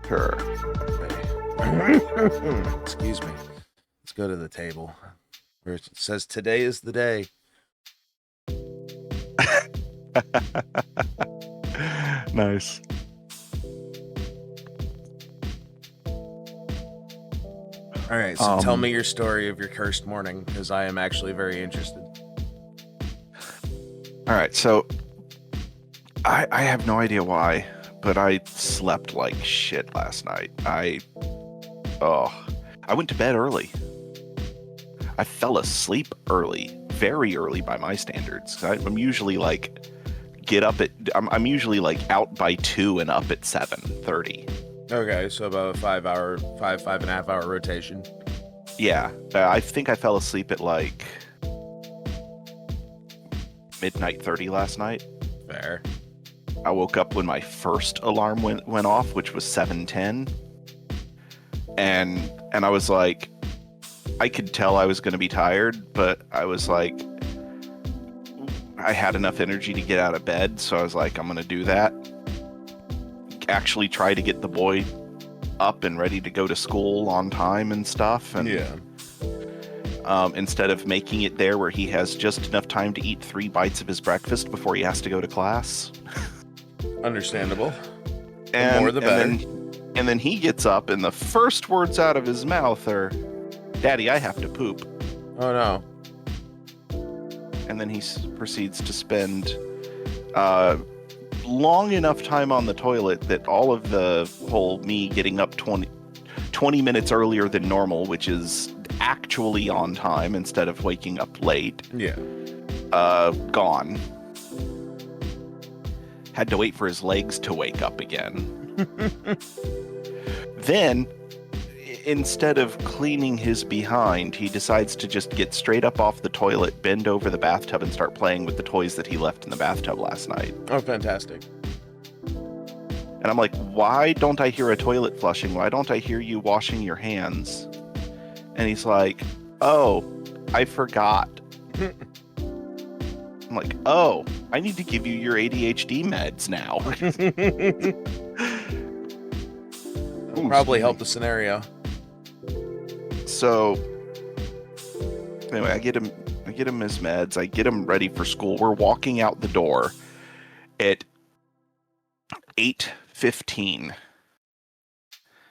Sure. Excuse me. Let's go to the table where it says today is the day. Nice. All right, so tell me your story of your cursed morning, because I am actually very interested. All right, so I have no idea why, but I slept like shit last night. I went to bed early. I fell asleep early, very early by my standards. I'm usually like I'm usually like out by 2 and up at 7:30. Okay, so about a 5.5 hour rotation. Yeah, I think I fell asleep at like midnight 30 last night. Fair. I woke up when my first alarm went off, which was 7:10, and I was like, I could tell I was going to be tired, but I was like, I had enough energy to get out of bed, so I was like, I'm going to do that. Actually try to get the boy up and ready to go to school on time and stuff. And yeah. Instead of making it there where he has just enough time to eat 3 bites of his breakfast before he has to go to class. Understandable. And, the more the better. And then he gets up and the first words out of his mouth are, "Daddy, I have to poop." Oh no. And then he proceeds to spend long enough time on the toilet that all of the whole me getting up 20 minutes earlier than normal, which is actually on time instead of waking up late, gone. Had to wait for his legs to wake up again. Then, instead of cleaning his behind, he decides to just get straight up off the toilet, bend over the bathtub, and start playing with the toys that he left in the bathtub last night. Oh, fantastic. And I'm like, why don't I hear a toilet flushing? Why don't I hear you washing your hands? And he's like, oh, I forgot. I'm like, oh, I need to give you your ADHD meds now. That'll probably help the scenario. So anyway, I get him his meds. I get him ready for school. We're walking out the door at 8:15.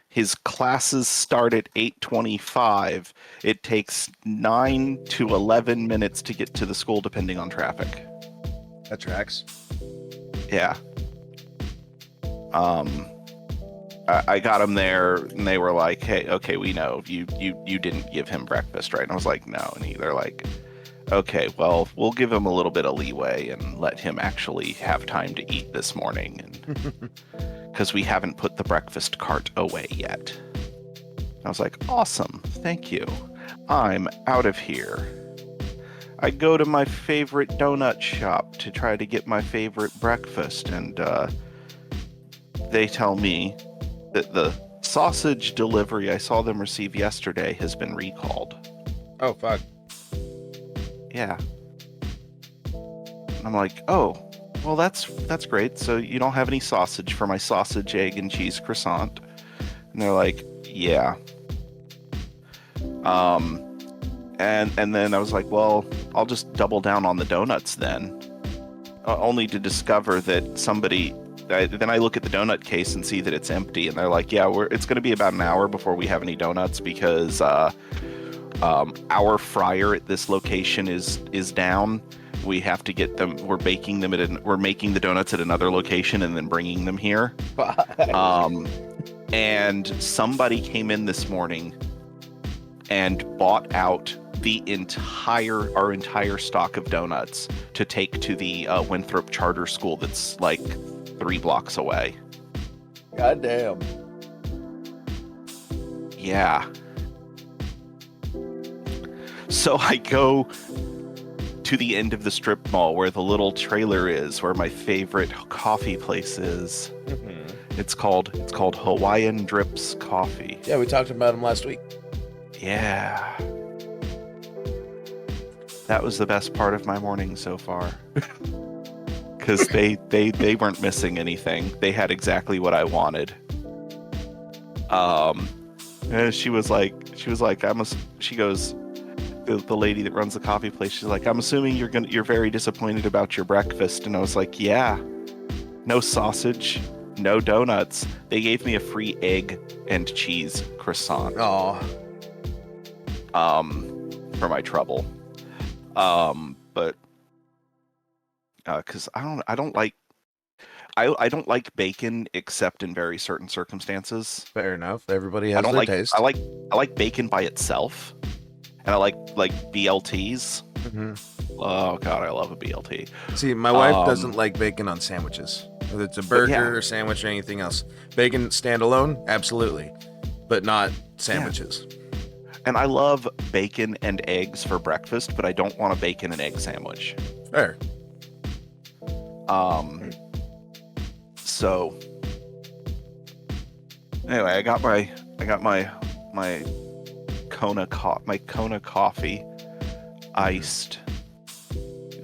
His classes start at 8:25. It takes 9 to 11 minutes to get to the school, depending on traffic. That tracks. Yeah. I got him there, and they were like, "Hey, okay, we know you didn't give him breakfast, right?" And I was like, "No," and they're like, "Okay, well, we'll give him a little bit of leeway and let him actually have time to eat this morning, and because we haven't put the breakfast cart away yet." I was like, "Awesome, thank you. I'm out of here." I go to my favorite donut shop to try to get my favorite breakfast, and they tell me that the sausage delivery I saw them receive yesterday has been recalled. Oh, fuck. Yeah. And I'm like, oh, well, that's great. So you don't have any sausage for my sausage, egg, and cheese croissant? And they're like, yeah. And then I was like, well, I'll just double down on the donuts then. Only to discover that somebody... then I look at the donut case and see that it's empty, and they're like, yeah, it's going to be about an hour before we have any donuts because our fryer at this location is down. We have to get them. We're making the donuts at another location and then bringing them here. And somebody came in this morning and bought out our entire stock of donuts to take to the Winthrop Charter School that's like 3 blocks away. God damn. Yeah. So I go to the end of the strip mall where the little trailer is, where my favorite coffee place is. Mm-hmm. It's called Hawaiian Drips Coffee. Yeah, we talked about them last week. Yeah. That was the best part of my morning so far. Because they weren't missing anything. They had exactly what I wanted. Um, and she was like, she goes, the lady that runs the coffee place, she's like, I'm assuming you're very disappointed about your breakfast. And I was like, yeah, no sausage, no donuts. They gave me a free egg and cheese croissant. Oh. For my trouble. But because I don't like bacon except in very certain circumstances. Fair enough. Everybody has their taste. I like bacon by itself, and I like BLTs. Mm-hmm. Oh god, I love a BLT. See, my wife doesn't like bacon on sandwiches. Whether it's a burger or sandwich or anything else. Bacon standalone, absolutely, but not sandwiches. Yeah. And I love bacon and eggs for breakfast, but I don't want a bacon and egg sandwich. Fair. So anyway, I got my Kona coffee, iced.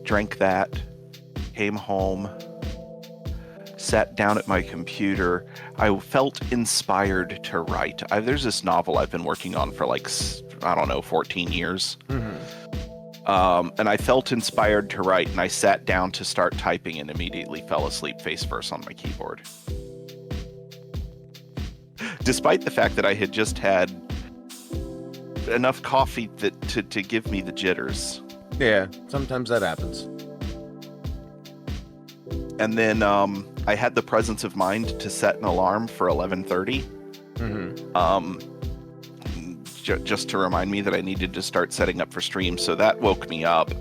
Drank that. Came home. Sat down at my computer. I felt inspired to write. There's this novel I've been working on for 14 years. Mm-hmm. And I felt inspired to write, and I sat down to start typing and immediately fell asleep face first on my keyboard. Despite the fact that I had just had enough coffee to give me the jitters. Yeah, sometimes that happens. And then I had the presence of mind to set an alarm for 11:30. Mm-hmm. Just to remind me that I needed to start setting up for stream. So that woke me up.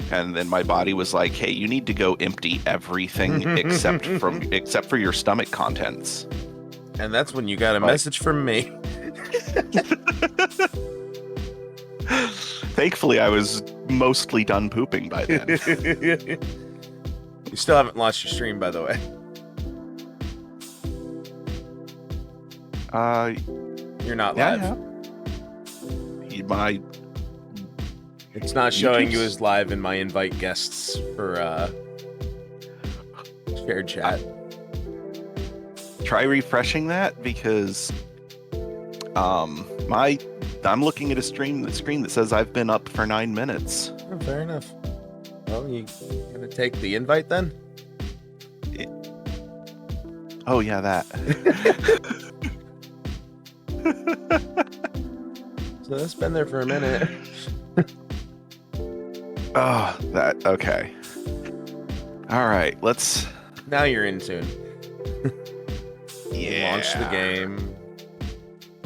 And then my body was like, hey, you need to go empty everything except for your stomach contents. And that's when you got a message from me. Thankfully, I was mostly done pooping by then. You still haven't launched your stream, by the way. You're not live. Yeah. It's not showing you as live in my invite guests for shared chat. Try refreshing that because I'm looking at a screen that says I've been up for 9 minutes. Oh, fair enough. Well, you gonna take the invite then? Oh yeah, that. So that's been there for a minute. Oh, that okay. All right, let's. Now you're in tune. Yeah. Launch the game.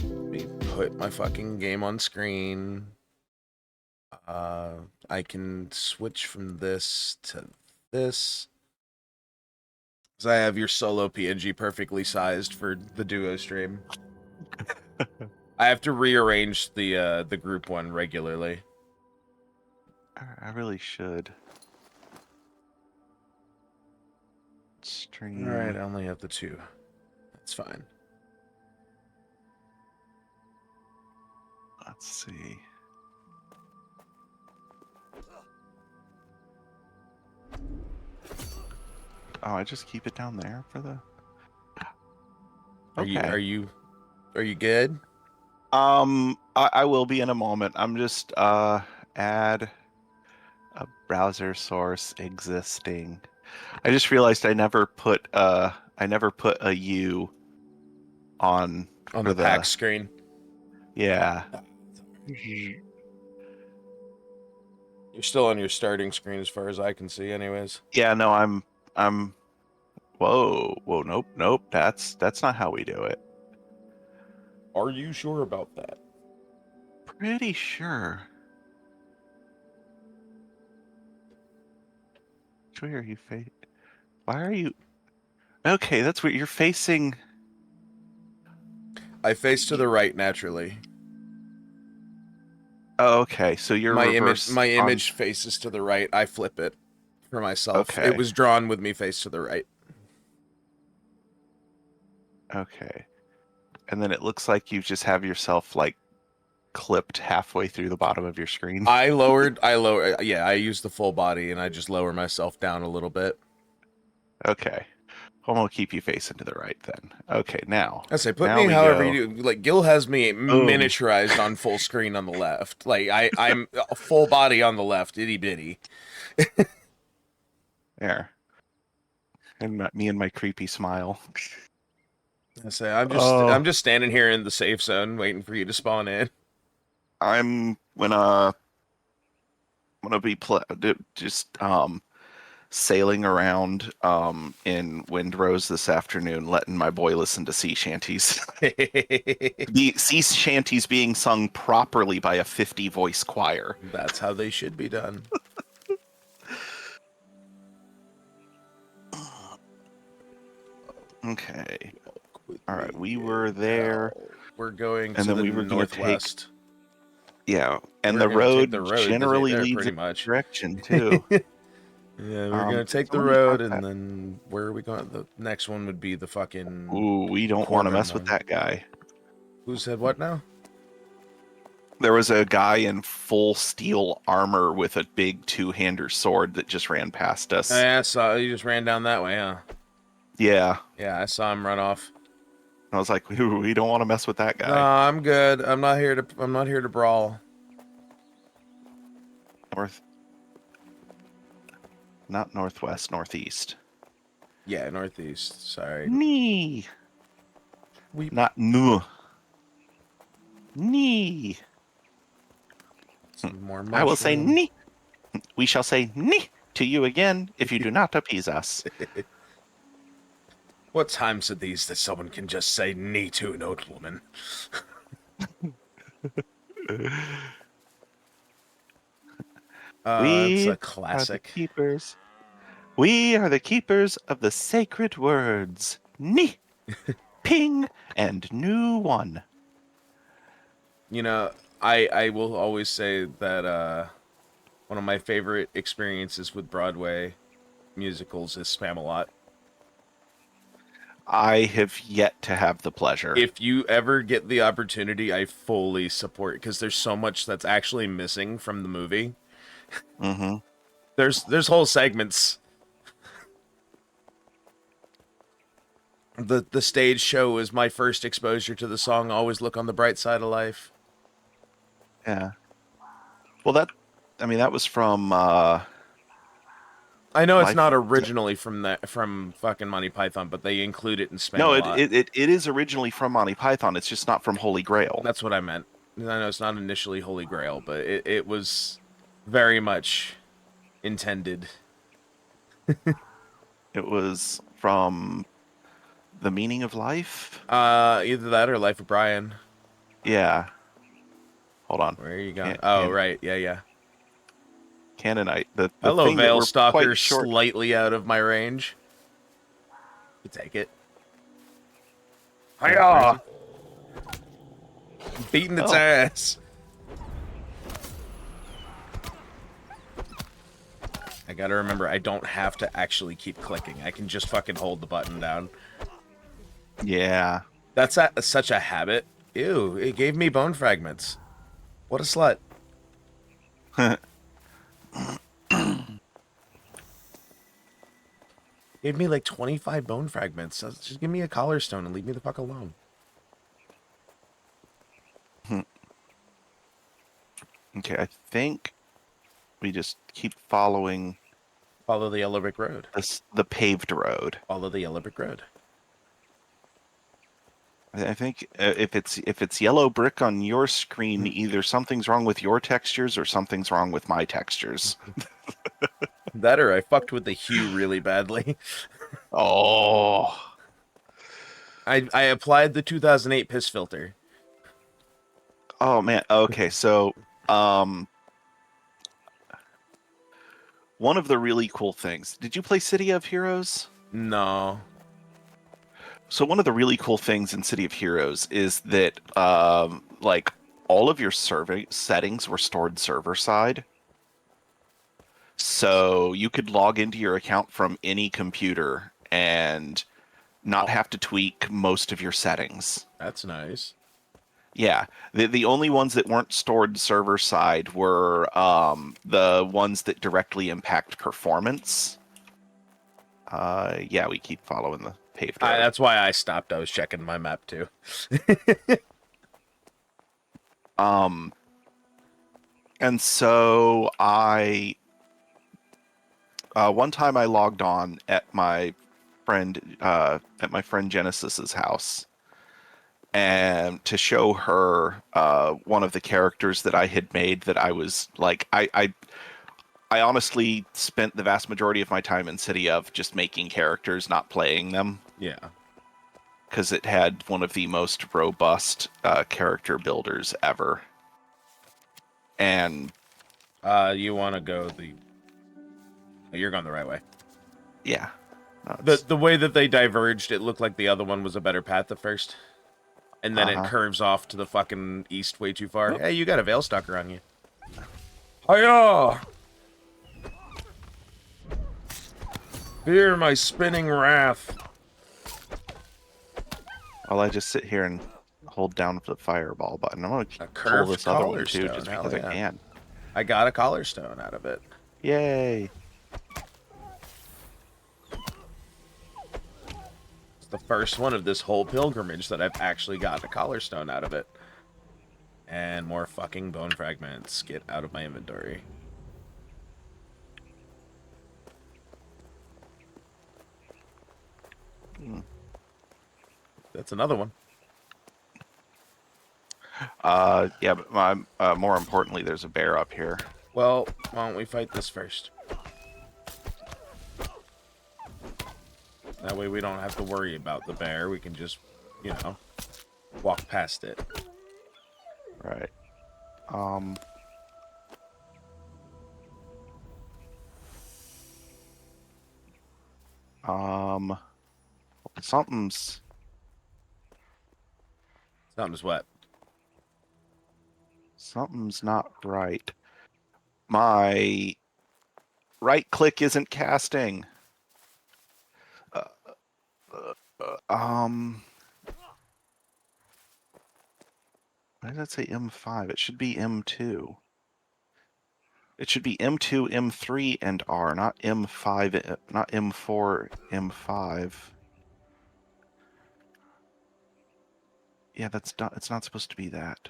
Let me put my fucking game on screen. I can switch from this to this. Because I have your solo PNG perfectly sized for the duo stream. I have to rearrange the group one regularly. I really should. Stream. Alright, I only have the 2. That's fine. Let's see. Oh, I just keep it down there for the. Okay. Are you good? I will be in a moment. I'm just add a browser source existing. I just realized I never put a U on the Pax screen. Yeah. You're still on your starting screen as far as I can see, anyways. Yeah, no, I'm whoa, nope. That's not how we do it. Are you sure about that? Pretty sure. Which way are you facing? Why are you? Okay, that's what you're facing. I face to the right naturally. Oh, okay, so you're my image faces to the right. I flip it for myself. Okay. It was drawn with me face to the right. Okay. And then it looks like you just have yourself like clipped halfway through the bottom of your screen. I lower. Yeah, I use the full body and I just lower myself down a little bit. Okay. I'm gonna keep you facing to the right then. Okay, now. I say, put Now me we however go. you do. Like, Gil has me Boom. miniaturized on full screen on the left. Like, I'm a full body on the left, itty bitty. There. And me and my creepy smile. I say, Oh, I'm just standing here in the safe zone waiting for you to spawn in. I'm gonna be just sailing around in Windrose this afternoon, letting my boy listen to sea shanties. The sea shanties being sung properly by a 50 voice choir. That's how they should be done. Okay. With All me right, we were in there, hell. We're going and to then the we were gonna take northwest. and We're the gonna take the road road because generally they're leads pretty in much. that direction too. Yeah, we're gonna take the Somebody road, talked and that. then where are we going? The next one would be the fucking Ooh, we don't want to Corbin mess with one. that guy. Who said what now? There was a guy in full steel armor with a big two-hander sword that just ran past us. I saw you just ran down that way, huh? Yeah, Yeah, I saw him run off. I was like, ooh, we don't want to mess with that No, guy. I'm good. I'm not here to. I'm not here to brawl. North, not northwest, northeast. Yeah, northeast. Sorry. Nee, We. not nu. Nee. Some more I will say mushroom. nee. We shall say nee to you again if you do not appease us. What times are these that someone can just say "knee" to an old woman? It's a We are the classic. keepers. We are the keepers of the sacred words. Nee, ping, and new one. You know, I will always say that one of my favorite experiences with Broadway musicals is Spamalot. I have yet to have the pleasure. If you ever get the opportunity, I fully support because there's so much that's actually missing from the movie. Mm-hmm. There's whole segments. The stage show was my first exposure to the song "Always Look on the Bright Side of Life." Yeah. Well, that was from I know it's Life. not originally from fucking Monty Python, but they include it in No, Spamalot. it is originally from Monty Python. It's just not from Holy Grail. That's what I meant. I know it's not initially Holy Grail, but it was very much intended. It was from The Meaning of Life. Either that or Life of Brian. Yeah. Hold on. Where are you going? Oh, right. Yeah, yeah. Canaanite. The Hello, thing that Veil we're Stalker, quite short. slightly out of my range. You take it. Hiya! Beating its Oh, ass. I gotta remember, I don't have to actually keep clicking. I can just fucking hold the button down. yeah. That's such a habit. Ew, it gave me bone fragments. What a slut. Gave me like 25 bone fragments. So just give me a collar stone and leave me the fuck alone. Okay, I think we just keep following Follow the yellow brick road. the paved road. Follow the yellow brick road. I think if it's yellow brick on your screen, either something's wrong with your textures or something's wrong with my textures. That or I fucked with the hue really badly. Oh, I applied the 2008 piss filter. oh man. Okay, so one of the really cool things. Did you play City of Heroes? No. So one of the really cool things in City of Heroes is that like all of your server settings were stored server side. So you could log into your account from any computer and not have to tweak most of your settings. That's nice. Yeah, the only ones that weren't stored server side were the ones that directly impact performance. Yeah, we keep following the paved road. That's why I stopped. I was checking my map too. And so one time I logged on at my friend Genesis's house, and to show her one of the characters that I had made that I was like, I honestly spent the vast majority of my time in City of just making characters, not playing them. Yeah. Because it had one of the most robust character builders ever. And you want to go the... You're going the right way. yeah. No, The way that they diverged, it looked like the other one was a better path at first. And then it curves off to the fucking east way too far. Hey, you got a Veilstalker on you. Hiya! Fear my spinning wrath. Well, I just sit here and hold down the fireball button. I'm going to pull this other one too, just because I can. I got a collar stone out of it. Yay! It's the first one of this whole pilgrimage that I've actually gotten a collar stone out of it. And more fucking bone fragments. Get out of my inventory. That's another one. Yeah, but more importantly, there's a bear up here. Well, why don't we fight this first? That way we don't have to worry about the bear. We can just, you know, walk past it. Right. Something's what? Something's not right. My right click isn't casting. Why did that say M5? It should be M2. It should be M2, M3, and R, not M5, not M4, M5. Yeah, it's not supposed to be that.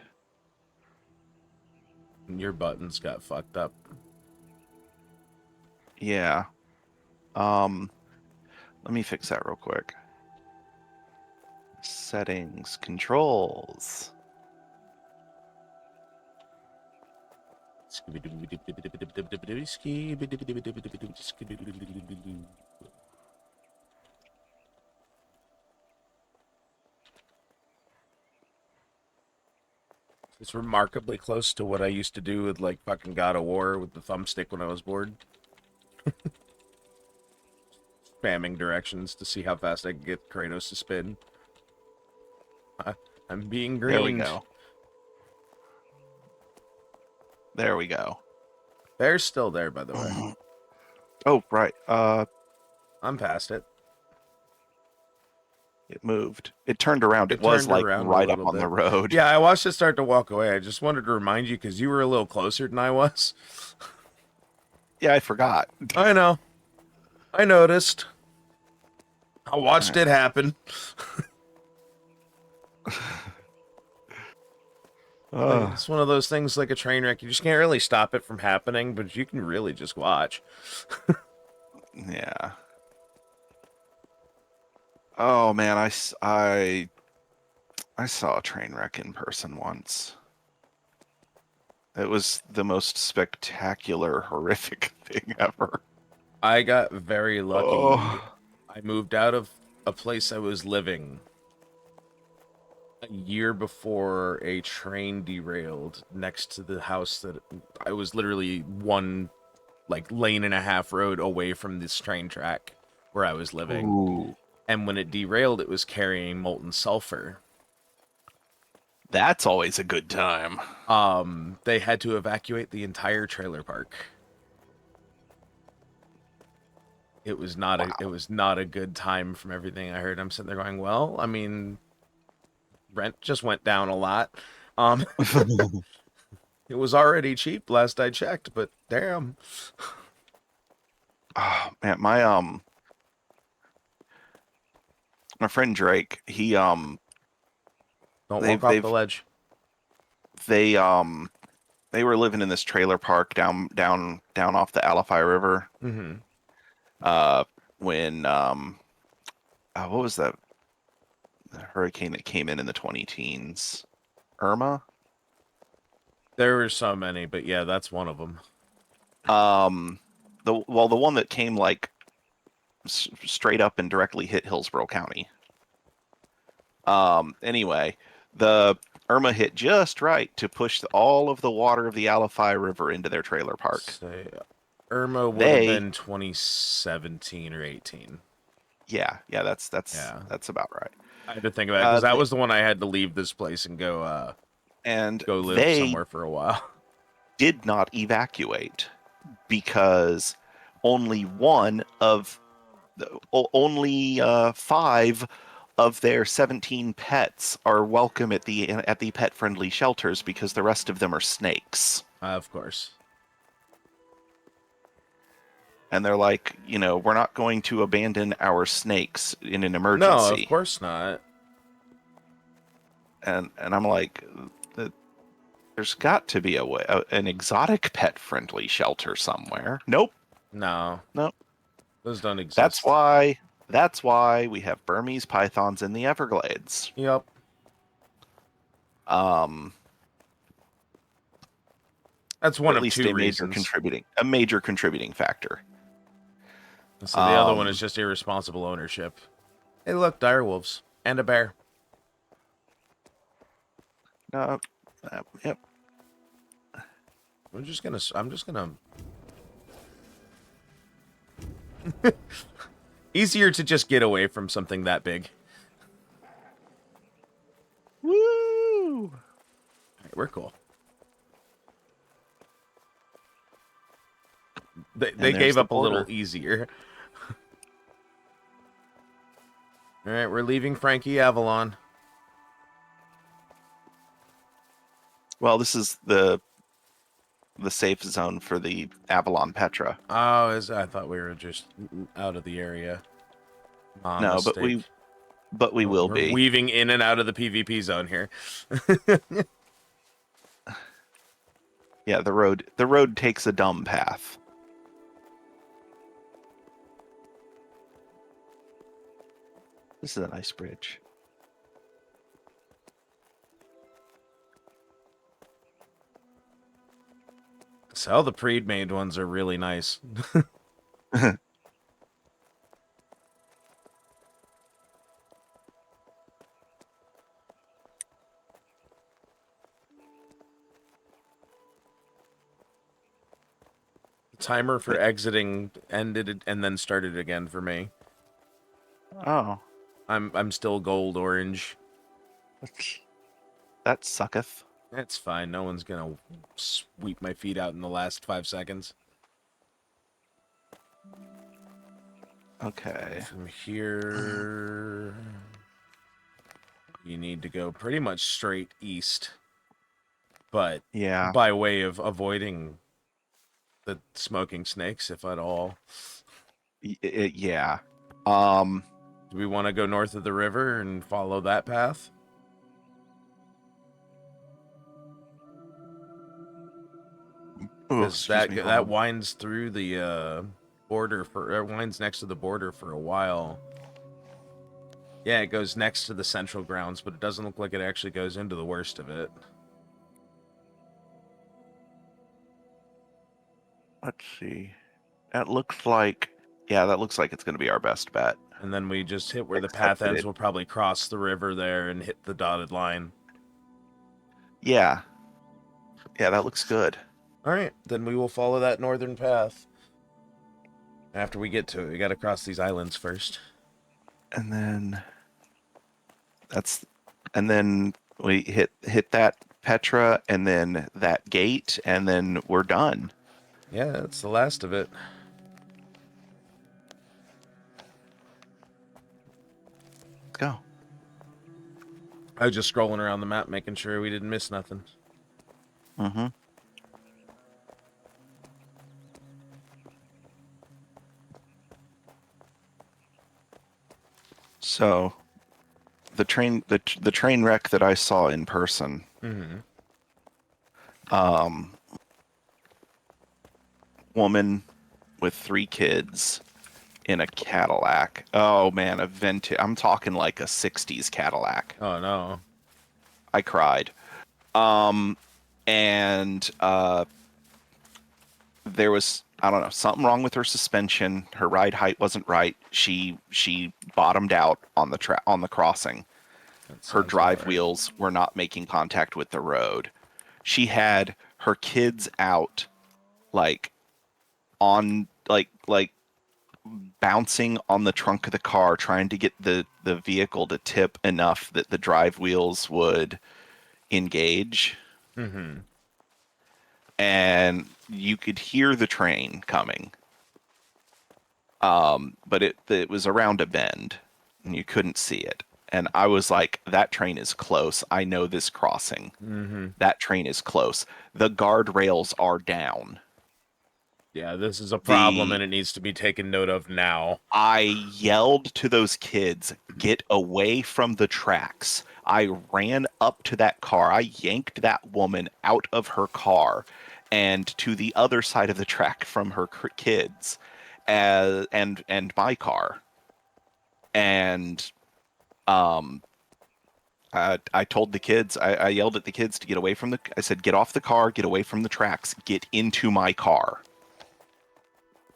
Your buttons got fucked up. Yeah. Let me fix that real quick. Settings, controls. It's remarkably close to what I used to do with, like, fucking God of War with the thumbstick when I was bored. Spamming directions to see how fast I can get Kratos to spin. I'm being greened. There we go. There we go. Bear's still there, by the way. Oh, right. I'm past it. It moved. It turned around. It was like right up on the road. Yeah, I watched it start to walk away. I just wanted to remind you because you were a little closer than I was. Yeah, I forgot. I know. I noticed. I watched it happen. It's one of those things like a train wreck. You just can't really stop it from happening, but you can really just watch. Yeah. Oh man, I saw a train wreck in person once. It was the most spectacular, horrific thing ever. I got very lucky. Oh. I moved out of a place I was living a year before a train derailed next to the house that I was literally one lane and a half road away from this train track where I was living. Ooh. And when it derailed, it was carrying molten sulfur. That's always a good time. They had to evacuate the entire trailer park. It was not a good time from everything I heard. I'm sitting there going, well, I mean, rent just went down a lot. It was already cheap last I checked, but damn. Oh man, my my friend Drake, Don't they've walk off the they've ledge. they they were living in this trailer park down off the Alafai River. Mm-hmm. Uh, when what was that hurricane that came in the 20 teens? Irma. There were so many, but yeah, that's one of them. The one that came like straight up and directly hit Hillsborough County. Anyway, the Irma hit just right to push all of the water of the Alafai River into their trailer park. Say, Irma would have They, been 2017 or 18. yeah, Yeah. that's about right. I had to think about it because that They, was the one I had to leave this place and and go live they somewhere for a while. did not evacuate because only one of only five of their 17 pets are welcome at the pet friendly shelters because the rest of them are snakes. Of course. And they're like, we're not going to abandon our snakes in an No, of emergency. course not. And I'm like, there's got to be an exotic pet friendly shelter somewhere. Nope. No, Nope. those don't That's exist. why that's why we have Burmese pythons in the Everglades. Yep. Um, That's or one at of least two reasons. a major contributing factor. So the other one is Um, just irresponsible ownership. Hey, look, direwolves and a bear. uh, yep. I'm just gonna. Easier to just get away from something that big. Woo! All right, we're cool. They And there's gave the up a little border. easier. All right, we're leaving Frankie Avalon. Well, this is the safe zone for the Avalon Petra. Oh, I thought we were just out of the area. Ah, No, mistake. but we will We're be. weaving in and out of the PvP zone here. Yeah, the road takes a dumb path. This is a nice bridge. So the pre-made ones are really nice. The timer for exiting ended and then started again for me. Oh, I'm still gold orange. that sucketh. It's fine. No one's gonna sweep my feet out in the last 5 seconds. Okay. From here, you need to go pretty much straight east, but Yeah. by way of avoiding the smoking snakes, if at all. Yeah. Um. Do we want to go north of the river and follow that path? Oh, Because excuse me. Hold that on. winds through the border winds next to the border for a while. Yeah, it goes next to the central grounds, but it doesn't look like it actually goes into the worst of it. Let's see. That looks like. Yeah, that looks like it's going to be our best bet. And then we just hit where the Except path that ends. We'll probably cross the river there and hit the dotted line. Yeah. Yeah, that looks good. All right, then we will follow that northern path. After we get to it, we got to cross these islands first. And then that's and then we hit that Petra and then that gate and then we're done. Yeah, that's the last of it. Let's go. I was just scrolling around the map, making sure we didn't miss nothing. Mm-hmm. So the train wreck that I saw in person. Mm-hmm. Um, Woman with 3 kids in a Cadillac. Oh man, a vintage. I'm talking like a '60s Cadillac. Oh no. I cried. Um, and there was, I don't know, something wrong with her suspension. Her ride height wasn't right. She bottomed out on the crossing. That Her sounds about drive right. wheels were not making contact with the road. She had her kids out, like like bouncing on the trunk of the car, trying to get the vehicle to tip enough that the drive wheels would engage, Mm-hmm. and you could hear the train coming. But it was around a bend, and you couldn't see it. And I was like, that train is close. I know this crossing. Mm-hmm. That train is close. The guardrails are down. Yeah, this is a problem The and it needs to be taken note of now. I yelled to those kids, get away from the tracks. I ran up to that car. I yanked that woman out of her car and to the other side of the track from her kids, and my car. And um, I told the kids, I yelled at the kids to get away from I said, get off the car, get away from the tracks, get into my car.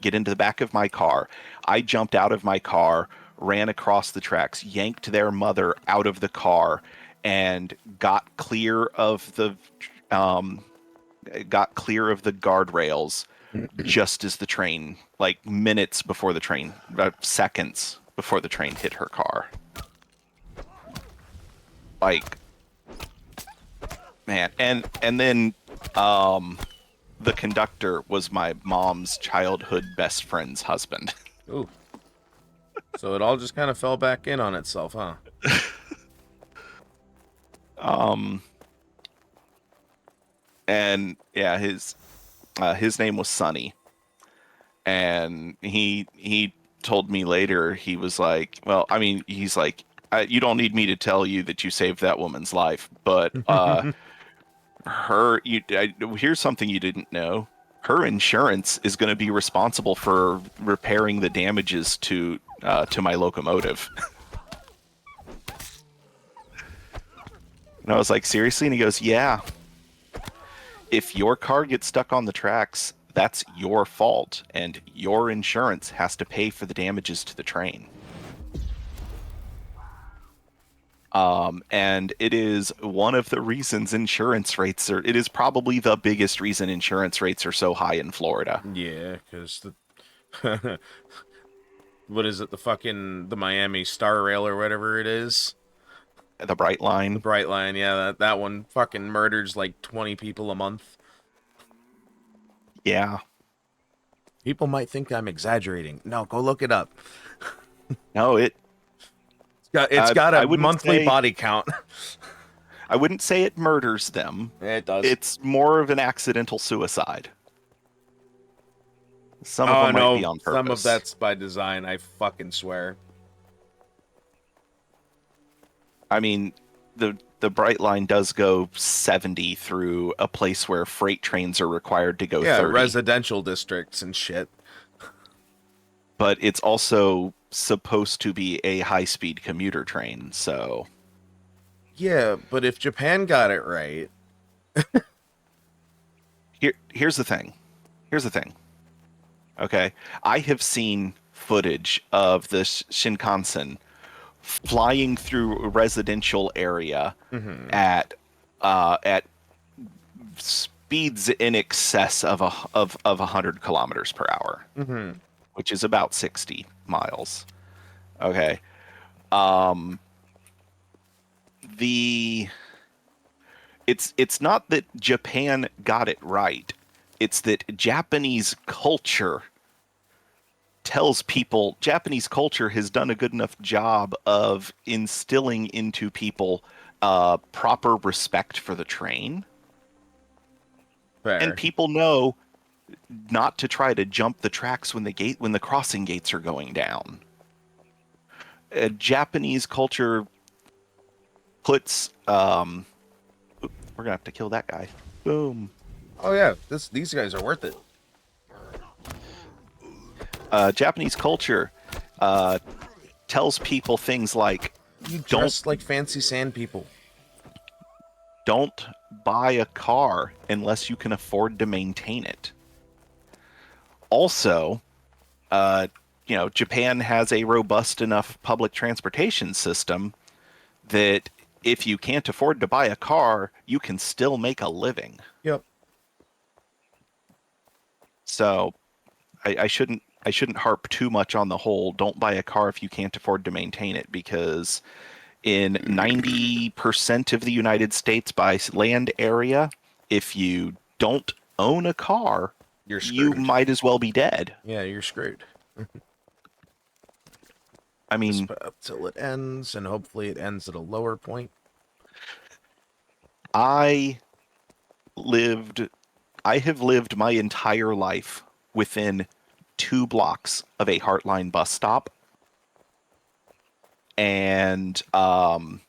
Get into the back of my car. I jumped out of my car, ran across the tracks, yanked their mother out of the car, and um, got clear of the guardrails just as the train, like minutes before the train, about seconds before the train hit her car. Like, man, and then the conductor was my mom's childhood best friend's husband. Ooh. So it all just kind of fell back in on itself, huh? Um, and yeah, his name was Sonny, and he told me later, he was like, well, I mean, he's like, you don't need me to tell you that you saved that woman's life, but here's something you didn't know. Her insurance is going to be responsible for repairing the damages to my locomotive. And I was like, seriously? And he goes, yeah. If your car gets stuck on the tracks, that's your fault, and your insurance has to pay for the damages to the train. And it is one of the reasons it is probably the biggest reason insurance rates are so high in Florida. Yeah, because the what is it? The Miami Star Rail or whatever it is. The Bright The Line. Bright Line, yeah, that one fucking murders like 20 people a month. Yeah. People might think I'm exaggerating. No, go look it up. No, It's got I a wouldn't monthly say body count. I wouldn't say it murders them. It does. It's more of an accidental suicide. Some of Oh them might be no, on some of purpose. that's by design, I fucking swear. I mean, the Bright Line does go 70 through a place where freight trains are required to go Yeah, 30, residential districts and shit. but it's also supposed to be a high-speed commuter train. So Yeah, but if Japan got it right, here's the thing. Here's the thing. Okay, I have seen footage of the Shinkansen flying through a residential area mm-hmm. at speeds in excess of 100 kilometers per hour, Mm-hmm. which is about 60 miles. Okay. Um, the it's not that Japan got it right. It's that Japanese culture has done a good enough job of instilling into people proper respect for the train. And Fair. people know not to try to jump the tracks when the crossing gates are going down. Japanese culture puts we're gonna have to kill that guy. Boom. Oh yeah, these guys are worth it. Japanese culture tells people things like You don't dress like fancy sand people. don't buy a car unless you can afford to maintain it. Also, uh, Japan has a robust enough public transportation system that if you can't afford to buy a car, you can still make a living. Yep. So I shouldn't harp too much on the whole don't buy a car if you can't afford to maintain it, because in 90% of the United States by land area, if you don't own a car, You're you screwed. might as well be dead. Yeah, you're screwed. I Just mean, put up till it ends, and hopefully it ends at a lower point. I lived I have lived my entire life within 2 blocks of a Heartline bus stop, and I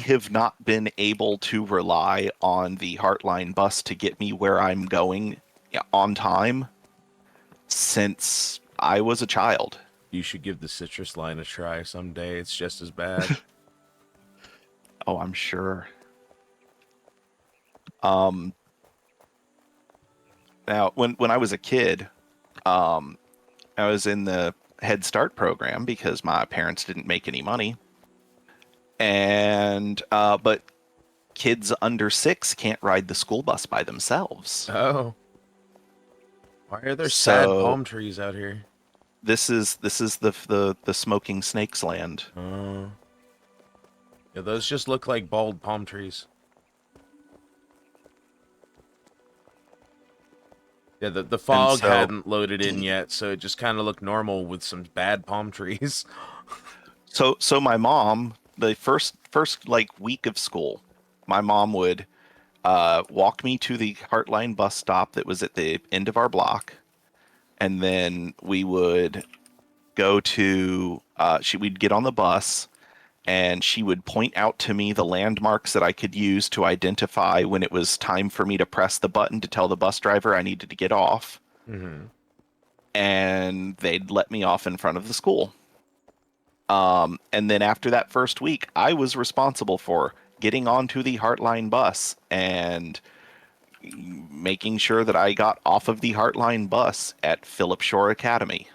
have not been able to rely on the Heartline bus to get me where I'm going on time since I was a child. You should give the citrus line a try someday. It's just as bad. Oh, I'm sure. Um, Now, when I was a kid, um, I was in the Head Start program because my parents didn't make any money, and but kids under 6 can't ride the school bus by themselves. Oh. Why are there sad So palm trees out here? this is the smoking snakes land. Oh. Yeah, those just look like bald palm trees. Yeah, the And fog so hadn't loaded in yet, so it just kind of looked normal with some bad palm trees. so my mom, the first like week of school, my mom would walk me to the Heartline bus stop that was at the end of our block, and then we would go to we'd get on the bus, and she would point out to me the landmarks that I could use to identify when it was time for me to press the button to tell the bus driver I needed to get off, Mm-hmm. and they'd let me off in front of the school. And then after that first week, I was responsible for getting onto the Heartline bus and making sure that I got off of the Heartline bus at Phillip Shore Academy,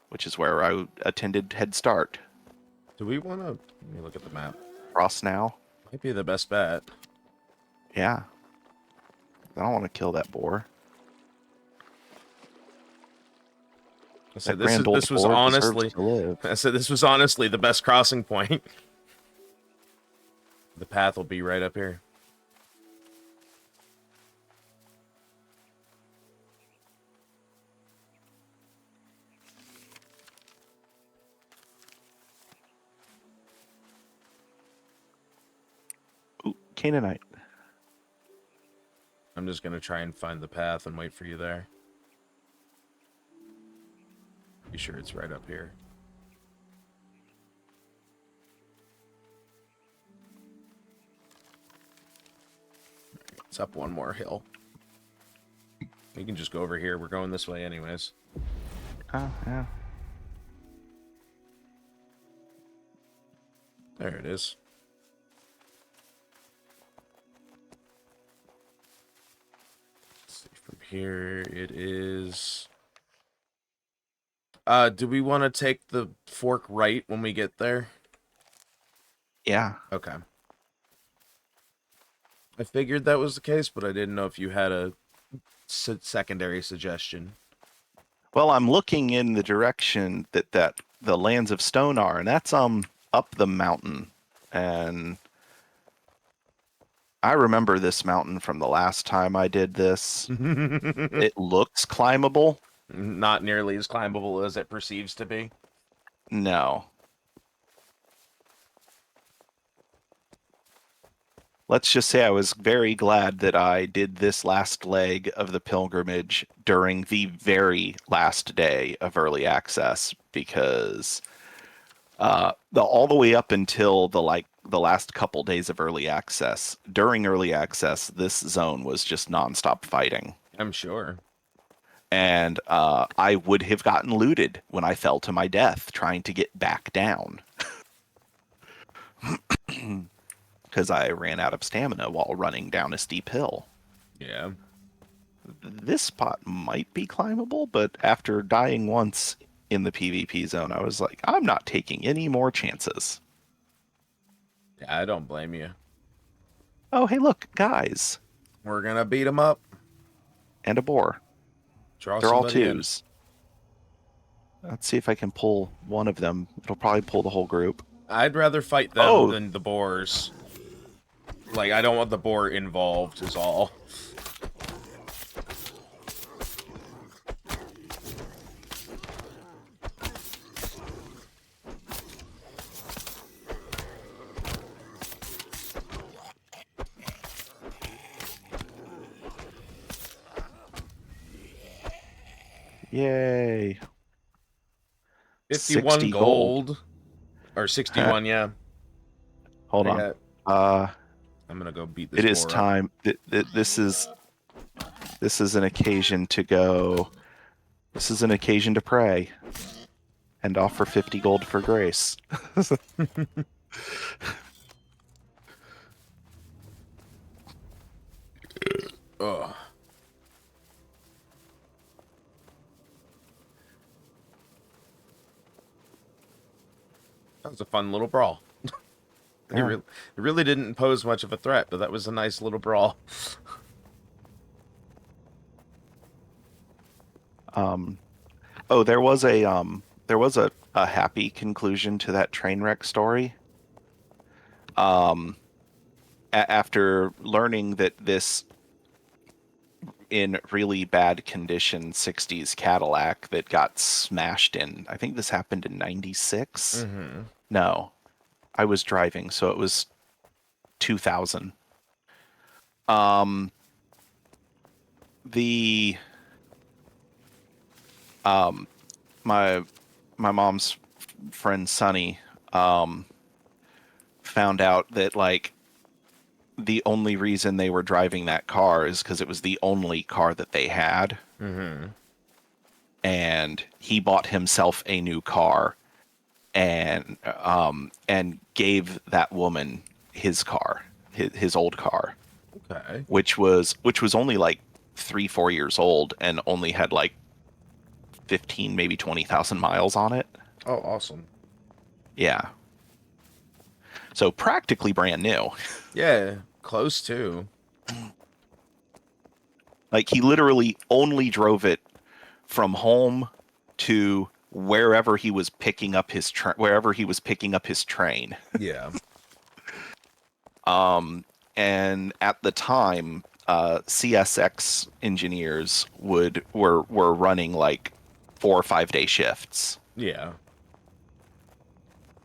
which is where I attended Head Start. Do we want to... Let me look at the map. Cross now. Might be the best bet. Yeah. I don't want to kill that boar. I said That grand old this was boar deserves honestly... to live. I said this was honestly the best crossing point. The path will be right up here. Ooh, Canaanite. I'm just going to try and find the path and wait for you there. Be sure it's right up here. It's up one more hill. We can just go over here. We're going this way anyways. Oh, yeah. There it is. Let's see, from here it is... do we want to take the fork right when we get there? Yeah. Okay. I figured that was the case, but I didn't know if you had a secondary suggestion. Well, I'm looking in the direction that the Lands of Stone are, and that's up the mountain. And I remember this mountain from the last time I did this. It looks climbable. Not nearly as climbable as it perceives to be. No. Let's just say I was very glad that I did this last leg of the pilgrimage during the very last day of early access, because all the way up until the last couple days of early access. During early access, this zone was just nonstop fighting. I'm sure. And I would have gotten looted when I fell to my death trying to get back down. Because I ran out of stamina while running down a steep hill. Yeah. This spot might be climbable, but after dying once in the PvP zone, I was like, I'm not taking any more chances. Yeah, I don't blame you. Oh, hey, look, guys. We're gonna beat them up. And a boar. Draw They're all somebody in. twos. Let's see if I can pull one of them. It'll probably pull the whole group. I'd rather fight them Oh, than the boars. Like, I don't want the boar involved, is all. yay. 51 60 gold. gold. Or 61, yeah. Hold I on. got... Uh, I'm gonna go beat this it is boar up. time. This is an occasion to go. This is an occasion to pray and offer 50 gold for grace. Ugh. That was a fun little brawl. Yeah. It really didn't pose much of a threat, but that was a nice little brawl. Oh, there was a happy conclusion to that train wreck story. After learning that this in really bad condition 60s Cadillac that got smashed in, I think this happened in 96. Mm-hmm. No, I was driving, so it was 2000. The my mom's friend Sonny found out that like the only reason they were driving that car is because it was the only car that they had. Mm-hmm. And he bought himself a new car and gave that woman his car, his old car, Okay. which was only like 3-4 years old and only had like 15 maybe 20,000 miles on it. Oh, awesome. Yeah. So practically brand new. Yeah, close to. Like he literally only drove it from home to wherever he was picking up his train. Yeah. And at the time, CSX engineers were running like 4 or 5 day shifts. Yeah.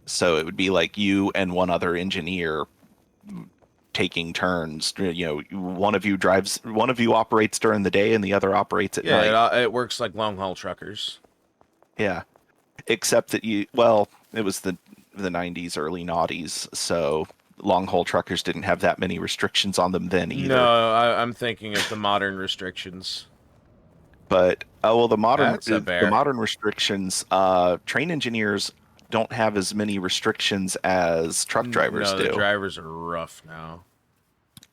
So it would be like you and one other engineer taking turns. You know, one of you operates during the day and the other operates at night. Yeah, it works like long haul truckers. Yeah. Except that it was the 90s, early noughties, so long haul truckers didn't have that many restrictions on them then either. No, I'm thinking of the modern restrictions. But the That's a bear. modern restrictions, train engineers don't have as many restrictions as truck drivers No, do. the drivers are rough now.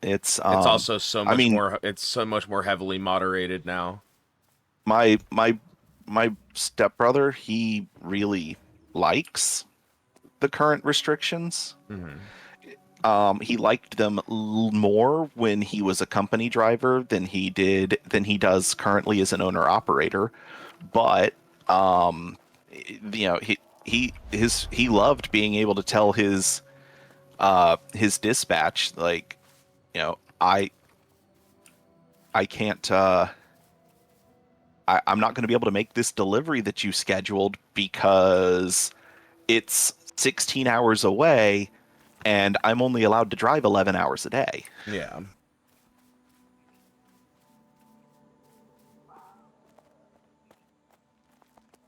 It's also so much I mean, more. It's so much more heavily moderated now. my stepbrother, he really likes the current restrictions. Mm-hmm. He liked them more when he was a company driver than he does currently as an owner operator. But you know, he loved being able to tell his dispatch, like, you know, I can't I'm not going to be able to make this delivery that you scheduled because it's 16 hours away and I'm only allowed to drive 11 hours a day. Yeah.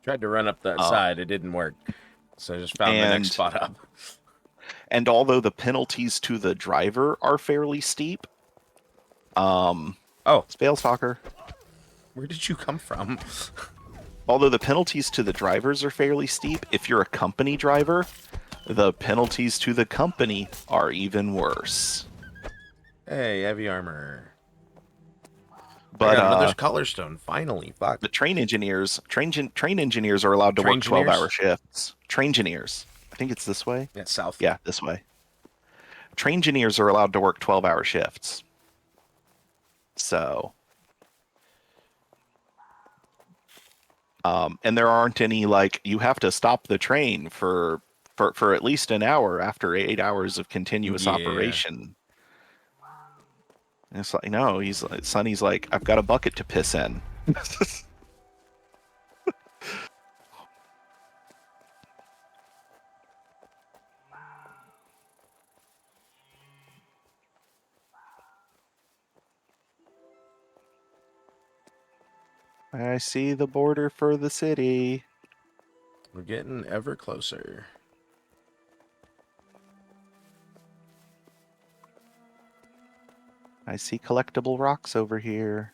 Tried to run up that side. It didn't work. So I just found the next spot up. And although the penalties to the driver are fairly steep, Oh, Spalestalker. where did you come from? Although the penalties to the drivers are fairly steep, if you're a company driver, the penalties to the company are even worse. Hey, heavy armor. I But got another color stone. Finally, fuck. the train engineers are allowed to work 12-hour shifts. Train engineers. I think it's this way. Yeah, south. Yeah, this way. Train engineers are allowed to work 12-hour shifts. So, and there aren't any like you have to stop the train for at least an hour after 8 hours of continuous operation. And it's like, no, Sonny's like, I've got a bucket to piss in. I see the border for the city. We're getting ever closer. I see collectible rocks over here.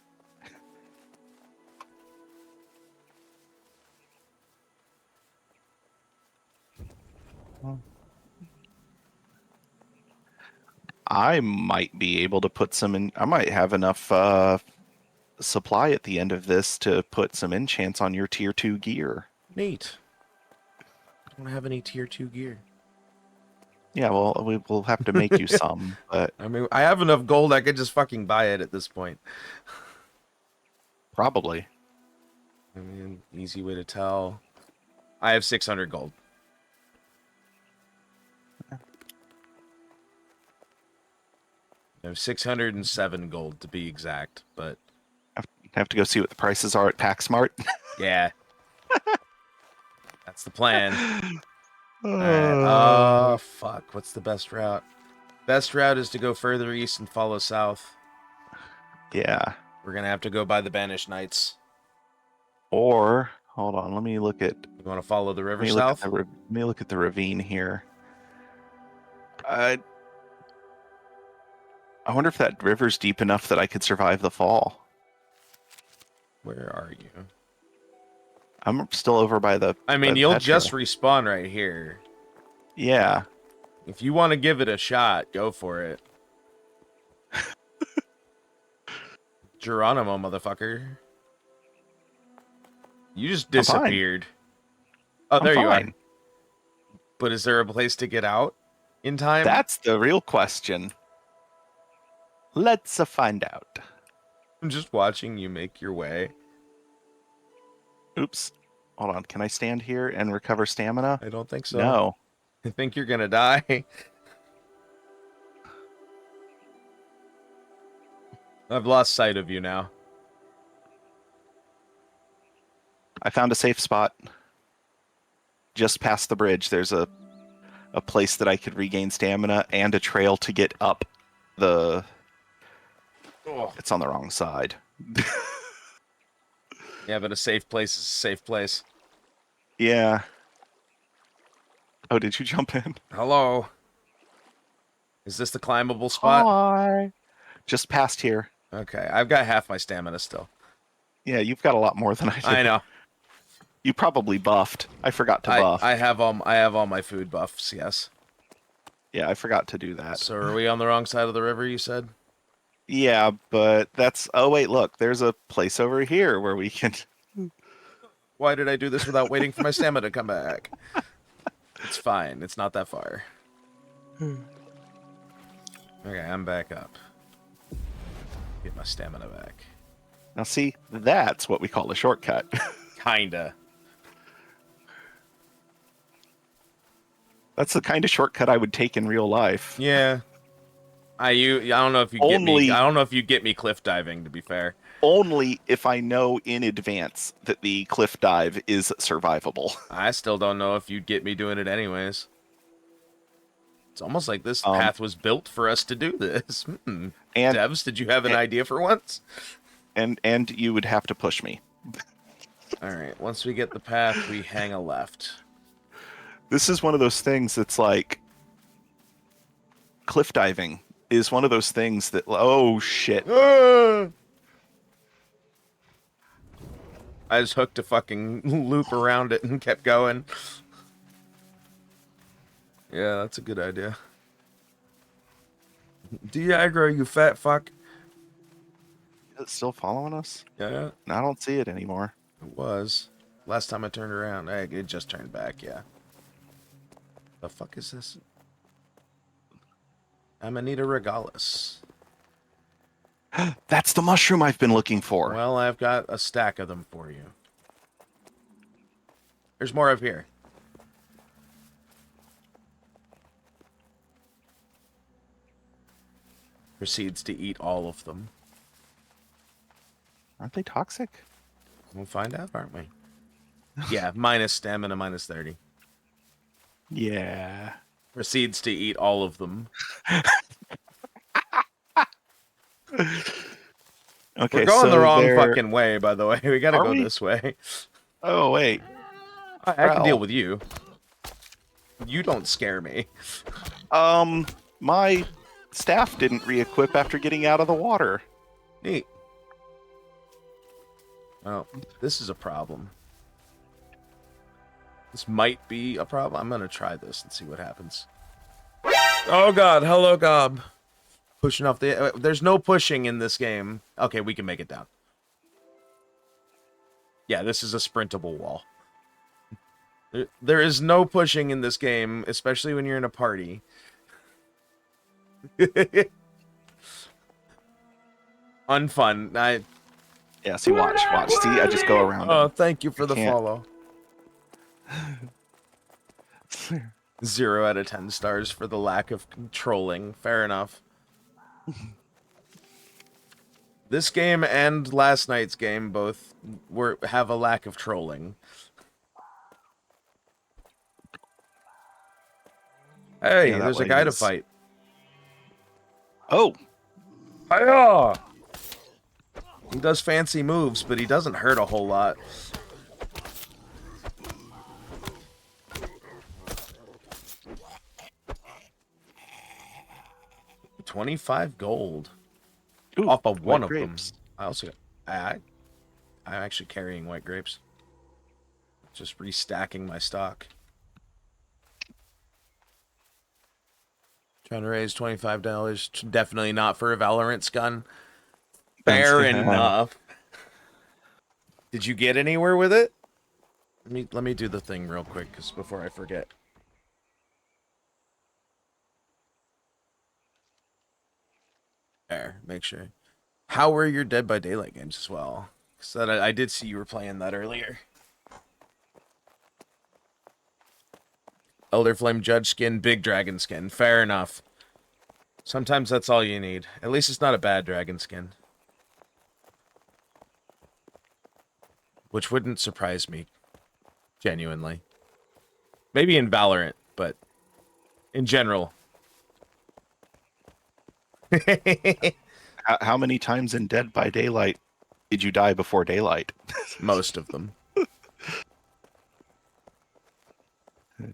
I might be able to put some in. I might have enough supply at the end of this to put some enchants on your tier 2 gear. Neat. I don't have any tier 2 gear. Yeah, well, we will have to make you some, but I mean, I have enough gold, I could just fucking buy it at this point. probably. I mean, easy way to tell. I have 600 gold. I have 607 gold to be exact, but I have to go see what the prices are at Pax Mart. yeah. That's the plan. Alright. Oh, fuck. What's the best route? Best route is to go further east and follow south. Yeah. We're gonna have to go by the Banished Knights. Or, hold on, let me look at... You want to follow the river Let south? me look at the ravine here. I wonder if that river's deep enough that I could survive the fall. Where are you? I'm still over by the... I mean, you'll just respawn right here. Yeah. If you want to give it a shot, go for it. Geronimo, motherfucker. You just disappeared. Oh, there you are. But is there a place to get out in time? That's the real question. Let's find out. I'm just watching you make your way. Oops. Hold on. Can I stand here and recover stamina? I don't think so. No. I think you're gonna die. I've lost sight of you now. I found a safe spot. Just past the bridge, there's a place that I could regain stamina and a trail to get up the... Oh. It's on the wrong side. Yeah, but a safe place is a safe place. Yeah. Oh, did you jump in? Hello. Is this the climbable spot? Hi. Just past here. Okay, I've got half my stamina still. Yeah, you've got a lot more than I do. I know. You probably buffed. I forgot to buff. I have all my food buffs, yes. Yeah, I forgot to do that. So are we on the wrong side of the river, you said? Yeah, but that's... Oh, wait, look. There's a place over here where we can... Why did I do this without waiting for my stamina to come back? It's fine. It's not that far. Okay, I'm back up. Get my stamina back. Now, see, that's what we call a shortcut. Kinda. That's the kind of shortcut I would take in real life. Yeah. I don't know if you get me. I don't know if you get me cliff diving, to be fair. Only if I know in advance that the cliff dive is survivable. I still don't know if you'd get me doing it anyways. It's almost like this path was built for us to do this. And Devs, did you have an idea for once? And you would have to push me. All right. Once we get the path, we hang a left. This is one of those things that's like, cliff diving is one of those things that, oh shit. I just hooked a fucking loop around it and kept going. Yeah, that's a good idea. Diagro, you fat fuck. Is it still following us? Yeah, I don't see it anymore. it was. Last time I turned around, it just turned back, yeah. The fuck is this? Amanita regalis. That's the mushroom I've been looking for. Well, I've got a stack of them for you. There's more up here. Proceeds to eat all of them. Aren't they toxic? We'll find out, aren't we? Yeah, minus stamina, minus 30. Yeah. Proceeds to eat all of them. Okay, We're going so the wrong there... fucking way, by the way. We gotta Are go we? this way. Oh, wait. I can deal with you. You don't scare me. My staff didn't re-equip after getting out of the water. Neat. Oh, this is a problem. This might be a problem. I'm gonna try this and see what happens. Oh god, hello gob. Pushing off the... there's no pushing in this game. Okay, we can make it down. Yeah, this is a sprintable wall. There is no pushing in this game, especially when you're in a party. Unfun. Yeah, see, watch. See, I just go around. Oh, him. thank you for the can't. follow. 0 out of 10 stars for the lack of trolling. Fair enough. This game and last night's game both have a lack of trolling. Hey, Yeah, there's a guy to fight. Oh! Hiya! He does fancy moves, but he doesn't hurt a whole lot. $25 gold. Ooh, off of one of grapes. them. I also got... I'm actually carrying white grapes. Just restacking my stock. Trying to raise $25. Definitely not for a Valorant gun. Fair enough. Did you get anywhere with it? Let me do the thing real quick, because before I forget. There, make sure. How were your Dead by Daylight games as well? Because I did see you were playing that earlier. Elder Flame Judge skin, big dragon skin. Fair enough. Sometimes that's all you need. At least it's not a bad dragon skin. Which wouldn't surprise me. Genuinely. Maybe in Valorant, but in general. How many times in Dead by Daylight did you die before daylight? Most of them.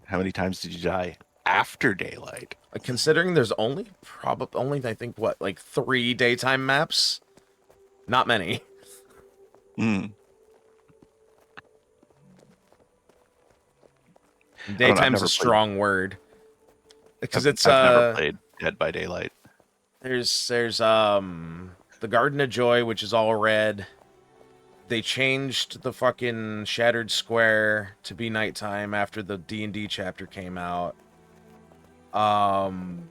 How many times did you die after daylight? Considering there's only I think what, like 3 daytime maps? Not many. Hmm. Daytime's a strong word. Because I've never played Dead by Daylight. There's the Garden of Joy, which is all red. They changed the fucking Shattered Square to be nighttime after the D&D chapter came out. And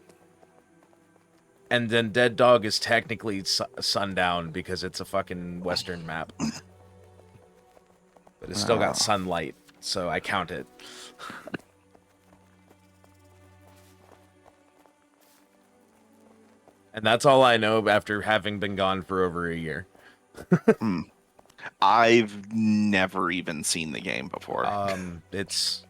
then Dead Dog is technically sundown because it's a fucking western map. But it's still got sunlight, so I count it. And that's all I know after having been gone for over a year. I've never even seen the game before. It's...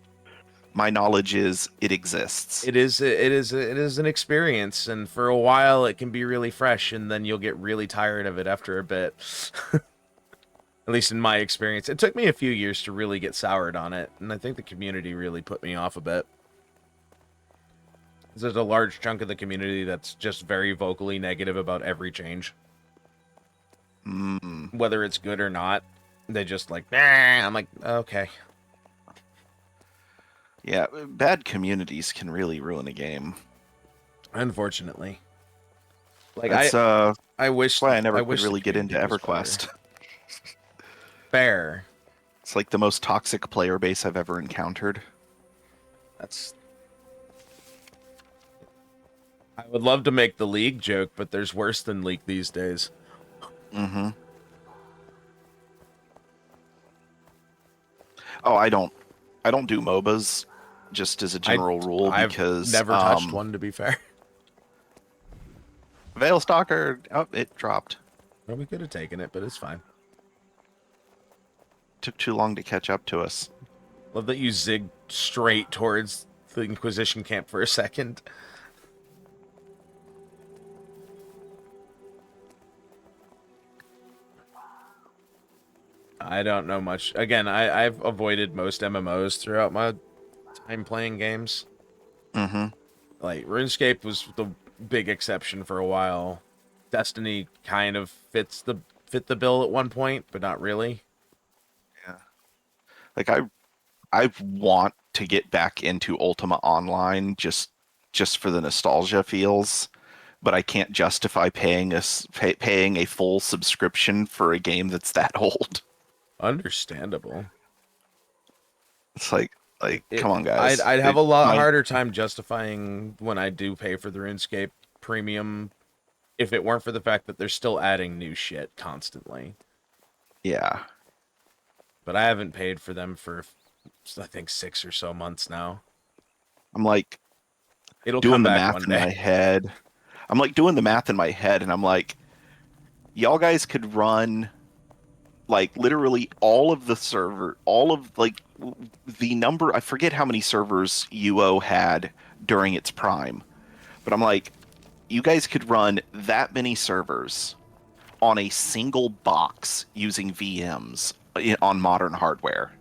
My knowledge is it exists. It is an experience, and for a while it can be really fresh, and then you'll get really tired of it after a bit. At least in my experience. It took me a few years to really get soured on it, and I think the community really put me off a bit. There's a large chunk of the community that's just very vocally negative about every change. Mm. Whether it's good or not, they just like, nah. I'm like, okay. Yeah, bad communities can really ruin a game. Unfortunately. Like That's I wish why I never could the really get into community was better. EverQuest. Fair. It's like the most toxic player base I've ever encountered. That's I would love to make the League joke, but there's worse than League these days. Mm-hmm. Oh, I don't do MOBAs just as a general rule I've because never touched one, to be fair. Veilstalker, oh, it dropped. Well, we could have taken it, but it's fine. Took too long to catch up to us. Love that you zigged straight towards the Inquisition camp for a second. I don't know much. Again, I've avoided most MMOs throughout my time playing games. Mm-hmm. Like, RuneScape was the big exception for a while. Destiny kind of fit the bill at one point, but not really. Yeah. Like I want to get back into Ultima Online just for the nostalgia feels, but I can't justify paying a full subscription for a game that's that old. Understandable. It's like come on, I'd guys. have a lot My harder time justifying when I do pay for the RuneScape premium if it weren't for the fact that they're still adding new shit constantly. yeah. But I haven't paid for them for I think 6 or so months now. I'm like It'll doing come the back math one in my day. head. I'm like doing the math in my head, and I'm like, y'all guys could run like literally all of like the number. I forget how many servers UO had during its prime, but I'm like, you guys could run that many servers on a single box using VMs on modern hardware.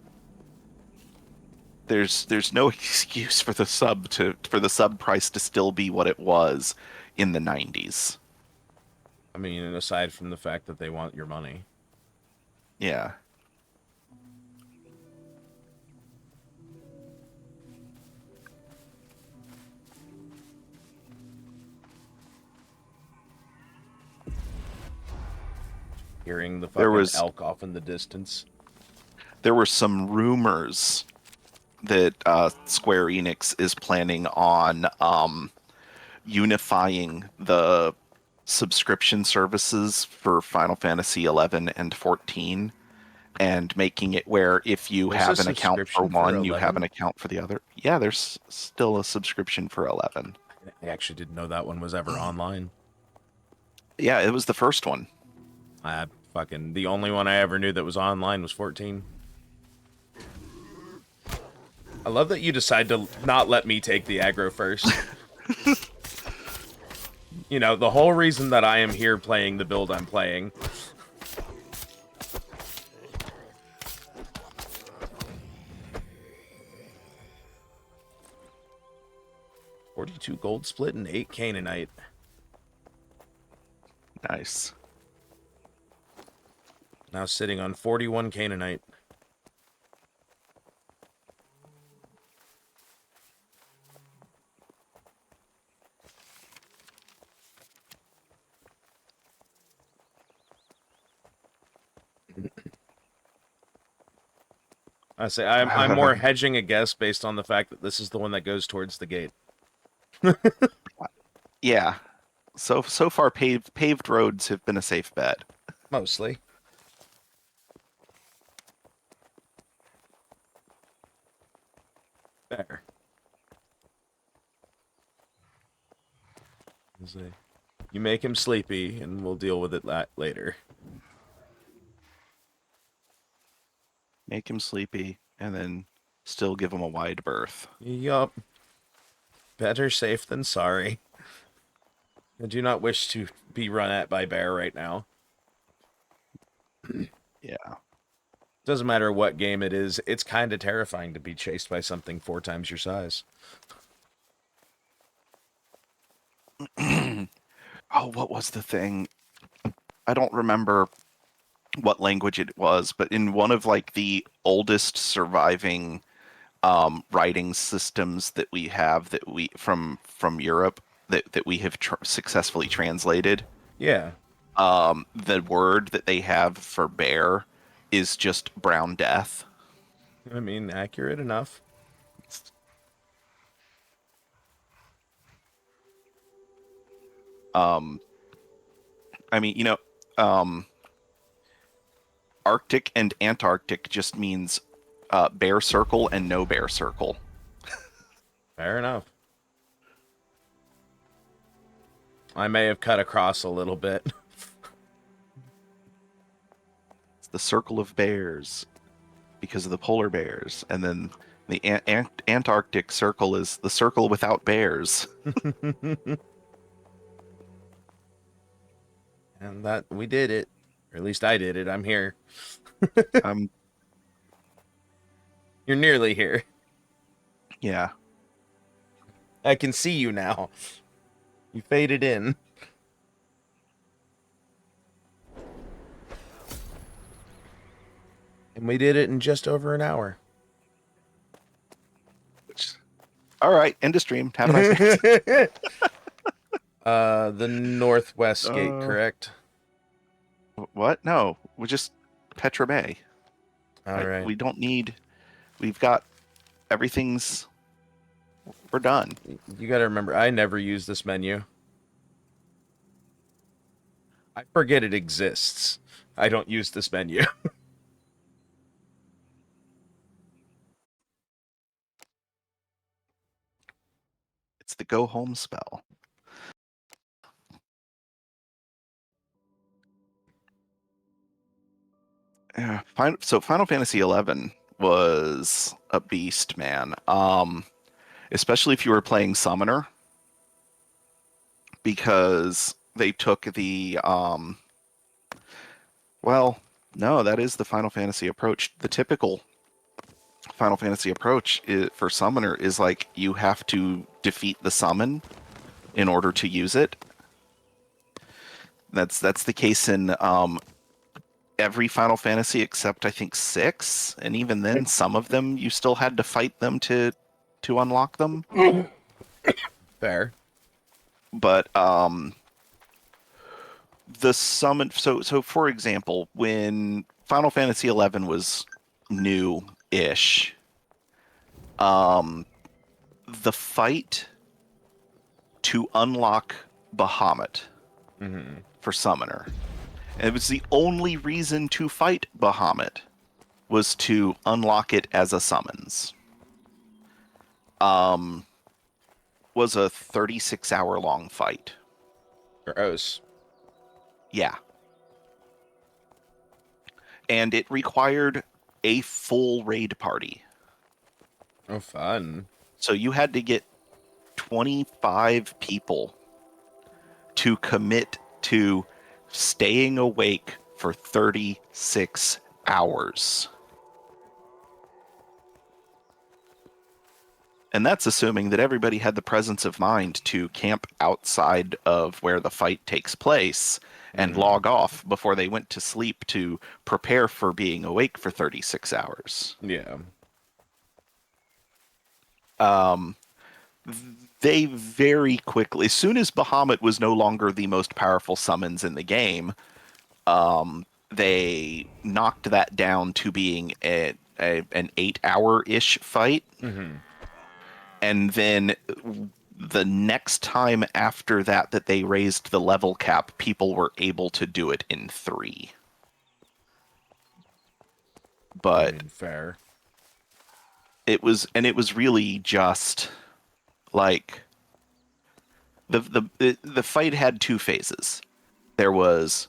There's no excuse for the sub price to still be what it was in the 90s. I mean, aside from the fact that they want your money. Yeah. Hearing the There fucking was elk off in the distance. there were some rumors that Square Enix is planning on unifying the subscription services for Final Fantasy 11 and 14 and making it where if you There's a have an account for subscription for one, you have 11? an account for the other. Yeah, there's still a subscription for 11. I actually didn't know that one was ever online. Yeah, it was the first one. The only one I ever knew that was online was 14. I love that you decide to not let me take the aggro first. You know, the whole reason that I am here playing the build I'm playing. $42 gold split and 8 Canaanite. Nice. Now sitting on 41 Canaanite. I say I'm more hedging a guess based on the fact that this is the one that goes towards the gate. Yeah. So far paved roads have been a safe bet. Mostly. Fair. You make him sleepy, and we'll deal with it later. Make him sleepy and then still give him a wide berth. Yup. Better safe than sorry. I do not wish to be run at by bear right now. Yeah. Doesn't matter what game it is, it's kind of terrifying to be chased by something 4 times your size. Oh, what was the thing? I don't remember what language it was, but in one of like the oldest surviving writing systems that we have that we from Europe that we have successfully translated, Yeah. the word that they have for bear is just brown death. I mean, accurate enough. Um, I mean, um, Arctic and Antarctic just means bear circle and no bear circle. Fair enough. I may have cut across a little bit. It's the circle of bears because of the polar bears, and then the Antarctic circle is the circle without bears. And that we did it. Or at least I did it. I'm here. Um, You're nearly here. yeah. I can see you now. You faded in. And we did it in just over an hour. All right, end of stream. Have a nice day. The northwest gate, Uh, correct? what? No, we just Petra Bay. All right. We don't need. We've got everything's. We're done. You got to remember, I never use this menu. I forget it exists. I don't use this menu. It's the go home spell. Yeah. So Final Fantasy XI was a beast, man. Especially if you were playing Summoner, because they took the well, no, that is the Final Fantasy approach. The typical Final Fantasy approach for Summoner is like you have to defeat the summon in order to use it. That's the case in every Final Fantasy except I think 6, and even then some of them you still had to fight them to unlock them. Fair. But the summon, so for example, when Final Fantasy 11 was new-ish, the fight to unlock Bahamut for Summoner, and it was the only reason to fight Bahamut was to unlock it as a summons. Was a 36-hour long fight. Gross. Yeah. And it required a full raid party. Oh, fun. So you had to get 25 people to commit to staying awake for 36 hours. And that's assuming that everybody had the presence of mind to camp outside of where the fight takes place and log off before they went to sleep to prepare for being awake for 36 hours. Yeah. They very quickly, as soon as Bahamut was no longer the most powerful summons in the game, they knocked that down to being an 8-hour-ish fight. And then the next time after that they raised the level cap, people were able to do it in 3. But I mean, fair. it was really just like the fight had 2 phases. There was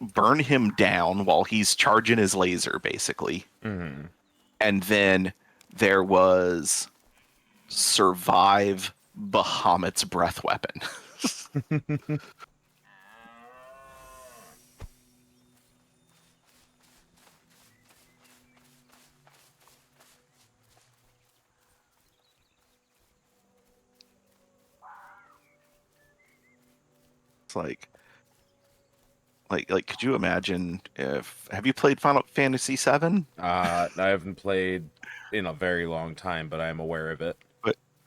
burn him down while he's charging his laser, basically. And then there was survive Bahamut's breath weapon. It's like, could you imagine if have you played Final Fantasy VII? I haven't played in a very long time, but I'm aware of it.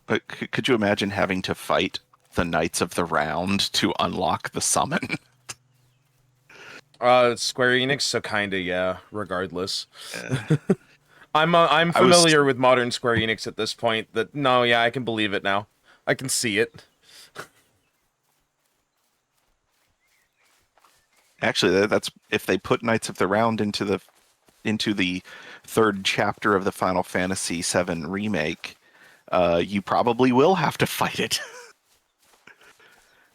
But could you imagine having to fight the Knights of the Round to unlock the summon? It's Square Enix, so kinda, yeah. Regardless, Uh, I'm I was familiar with modern Square Enix at this point. That no, yeah, I can believe it now. I can see it. actually that's if they put Knights of the Round into the third chapter of the Final Fantasy VII remake, you probably will have to fight it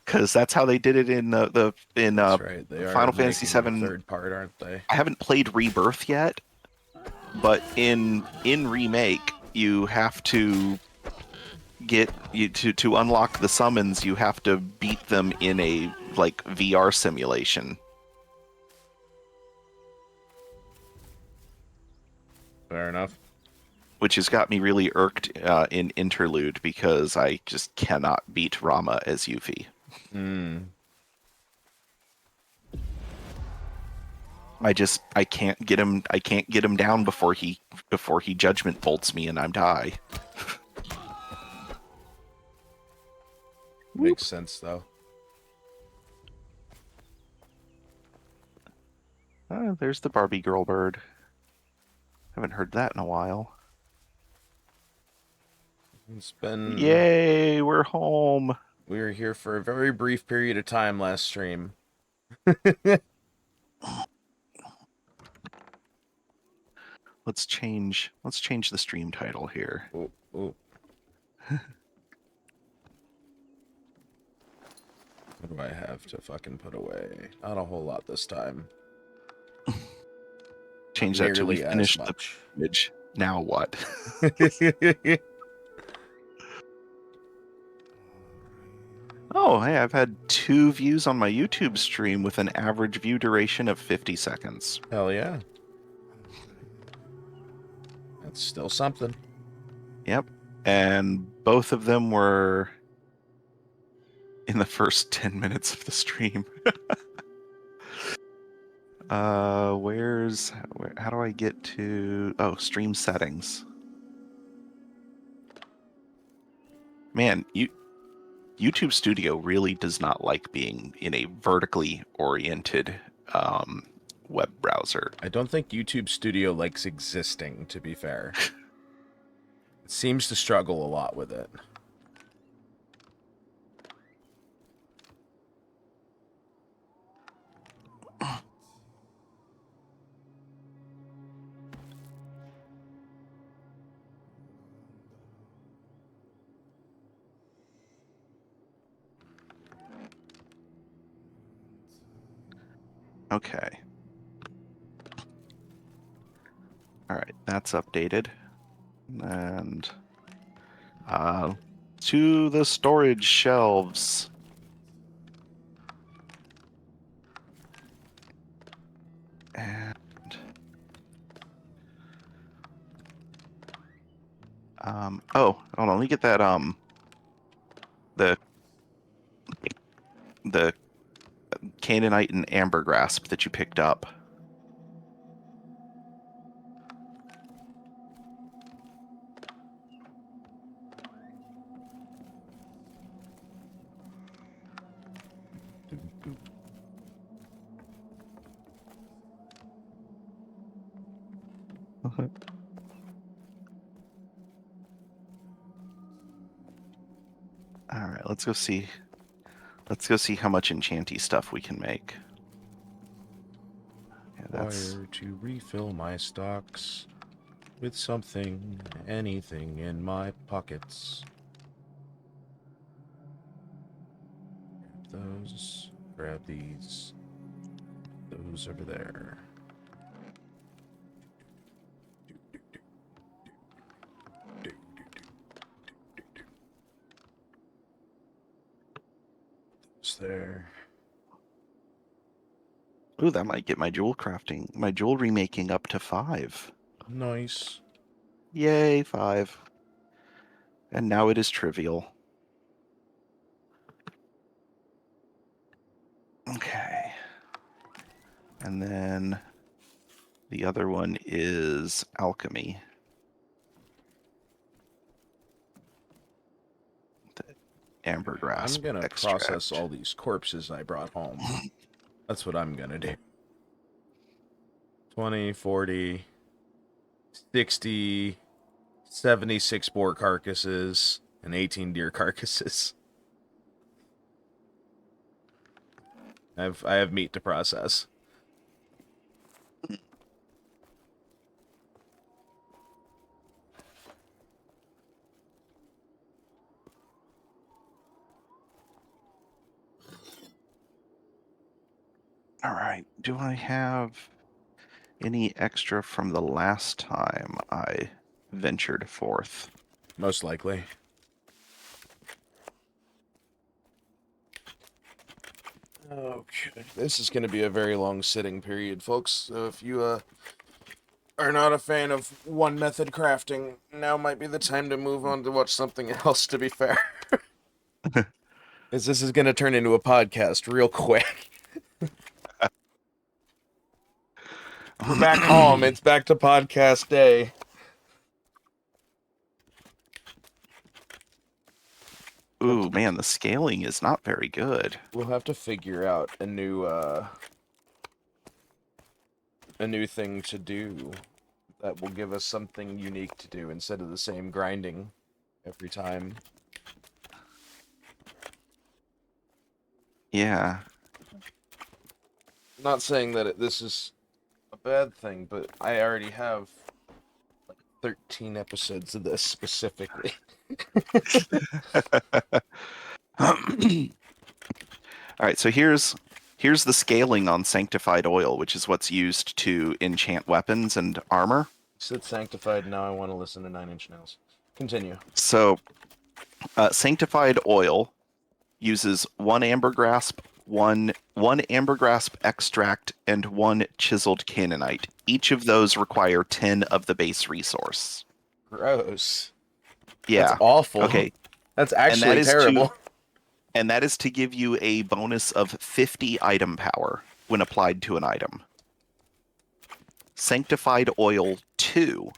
because that's how they did it in the in That's right. They are Final Fantasy making a VII. third part, aren't they? I haven't played Rebirth yet, but in remake you have to get you to unlock the summons. You have to beat them in a like VR simulation, Fair enough. which has got me really irked in Interlude because I just cannot beat Rama as Yuffie. Hmm. I can't get him down before he judgment bolts me and I die. Makes sense though. There's the Barbie girl bird. Haven't heard that in a while. It's been Yay, we're home. We were here for a very brief period of time last stream. Let's change the stream title here. Oh, oh. What do I have to fucking put away? Not a whole lot this time. Change that to we Nearly as finished the much. image. Now what? Oh, hey, I've had 2 views on my YouTube stream with an average view duration of 50 seconds. Hell yeah. That's still something. Yep. And both of them were in the first 10 minutes of the stream. How do I get to stream settings? Man, YouTube Studio really does not like being in a vertically oriented web browser. I don't think YouTube Studio likes existing, to be fair. It seems to struggle a lot with it. Okay. All right, that's updated. And to the storage shelves. And hold on, let me get that the Canaanite and amber grasp that you picked up. All right, let's go see. Let's go see how much enchanty stuff we can make. Yeah, that's Required to refill my stocks with something, anything in my pockets. Grab those, grab these, those over there. Those there. ooh, that might get my jewelry making up to 5. Nice. Yay, 5. And now it is trivial. Okay. And then the other one is alchemy. The ambergrass I'm gonna process extract. all these corpses I brought home. That's what I'm gonna do. 20, 40, 60, 76 boar carcasses, and 18 deer carcasses. I have meat to process. All right. Do I have any extra from the last time I ventured forth? Most likely. Okay. This is going to be a very long sitting period, folks. So if you are not a fan of one method crafting, now might be the time to move on to watch something else, to be fair. Because this is going to turn into a podcast real quick. We're back home. It's back to podcast day. Ooh, man, the scaling is not very good. We'll have to figure out a new thing to do that will give us something unique to do instead of the same grinding every time. Yeah. Not saying that this is a bad thing, but I already have like 13 episodes of this specifically. All right, so here's the scaling on sanctified oil, which is what's used to enchant weapons and armor. Sit sanctified, now I want to listen to 9 Inch Nails. Continue. So, sanctified oil uses one ambergrass, one ambergrass extract, and one chiseled canaanite. Each of those require 10 of the base resource. Gross. Yeah. That's awful. Okay. That's actually terrible. And that is to give you a bonus of 50 item power when applied to an item. Sanctified Oil 2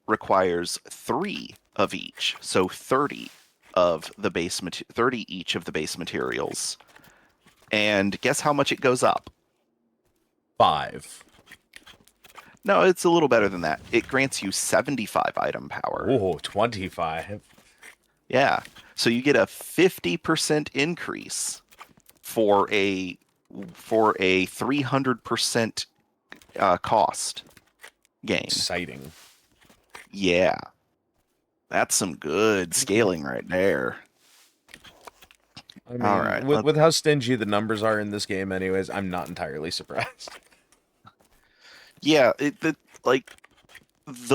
requires 3 of each, so 30 of the base 30 each of the base materials. And guess how much it goes up? 5. No, it's a little better than that. It grants you 75 item power. Oh, 25. Yeah. So you get a 50% increase for a 300% cost gain. Exciting. Yeah. That's some good scaling right there. I mean, All right. with how stingy the numbers are in this game anyways, I'm not entirely surprised. Yeah, the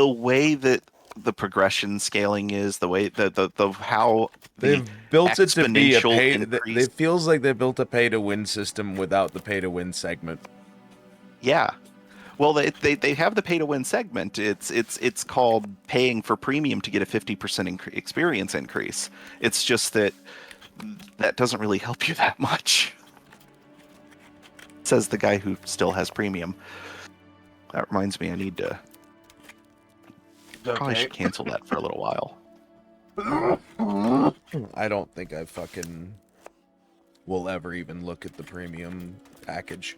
way that the progression scaling is, the way the how They've built it to be a exponential pay. increase. It feels like they built a pay-to-win system without the pay-to-win segment. Yeah. Well, they have the pay to win segment. It's called paying for premium to get a 50% experience increase. It's just that doesn't really help you that much. Says the guy who still has premium. That reminds me, I need to probably should cancel that for a little while. I don't think I fucking will ever even look at the premium package.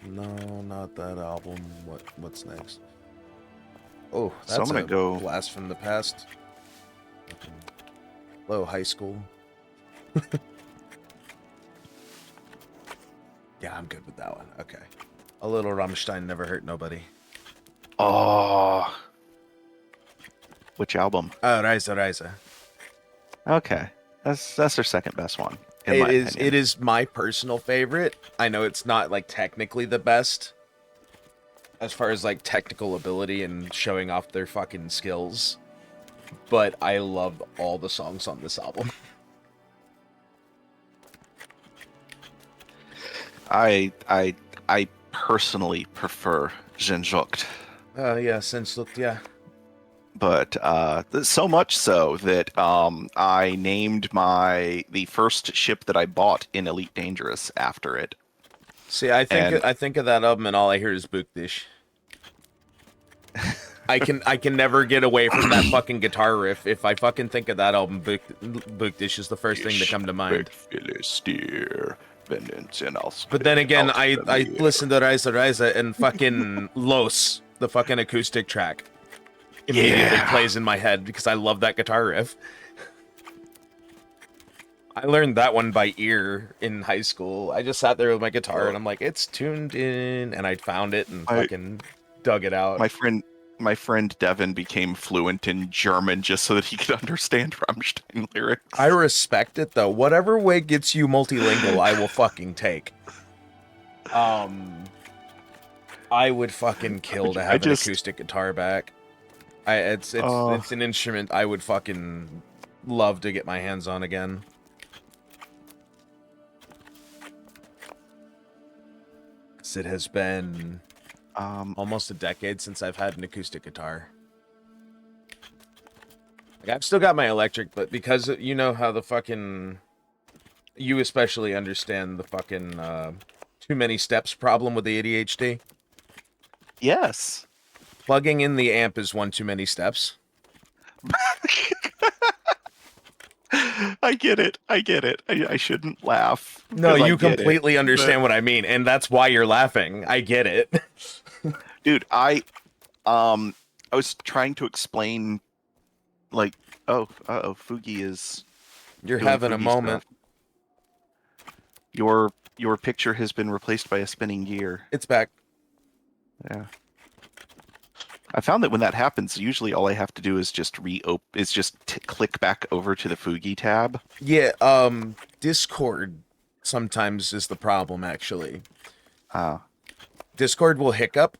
No, not that album. What's next? Oh, that's So I'm gonna go blast from the past. Hello, high school. Yeah, I'm good with that one. Okay. A little Rammstein never hurt nobody. Oh, which album? Reise. Okay, that's their second best one. It is my personal favorite. I know it's not like technically the best as far as like technical ability and showing off their fucking skills, but I love all the songs on this album. I personally prefer Genjocht. Yeah, since looked, yeah. But so much so that I named the first ship that I bought in Elite Dangerous after it. See, I think And of that album, and all I hear is Bookdish. I can never get away from that fucking guitar riff. If I fucking think of that album, Bookdish is the first thing to come to mind. But then again, I listen to Rise and fucking Los, the fucking acoustic track, immediately plays in my head because I love that guitar riff. I learned that one by ear in high school. I just sat there with my guitar and I'm like, it's tuned in, and I found it and fucking dug it out. My friend Devin became fluent in German just so that he could understand Rammstein lyrics. I respect it though. Whatever way gets you multilingual, I will fucking take. I would fucking kill to have an acoustic guitar back. It's an instrument I would fucking love to get my hands on again. It has been almost a decade since I've had an acoustic guitar. Like, I've still got my electric, but because you know how the fucking... You especially understand the fucking too many steps problem with the ADHD. Yes. Plugging in the amp is one too many steps. I get it. I shouldn't laugh. No, you completely understand what I mean, and that's why you're laughing. I get it. Dude, I was trying to explain, like, Fugi is... You're having a moment. Stuff. Your picture has been replaced by a spinning gear. It's back. Yeah. I found that when that happens, usually all I have to do is just click back over to the Fugi tab. Yeah, Discord sometimes is the problem, actually. Discord will hiccup,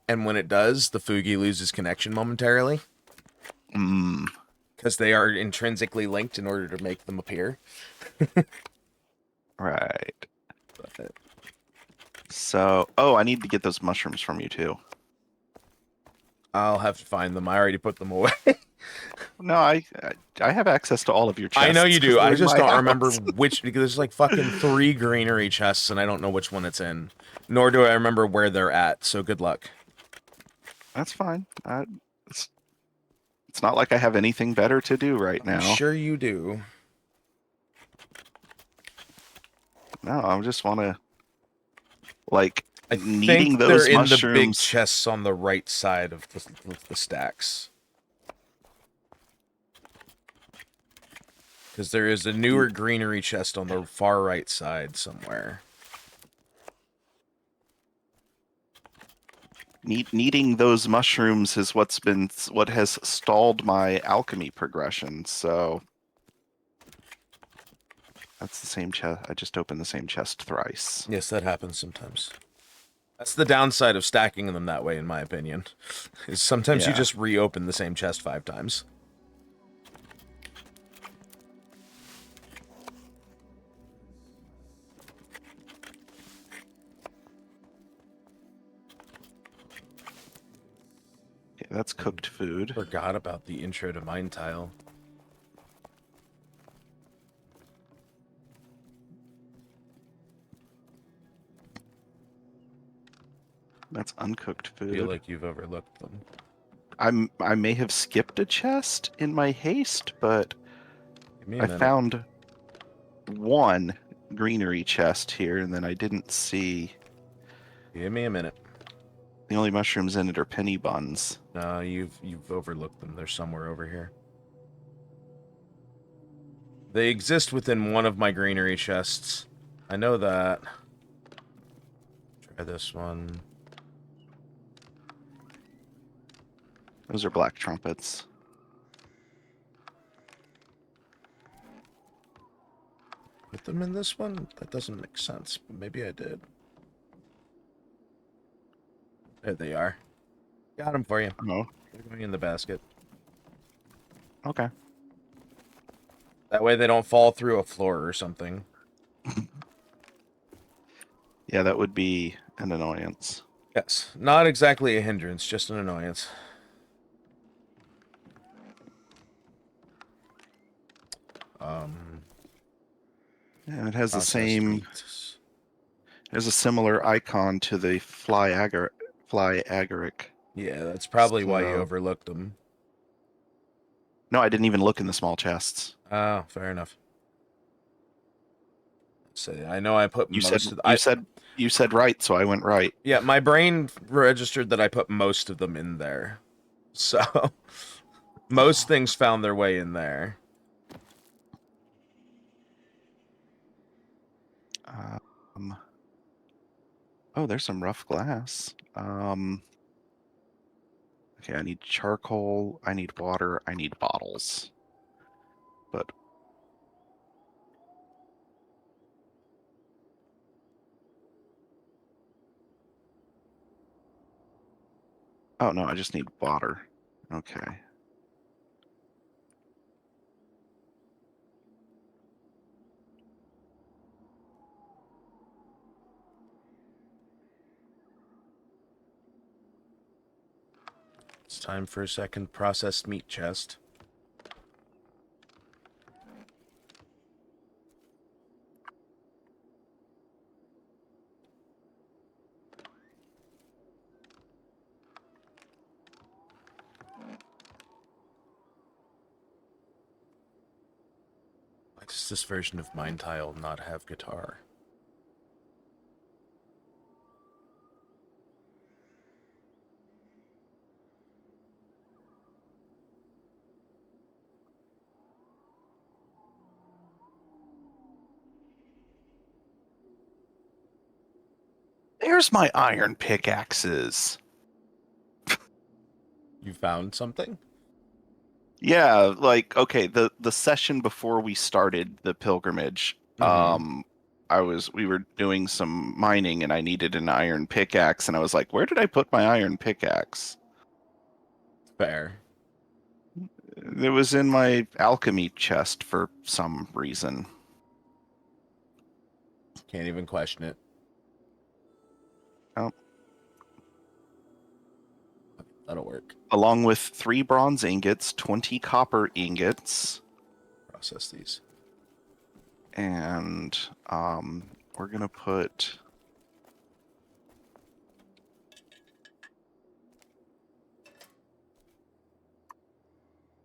and when it does, the Fugi loses connection momentarily. Because they are intrinsically linked in order to make them appear. Right. So, I need to get those mushrooms from you, too. I'll have to find them. I already put them away. No, I have access to all of your chests. I know you do. I just don't remember which, because there's like fucking 3 greenery chests, and I don't know which one it's in. Nor do I remember where they're at, so good luck. That's fine. It's not like I have anything better to do right now. I'm sure you do. No, I just want to, like, I needing think those they're mushrooms. in the big chests on the right side of the stacks. Because there is a newer greenery chest on the far right side somewhere. Needing those mushrooms is what has stalled my alchemy progression. So that's the same chest. I just opened the same chest thrice. Yes, that happens sometimes. That's the downside of stacking them that way, in my opinion. Is sometimes you just reopen the same chest 5 times. Okay, that's cooked food. Forgot about the intro to Mine Tile. That's uncooked food. I feel like you've overlooked them. I may have skipped a chest in my haste, but I found one greenery chest here, and then I didn't see. Give me a minute. The only mushrooms in it are penny buns. No, you've overlooked them. They're somewhere over here. They exist within one of my greenery chests. I know that. Try this one. Those are black trumpets. Put them in this one? That doesn't make sense, but maybe I did. There they are. Got them for you. Oh. They're going in the basket. Okay. That way they don't fall through a floor or something. Yeah, that would be an annoyance. Yes. Not exactly a hindrance, just an annoyance. Yeah, it has the Processed same. meats. There's a similar icon to the fly agaric. Yeah, that's probably why you So overlooked them. no, I didn't even look in the small chests. Oh, fair enough. So I know I put You said most of you said you said right, so I went right. yeah, my brain registered that I put most of them in there. So most things found their way in there. Um, oh, there's some rough glass. Okay, I need charcoal, I need water, I need bottles. But oh no, I just need water. Okay. It's time for a second processed meat chest. Why does this version of Mind Tile not have guitar? There's my iron pickaxes. You found something? Yeah, like okay, the session before we started the pilgrimage, Mm-hmm. we were doing some mining and I needed an iron pickaxe and I was like, where did I put my iron pickaxe? Fair. It was in my alchemy chest for some reason. Can't even question it. Oh, That'll work. along with 3 bronze ingots, 20 copper ingots, Process these. and we're gonna put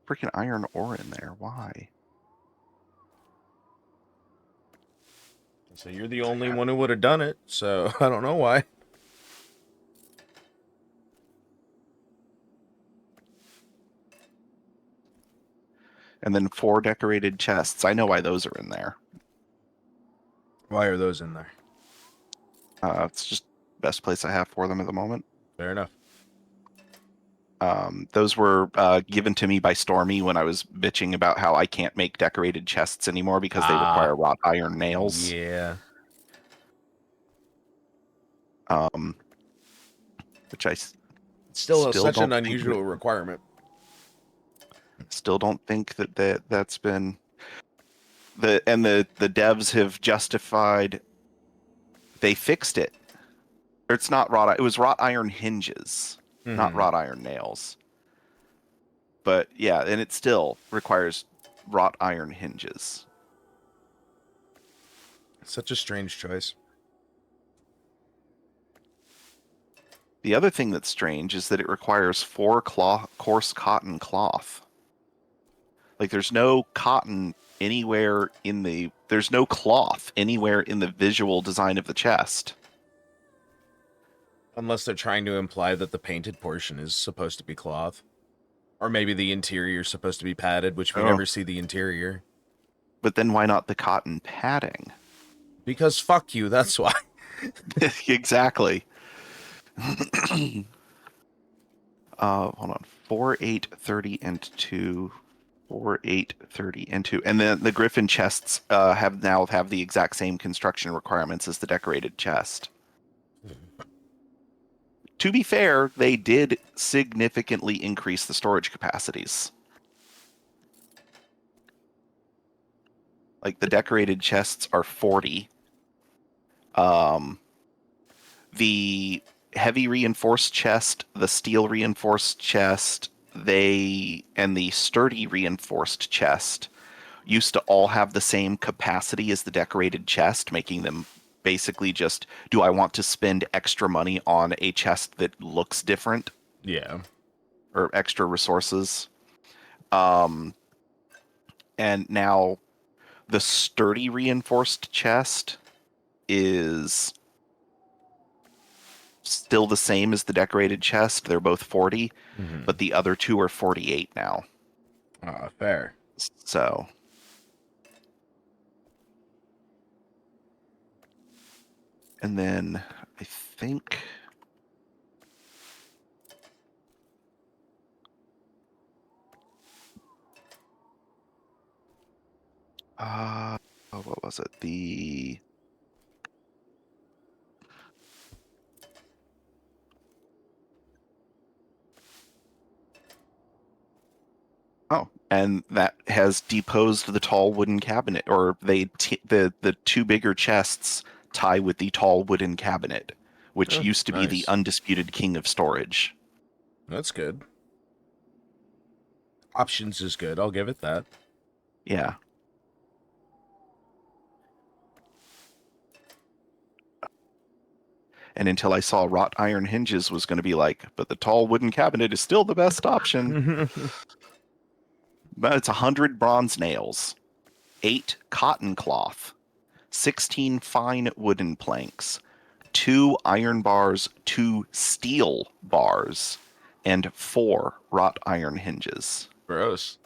freaking iron ore in there. Why? So you're the only one who would have done it, so I don't know why. And then 4 decorated chests. I know why those are in there. Why are those in there? It's just best place I have for them at the moment. Fair enough. Those were given to me by Stormy when I was bitching about how I can't make decorated chests anymore because they require wrought iron nails. Yeah. Um, which I Still still such an don't think unusual requirement. still don't think that's been the devs have justified. They fixed it. It's not wrought. It was wrought iron hinges, not Mm-hmm. wrought iron nails. But yeah, and it still requires wrought iron hinges. Such a strange choice. The other thing that's strange is that it requires 4 coarse cotton cloth. Like there's no cotton anywhere in the there's no cloth anywhere in the visual design of the chest. Unless they're trying to imply that the painted portion is supposed to be cloth. Or maybe the interior is supposed to be padded, which we Oh. never see the interior. But then why not the cotton padding? Because fuck you, that's why. Exactly. Hold on. 4, 8, 30, and 2. 4, 8, 30, and 2. And then the griffin chests have the exact same construction requirements as the decorated chest. To be fair, they did significantly increase the storage capacities. Like the decorated chests are 40. The heavy reinforced chest, the steel reinforced chest, and the sturdy reinforced chest used to all have the same capacity as the decorated chest, making them basically just, do I want to spend extra money on a chest that looks different Yeah. or extra resources? And now the sturdy reinforced chest is still the same as the decorated chest. They're both 40, but the other two are 48 now. Fair. So, and then I think what was it? And that has deposed the tall wooden cabinet, or the two bigger chests tie with the tall wooden cabinet, which used to be the Nice. undisputed king of storage. That's good. Options is good. I'll give it that. Yeah. And until I saw wrought iron hinges was going to be like, but the tall wooden cabinet is still the best option. But it's 100 bronze nails, 8 cotton cloth, 16 fine wooden planks, 2 iron bars, 2 steel bars, and 4 wrought iron hinges. Gross.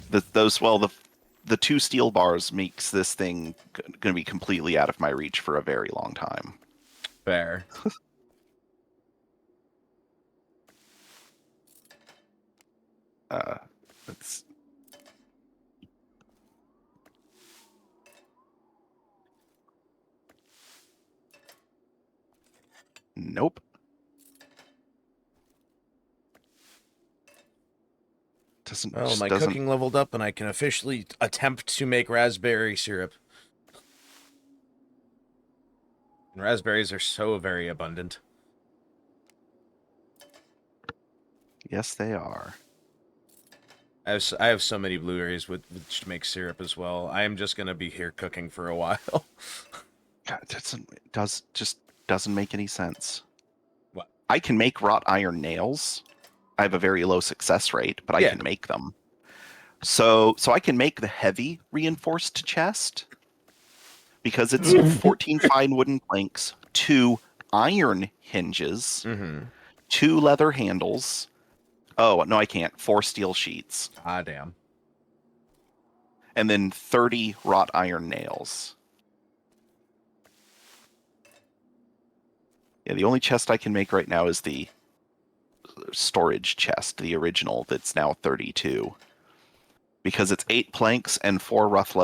The 2 steel bars makes this thing going to be completely out of my reach for a very long time. Fair. It's nope. Well, my cooking leveled up, and I can officially attempt to make raspberry syrup. And raspberries are so very abundant. Yes, they are. I have so many blueberries with which to make syrup as well. I am just gonna be here cooking for a while. God, doesn't make any sense. What? I can make wrought iron nails. I have a very low success rate, but I can make them. So I can make the heavy reinforced chest because it's 14 fine wooden planks, 2 iron hinges, 2 leather handles. Oh, no, I can't. 4 steel sheets. Ah, damn. And then 30 wrought iron nails. Yeah, the only chest I can make right now is the storage chest, the original, that's now 32. Because it's 8 planks and 4 rough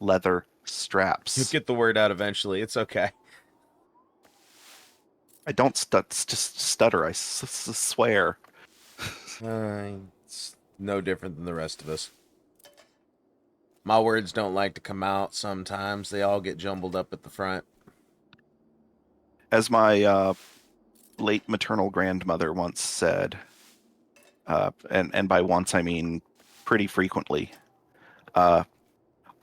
leather straps. You'll get the word out eventually. It's okay. I don't just stutter. I swear. It's no different than the rest of us. My words don't like to come out sometimes. They all get jumbled up at the front. As my late maternal grandmother once said, and by once I mean pretty frequently, I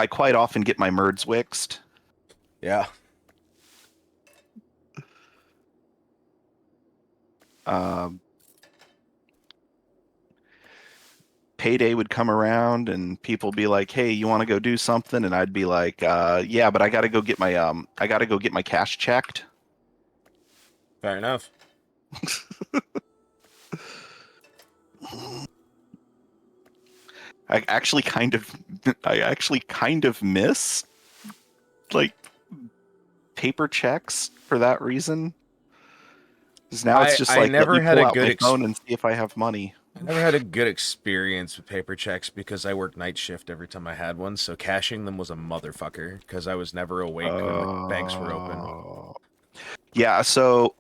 quite often get my merds wixed. Yeah. Payday would come around and people be like, "Hey, you want to go do something?" And I'd be like, "Yeah, but I got to go get my cash checked." Fair enough. I actually kind of miss like paper checks for that reason. Because now it's just like, let me pull out my phone and see if I have money. I never had a good experience with paper checks because I worked night shift every time I had one, so cashing them was a motherfucker because I was never awake when the banks were open. Yeah, so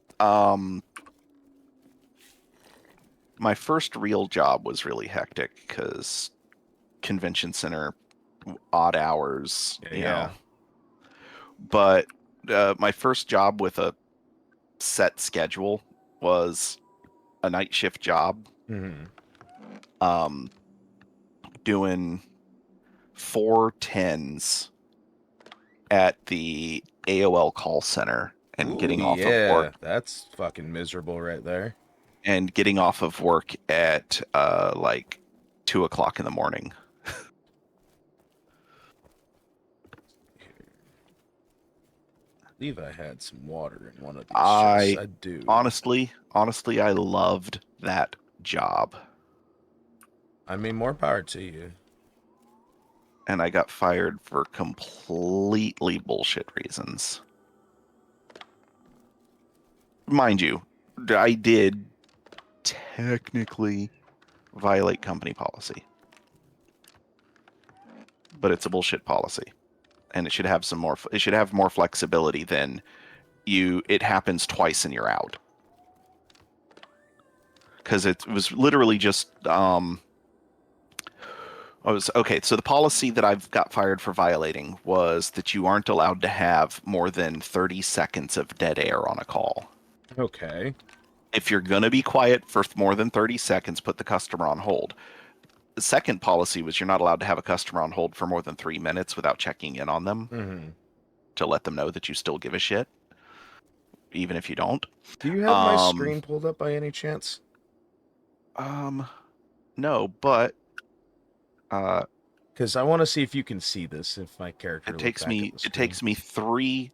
my first real job was really hectic because convention center, odd hours, you know. But my first job with a set schedule was a night shift job. doing 410s at the AOL call center and Ooh, getting off of work yeah, that's fucking miserable right there. at like 2 o'clock in the morning. I believe I had some water in one of these chests. I I do. honestly, I loved that job. I mean, more power to you. And I got fired for completely bullshit reasons. Mind you, I did technically violate company policy, but it's a bullshit policy, and it should have some more. It should have more flexibility than you. It happens twice and you're out, because it was literally just. I was okay. So the policy that I've got fired for violating was that you aren't allowed to have more than 30 seconds of dead air on a call. Okay. If you're going to be quiet for more than 30 seconds, put the customer on hold. The second policy was you're not allowed to have a customer on hold for more than 3 minutes without checking in on them Mm-hmm. to let them know that you still give a shit, even if you don't. Do you have my Um, screen pulled up by any chance? um, no, but uh, Because I want to see if you can see this, if my character it look takes back me at the it screen. takes me three.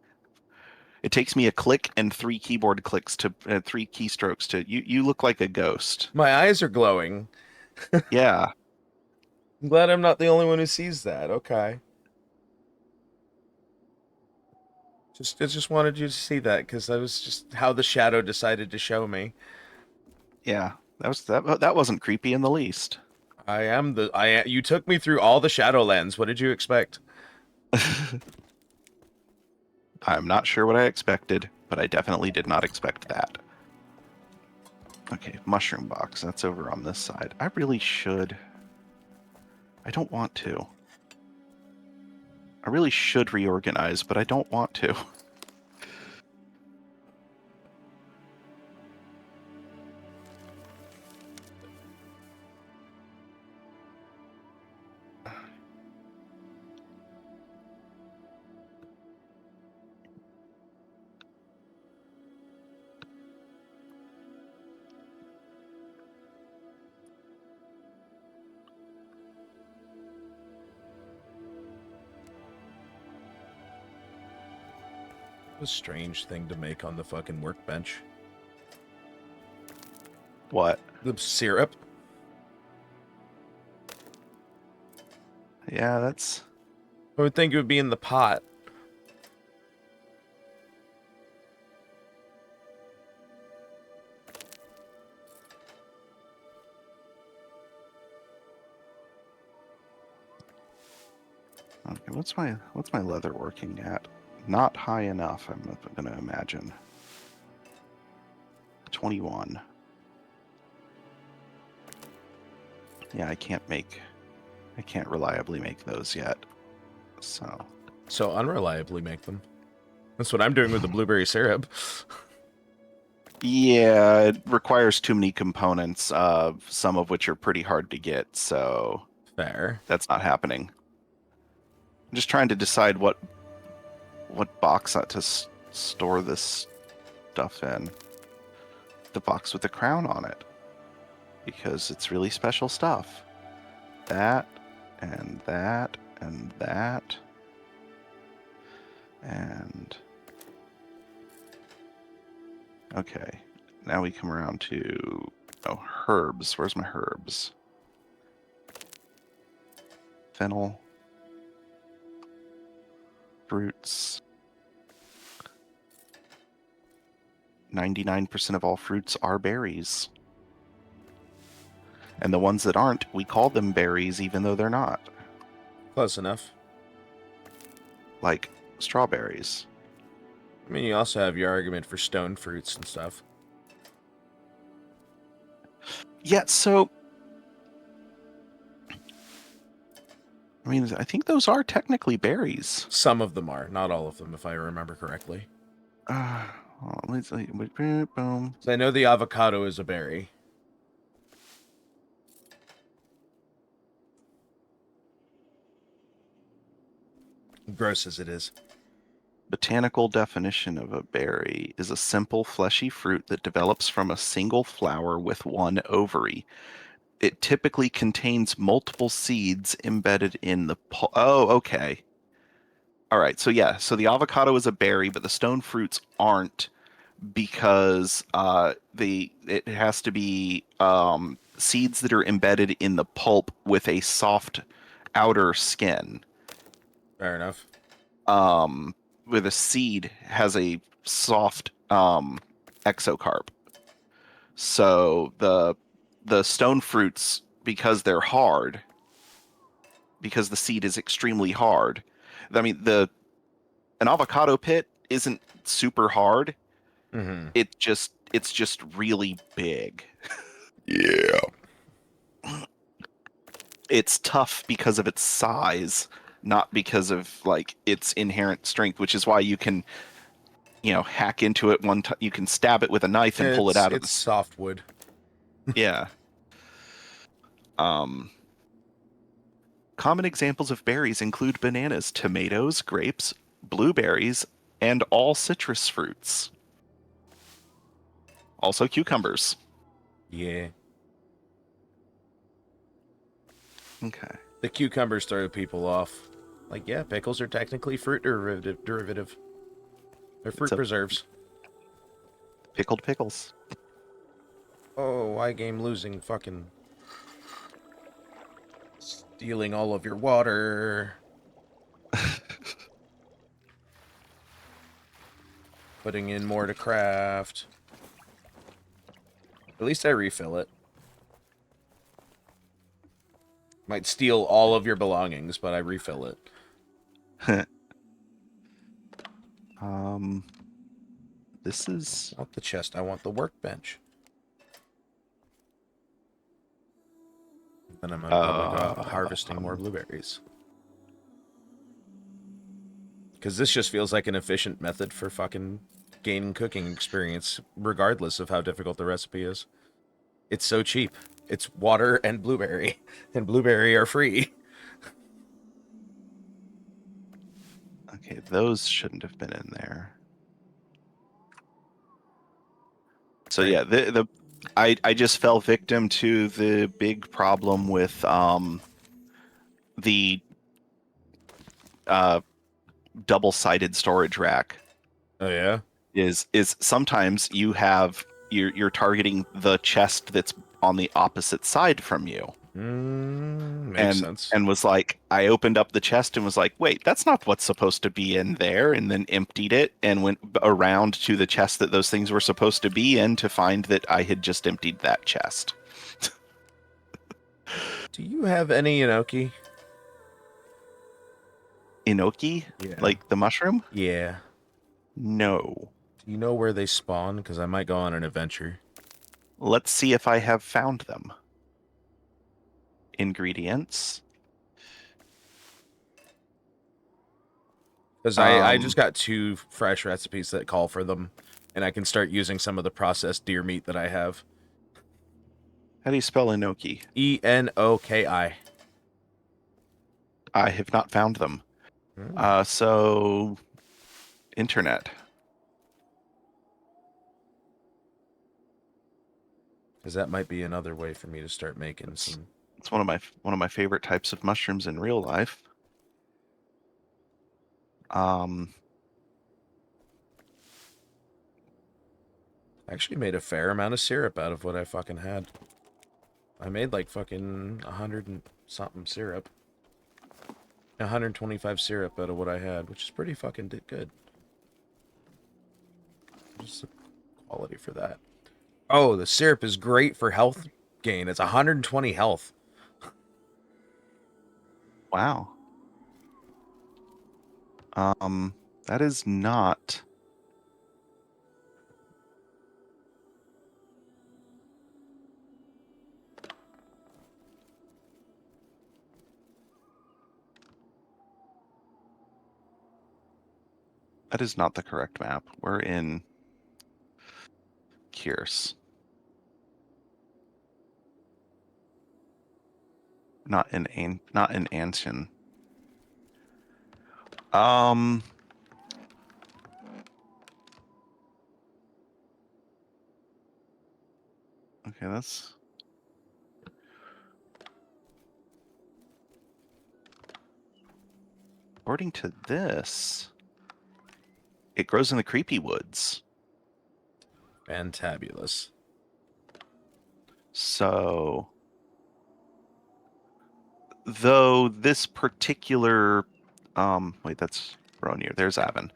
It takes me a click and three keyboard clicks to three keystrokes to you. Look like a ghost. My eyes are glowing. Yeah, I'm glad I'm not the only one who sees that. Okay. I just wanted you to see that because that was just how the shadow decided to show me. yeah. That wasn't creepy in the least. You took me through all the Shadowlands. What did you expect? I'm not sure what I expected, but I definitely did not expect that. Okay, mushroom box. That's over on this side. I really should. I don't want to. I really should reorganize, but I don't want to. A strange thing to make on the fucking workbench. What? The syrup. Yeah, that's. I would think it would be in the pot. Okay, what's my leather working at? Not high enough, I'm gonna imagine. 21. Yeah, I can't reliably make those yet. So So unreliably make them. That's what I'm doing with the blueberry syrup. yeah, it requires too many components, some of which are pretty hard to get, so Fair. that's not happening. I'm just trying to decide what box to store this stuff in. The box with the crown on it, because it's really special stuff. That, and that, and that, and okay. Now we come around to herbs. Where's my herbs? Fennel, fruits. 99% of all fruits are berries. And the ones that aren't, we call them berries even though they're not. Close enough. Like strawberries. I mean, you also have your argument for stone fruits and stuff. Yeah, so I mean, I think those are technically berries. Some of them are, not all of them, if I remember correctly. Let's see. Boom. So I know the avocado is a berry. Gross as it is. Botanical definition of a berry is a simple fleshy fruit that develops from a single flower with one ovary. It typically contains multiple seeds embedded in the Oh, okay. All right. So yeah, so the avocado is a berry, but the stone fruits aren't because it has to be seeds that are embedded in the pulp with a soft outer skin. Fair enough. With a seed has a soft exocarp. So the stone fruits, because they're hard, because the seed is extremely hard. I mean, the an avocado pit isn't super hard. Mm-hmm. It's just really big. Yeah. It's tough because of its size, not because of like its inherent strength, which is why you can, hack into it one time. You can stab it with a knife and pull it out of It's this. softwood. Yeah. Um, Common examples of berries include bananas, tomatoes, grapes, blueberries, and all citrus fruits. Also cucumbers. Yeah. Okay. The cucumbers throw people off. Like, yeah, pickles are technically fruit derivative. They're It's fruit a preserves. pickled pickles. Oh, I game losing fucking stealing all of your water. Putting in more to craft. At least I refill it. Might steal all of your belongings, but I refill it. um, this is I want the chest. I want the workbench. Then I'm gonna probably go out harvesting more blueberries. Because this just feels like an efficient method for fucking gaining cooking experience, regardless of how difficult the recipe is. It's so cheap. It's water and blueberry, and blueberry are free. okay. Those shouldn't have been in there. So Right. yeah, I just fell victim to the big problem with the uh double-sided storage rack. Oh yeah. Is sometimes you're targeting the chest that's on the opposite side from you. Makes and sense. and was like, I opened up the chest and was like, wait, that's not what's supposed to be in there, and then emptied it and went around to the chest that those things were supposed to be in to find that I had just emptied that chest. Do you have any enoki? Inoki, Yeah. like the mushroom? Yeah. No. Do you know where they spawn? Because I might go on an adventure. Let's see if I have found them. Ingredients. Because I just got 2 fresh recipes that call for them, and I can start using some of the processed deer meat that I have. How do you spell Inoki? Enoki. I have not found them. Mm. So internet. Because that might be another way for me to start making It's some. it's one of my favorite types of mushrooms in real life. Um, I actually made a fair amount of syrup out of what I fucking had. I made like fucking 100 and something syrup. 125 syrup out of what I had, which is pretty fucking good. Just the quality for that. Oh, the syrup is great for health gain. It's 120 health. wow. That is not. That is not the correct map. We're in Kierce, not in Anshin. Um. Okay, that's. According to this, it grows in the creepy woods. Fantabulous. So, though this particular, wait, that's Ronir. There's Avon.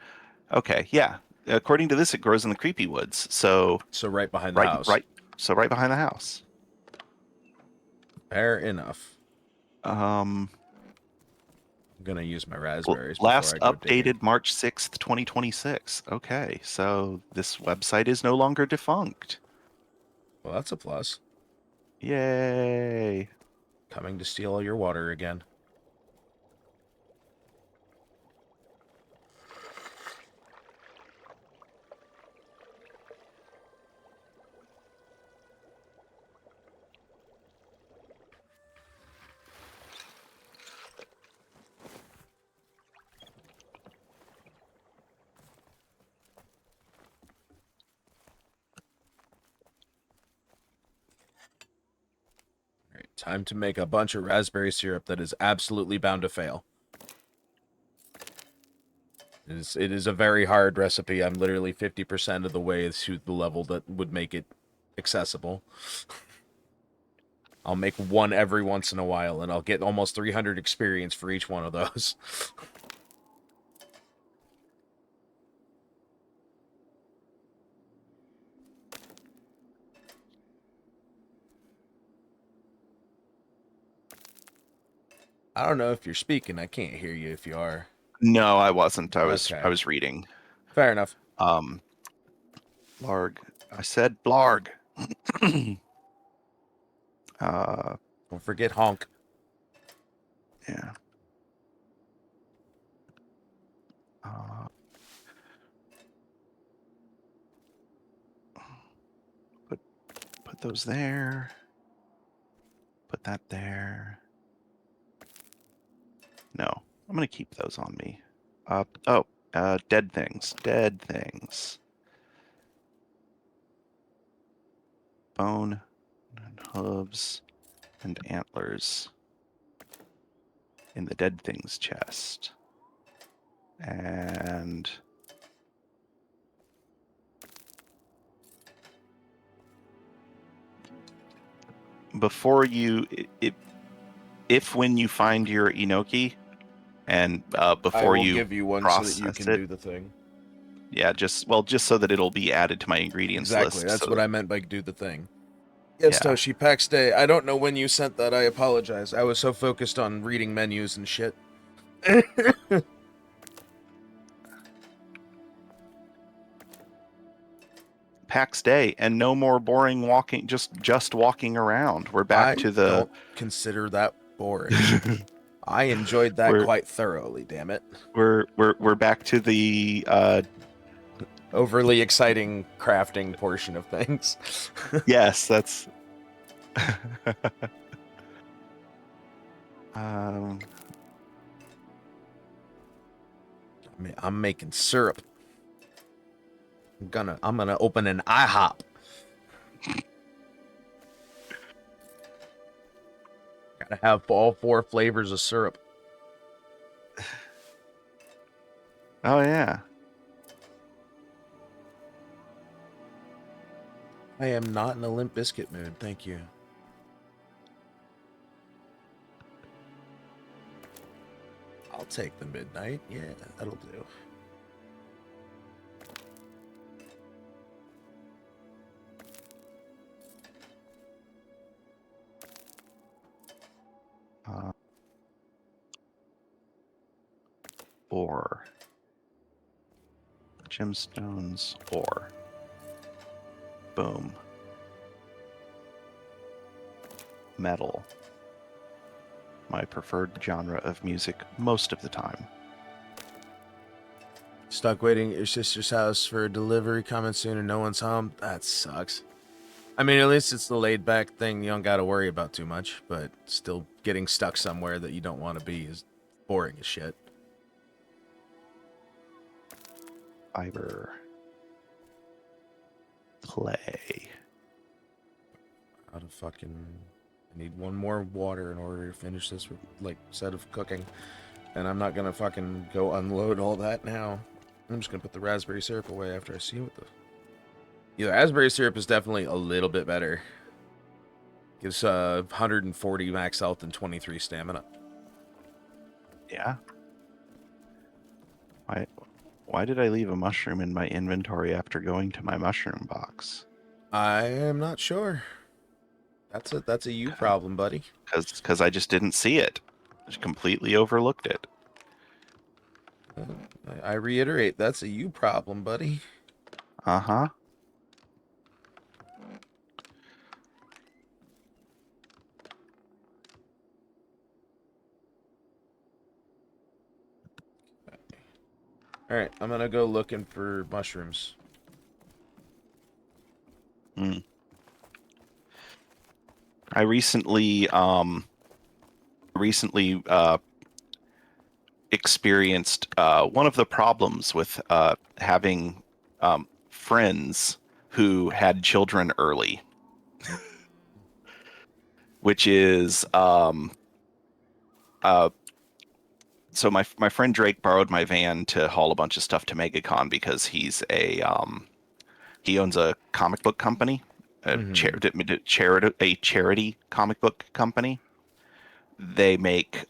Okay, yeah. According to this, it grows in the creepy woods. So So right behind the house. right behind the house. Fair enough. Um, I'm gonna use my raspberries before last I go digging. updated March 6th, 2026. Okay, so this website is no longer defunct. Well, that's a plus. Yay. Coming to steal all your water again. All right, time to make a bunch of raspberry syrup that is absolutely bound to fail. It is a very hard recipe. I'm literally 50% of the way to the level that would make it accessible. I'll make one every once in a while, and I'll get almost 300 experience for each one of those. I don't know if you're speaking. I can't hear you if you are. No, I wasn't. I Okay. was reading. Fair enough. Blarg. I said Blarg. Don't forget honk. Yeah. Uh, put those there. Put that there. No, I'm gonna keep those on me. Dead things. Dead things. Bone and hooves and antlers in the dead things chest. And before you, if when you find your Inoki, and I before will you give you one so that you process can it, do the thing. yeah, just so that it'll be added to my ingredients Exactly. list. That's So what that, I meant by do the thing. Yes, yeah. Toshi, Pax Day. I don't know when you sent that. I apologize. I was so focused on reading menus and shit. Pax Day, and no more boring walking, just walking around. We're back I to the don't consider that boring. I enjoyed that we're quite thoroughly, damn it. we're back to the Overly exciting crafting portion of things. yes, that's um I'm making syrup. I'm gonna open an IHOP. Gotta have all 4 flavors of syrup. oh yeah. I am not in a Limp Biscuit mood, thank you. I'll take the midnight. Yeah, that'll do. Uh, ore. Gemstones ore. Boom. Metal. My preferred genre of music most of the time. Stuck waiting at your sister's house for a delivery coming soon and no one's home. That sucks. I mean, at least it's the laid back thing you don't got to worry about too much, but still getting stuck somewhere that you don't want to be is boring as shit. fiber, clay. Out of fucking... I need one more water in order to finish this, like, set of cooking. And I'm not gonna fucking go unload all that now. I'm just gonna put the raspberry syrup away after I see what the... Yeah, the raspberry syrup is definitely a little bit better. Gives 140 max health and 23 stamina. Yeah. Why did I leave a mushroom in my inventory after going to my mushroom box? I am not sure. That's a you problem, buddy. Because I just didn't see it. Just completely overlooked it. I reiterate, that's a you problem, buddy. Uh-huh. Alright, I'm gonna go looking for mushrooms. Mm. I recently experienced one of the problems with having friends who had children early, which is so my friend Drake borrowed my van to haul a bunch of stuff to MegaCon because he owns a comic book company, a charity comic book company. They make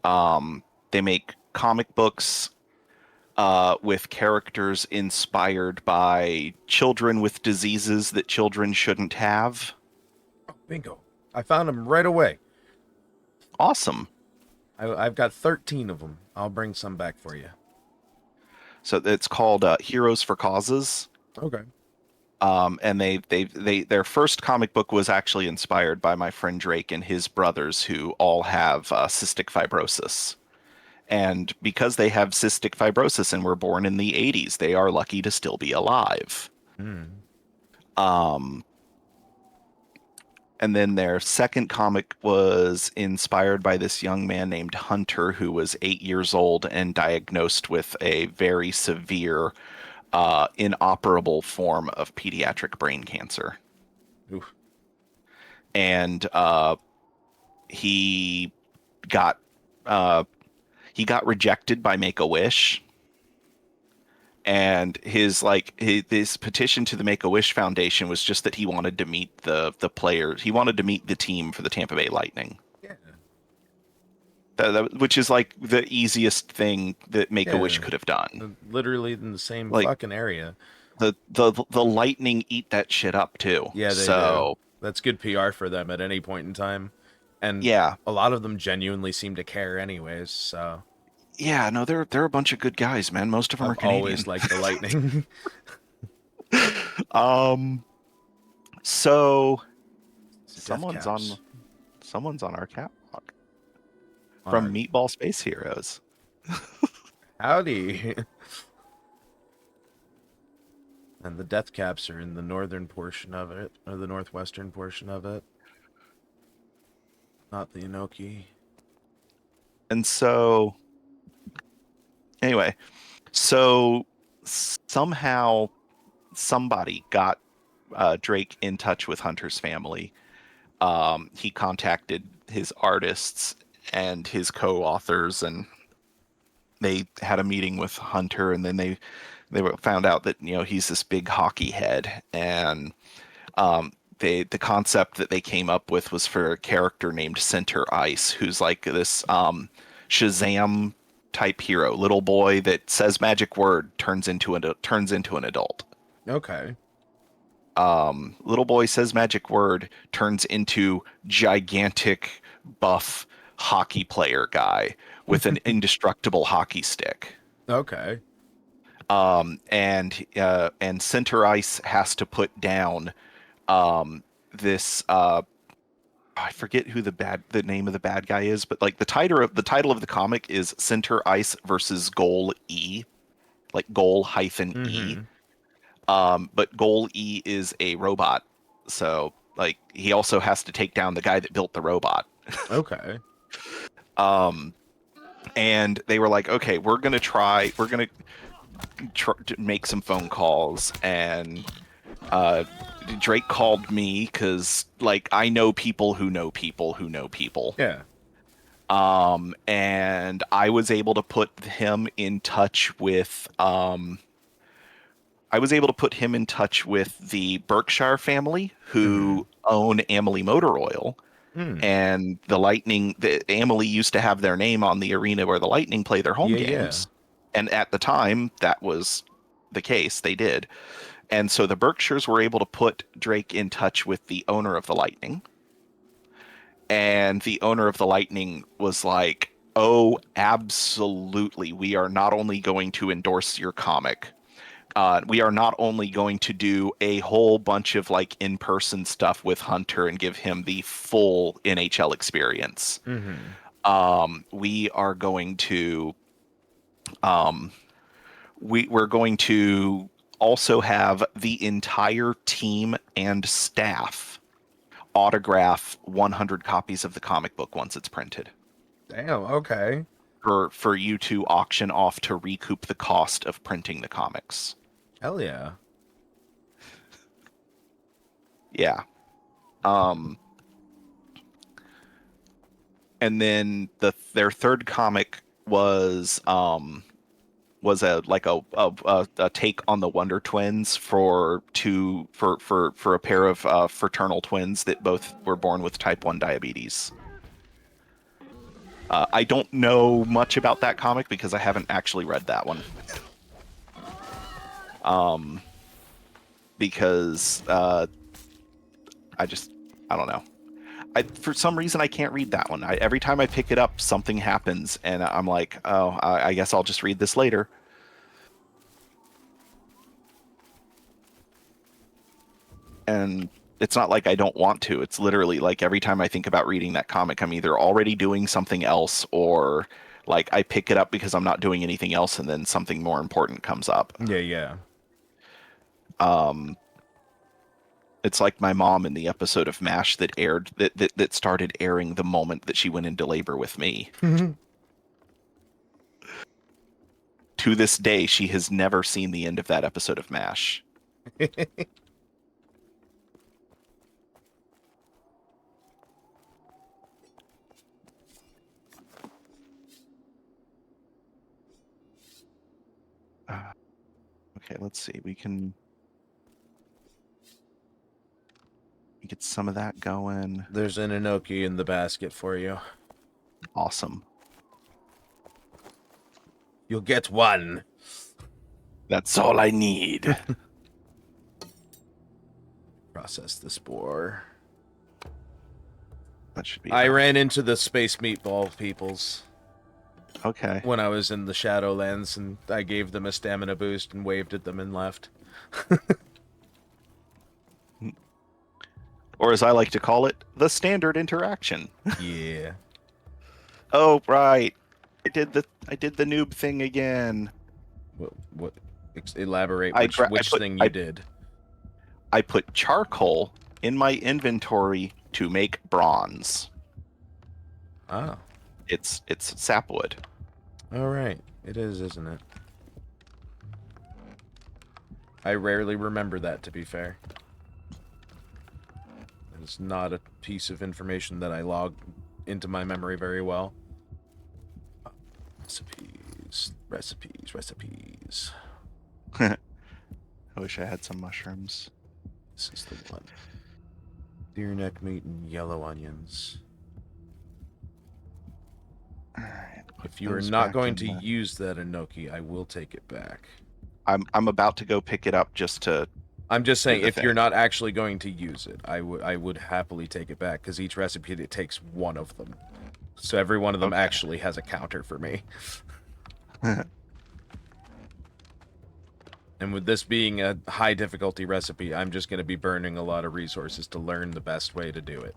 comic books with characters inspired by children with diseases that children shouldn't have. Oh, bingo. I found them right away. Awesome. I've got 13 of them. I'll bring some back for you. So it's called Heroes for Causes. Okay. And their first comic book was actually inspired by my friend Drake and his brothers, who all have cystic fibrosis. And because they have cystic fibrosis and were born in the 80s, they are lucky to still be alive. Um, and then their second comic was inspired by this young man named Hunter, who was 8 years old and diagnosed with a very severe, inoperable form of pediatric brain cancer. Oof. And he got he got rejected by Make-A-Wish, and his petition to the Make-A-Wish Foundation was just that he wanted to meet the players. He wanted to meet the team for the Tampa Bay Lightning. Yeah. Which is like the easiest thing that Make-A-Wish could have done. Literally in the same Like, fucking area. The Lightning eat that shit up too. Yeah, they do. That's good PR for them at any point in time. And yeah, a lot of them genuinely seem to care anyways, so yeah, no, they're a bunch of good guys, man. Most of them are Canadian. Always liked the Lightning. So someone's on our catwalk from Meatball Space Heroes. Howdy. And the death caps are in the northern portion of it, or the northwestern portion of it. Not the Inoki. And so, anyway, somehow somebody got Drake in touch with Hunter's family. He contacted his artists and his co-authors, and they had a meeting with Hunter, and then they found out that he's this big hockey head, and the concept that they came up with was for a character named Center Ice, who's like this Shazam type hero, little boy that says magic word, turns into an adult. Okay. Little boy says magic word, turns into gigantic buff hockey player guy with an indestructible hockey stick. Okay. And Center Ice has to put down this I forget who the name of the bad guy is, but like the title of the comic is Center Ice versus Goal E, like Goal hyphen E. But Goal E is a robot, so like he also has to take down the guy that built the robot. Okay. And they were like, okay, we're gonna to make some phone calls, and Drake called me because like I know people who know people who know people. Yeah. And I was able to put him in touch with the Berkshire family Mm-hmm. who own Amalie Motor Oil. Hmm. And the Amalie used to have their name on the arena where the Lightning play their home Yeah, yeah. games. And at the time, that was the case. They did. And so the Berkshires were able to put Drake in touch with the owner of the Lightning. And the owner of the Lightning was like, "Oh, absolutely. We are not only going to endorse your comic, we are not only going to do a whole bunch of like in-person stuff with Hunter and give him the full NHL experience. Mm-hmm. We are going to um, we're going to also have the entire team and staff autograph 100 copies of the comic book once it's printed Damn, okay. for you to auction off to recoup the cost of printing the comics." Hell yeah. Yeah. Um, and then their third comic was a like a take on the Wonder Twins for a pair of fraternal twins that both were born with type 1 diabetes. I don't know much about that comic because I haven't actually read that one. Um, because I don't know. For some reason I can't read that one. Every time I pick it up, something happens, and I'm like, oh, I guess I'll just read this later. And it's not like I don't want to. It's literally like every time I think about reading that comic, I'm either already doing something else or like I pick it up because I'm not doing anything else, and then something more important comes up. Yeah, yeah. Um, it's like my mom in the episode of MASH that aired that started airing the moment that she went into labor with me. To this day, she has never seen the end of that episode of MASH. Okay, let's see. We can get some of that going. There's an Inoki in the basket for you. Awesome. You'll get one. That's all I need. Process the spore. That should be I enough. ran into the space meatball peoples Okay. when I was in the Shadowlands, and I gave them a stamina boost and waved at them and left. Or as I like to call it, the standard interaction. Yeah. Oh, right. I did the noob thing again. What elaborate I which thing you did. I put charcoal in my inventory to make bronze. Oh. It's sapwood. All right. It is, isn't it? I rarely remember that, to be fair. It's not a piece of information that I log into my memory very well. Recipes. I wish I had some mushrooms. This is the one. Deer neck meat and yellow onions. All right. If you are not going to use that Inoki, I will take it back. I'm about to go pick it up just to. I'm just saying, if you're not actually going to use it, I would happily take it back, because each recipe, it takes one of them. So every one of them actually has a counter for me. And with this being a high difficulty recipe, I'm just going to be burning a lot of resources to learn the best way to do it.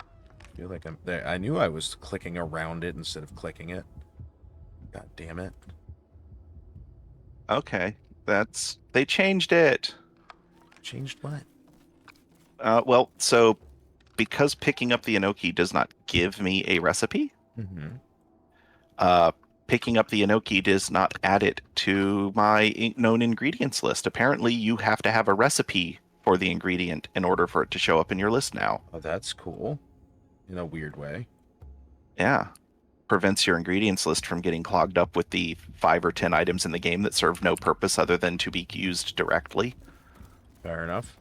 I feel like I'm there. I knew I was clicking around it instead of clicking it. God damn it. Okay, they changed it. Changed what? Well, so because picking up the enoki does not give me a recipe. Mm-hmm. Picking up the enoki does not add it to my known ingredients list. Apparently, you have to have a recipe for the ingredient in order for it to show up in your list now. Oh, that's cool. In a weird way. Yeah. Prevents your ingredients list from getting clogged up with the 5 or 10 items in the game that serve no purpose other than to be used directly. Fair enough.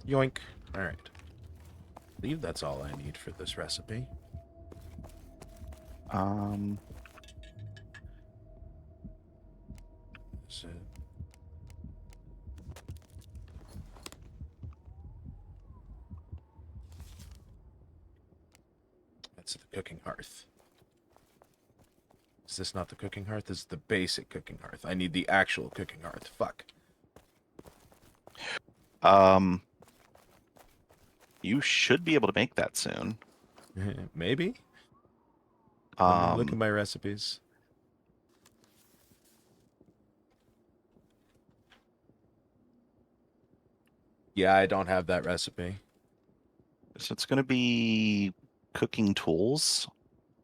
Yoink. All right. I believe that's all I need for this recipe. Is it? That's the cooking hearth. Is this not the cooking hearth? This is the basic cooking hearth. I need the actual cooking hearth. Fuck. You should be able to make that soon. Maybe. Let me look at my recipes. Yeah, I don't have that recipe. So it's going to be cooking tools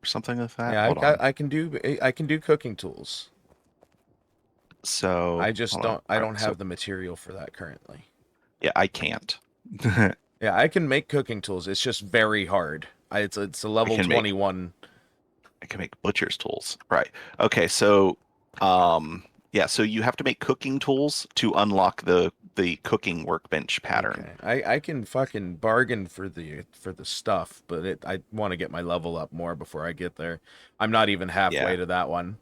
or something like that. Yeah, Hold on. I can do cooking tools. So I just hold on. don't I All don't right, have so, the material for that currently. yeah, I can't. Yeah, I can make cooking tools. It's just very hard. It's a level can make- 21. I can make butcher's tools. Right. Okay, so yeah, so you have to make cooking tools to unlock the cooking workbench pattern. Okay. I can fucking bargain for the stuff, but I want to get my level up more before I get there. I'm not even halfway Yeah. to that one.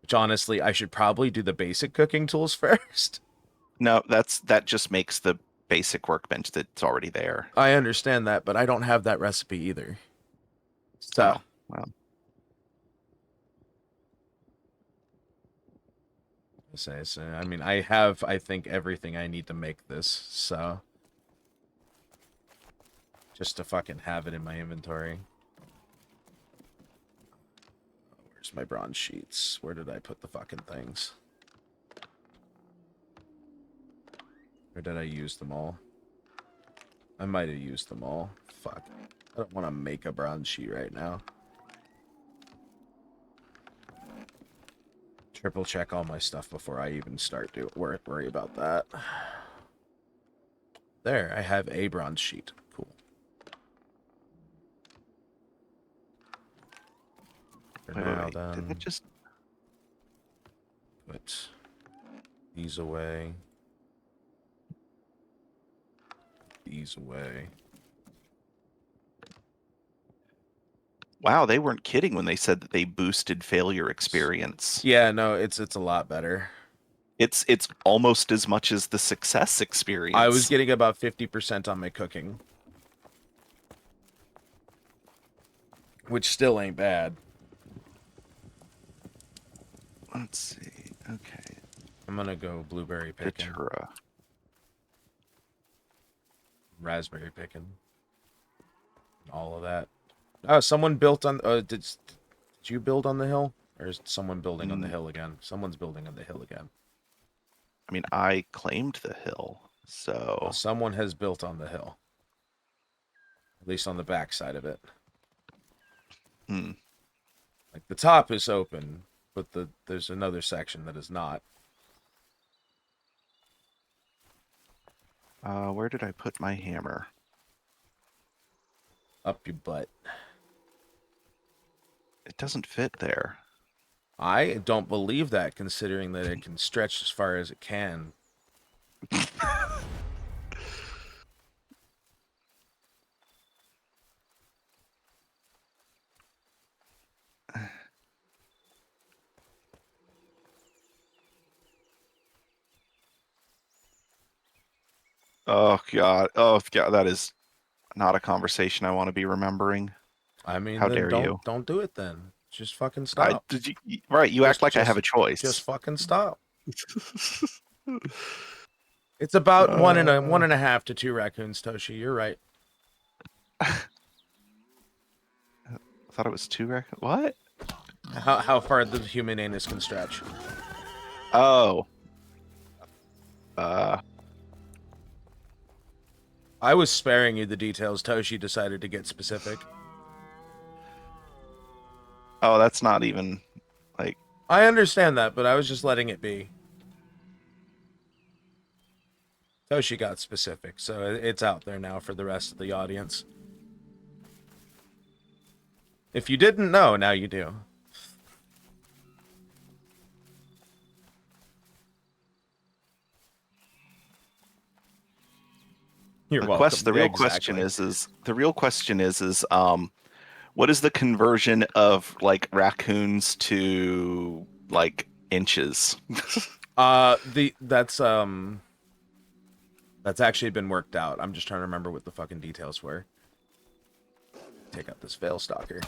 Which honestly, I should probably do the basic cooking tools first. No, that just makes the basic workbench that's already there. I understand that, but I don't have that recipe either. So, Oh, well. so I mean, I have, I think, everything I need to make this, so just to fucking have it in my inventory. Where's my bronze sheets? Where did I put the fucking things? Or did I use them all? I might have used them all. Fuck. I don't want to make a bronze sheet right now. Triple check all my stuff before I even start worry about that. There, I have a bronze sheet. Cool. For now, Wait. Did then, it just put these away. These away. Wow, they weren't kidding when they said that they boosted failure experience. Yeah, no, it's a lot better. It's almost as much as the success experience. I was getting about 50% on my cooking. Which still ain't bad. Let's see. Okay. I'm gonna go blueberry picking. Datura. Raspberry picking. All of that. Oh, someone built on... did you build on the hill? Or is someone building on the hill again? Someone's building on the hill again. I mean, I claimed the hill, so... Well, someone has built on the hill. At least on the back side of it. Like, the top is open, but there's another section that is not. Where did I put my hammer? Up your butt. It doesn't fit there. I don't believe that, considering that it can stretch as far as it can. Oh god, that is not a conversation I want to be remembering. I mean, How then dare you? don't do it then. Just fucking stop. You act like I have a choice. Just fucking stop. It's about one and a half to 2 raccoons, Toshi. You're right. I thought it was 2 raccoons. What? How far the human anus can stretch. Oh. I was sparing you the details. Toshi decided to get specific. Oh, that's not even like. I understand that, but I was just letting it be. Toshi got specific, so it's out there now for the rest of the audience. If you didn't know, now you do. You're welcome. The real question Exactly. is what is the conversion of like raccoons to like inches? That's actually been worked out. I'm just trying to remember what the fucking details were. Take out this Veil Stalker.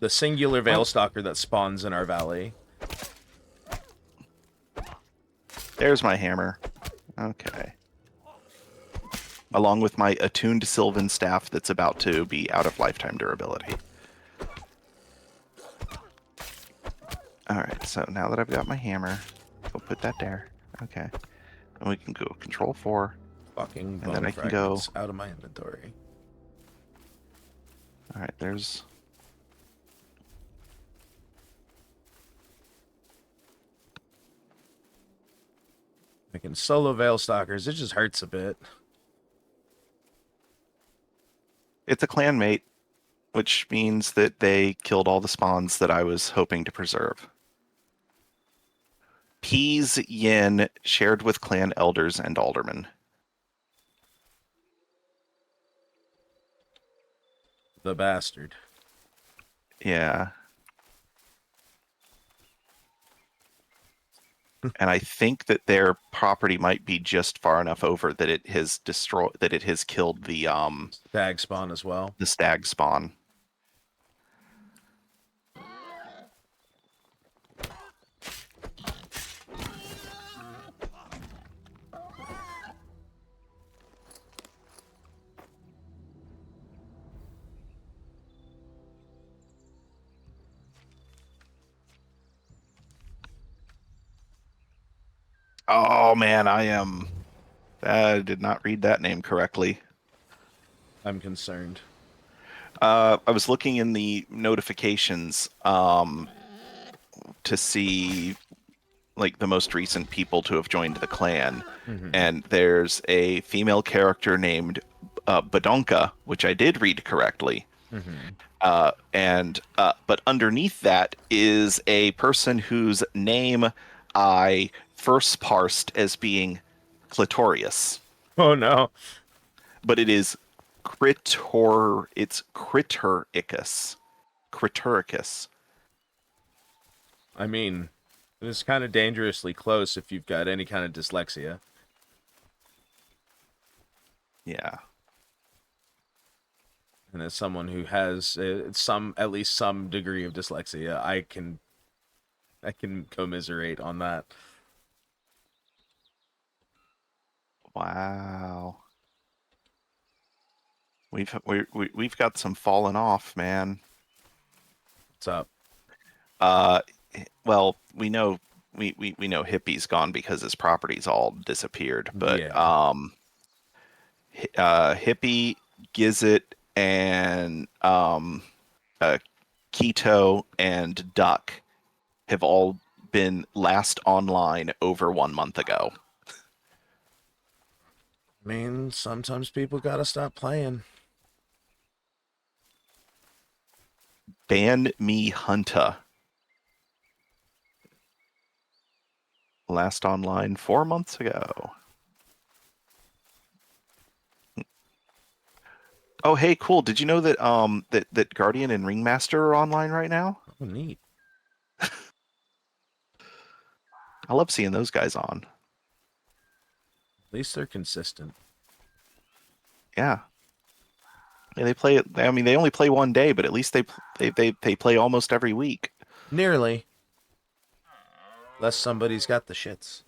The singular Veil Stalker that spawns in our valley. There's my hammer. Okay. Along with my attuned Sylvan staff that's about to be out of lifetime durability. Alright, so now that I've got my hammer, we'll put that there. Okay. And we can go control 4. Fucking And then bone I can go fragments out of my inventory. Alright, there's... Making solo Veil Stalkers, it just hurts a bit. It's a clanmate, which means that they killed all the spawns that I was hoping to preserve. Peas Yin shared with clan elders and aldermen. The bastard. Yeah. And I think that their property might be just far enough over that it has killed the Stag spawn as well. the stag spawn. Oh man, I did not read that name correctly. I'm concerned. I was looking in the notifications to see like the most recent people to have joined the clan, and there's a female character named Badonka, which I did read correctly. But underneath that is a person whose name I first parsed as being clitorius, Oh no. but it is it's Crituricus. Crituricus. I mean, it's kind of dangerously close if you've got any kind of dyslexia. Yeah. And as someone who has at least some degree of dyslexia, I can commiserate on that. Wow. We've got some falling off, man. What's up? Well, we know Hippie's gone because his property's all disappeared, but Yeah. Hippie, Gizzet, and Keto and Duck have all been last online over 1 month ago. I mean, sometimes people gotta stop playing. Ban Me Hunter. Last online 4 months ago. Oh, hey, cool. Did you know that that Guardian and Ringmaster are online right now? Oh, neat. I love seeing those guys on. At least they're consistent. Yeah. Yeah, they play. I mean, they only play one day, but at least they play almost every week. Nearly. Unless somebody's got the shits.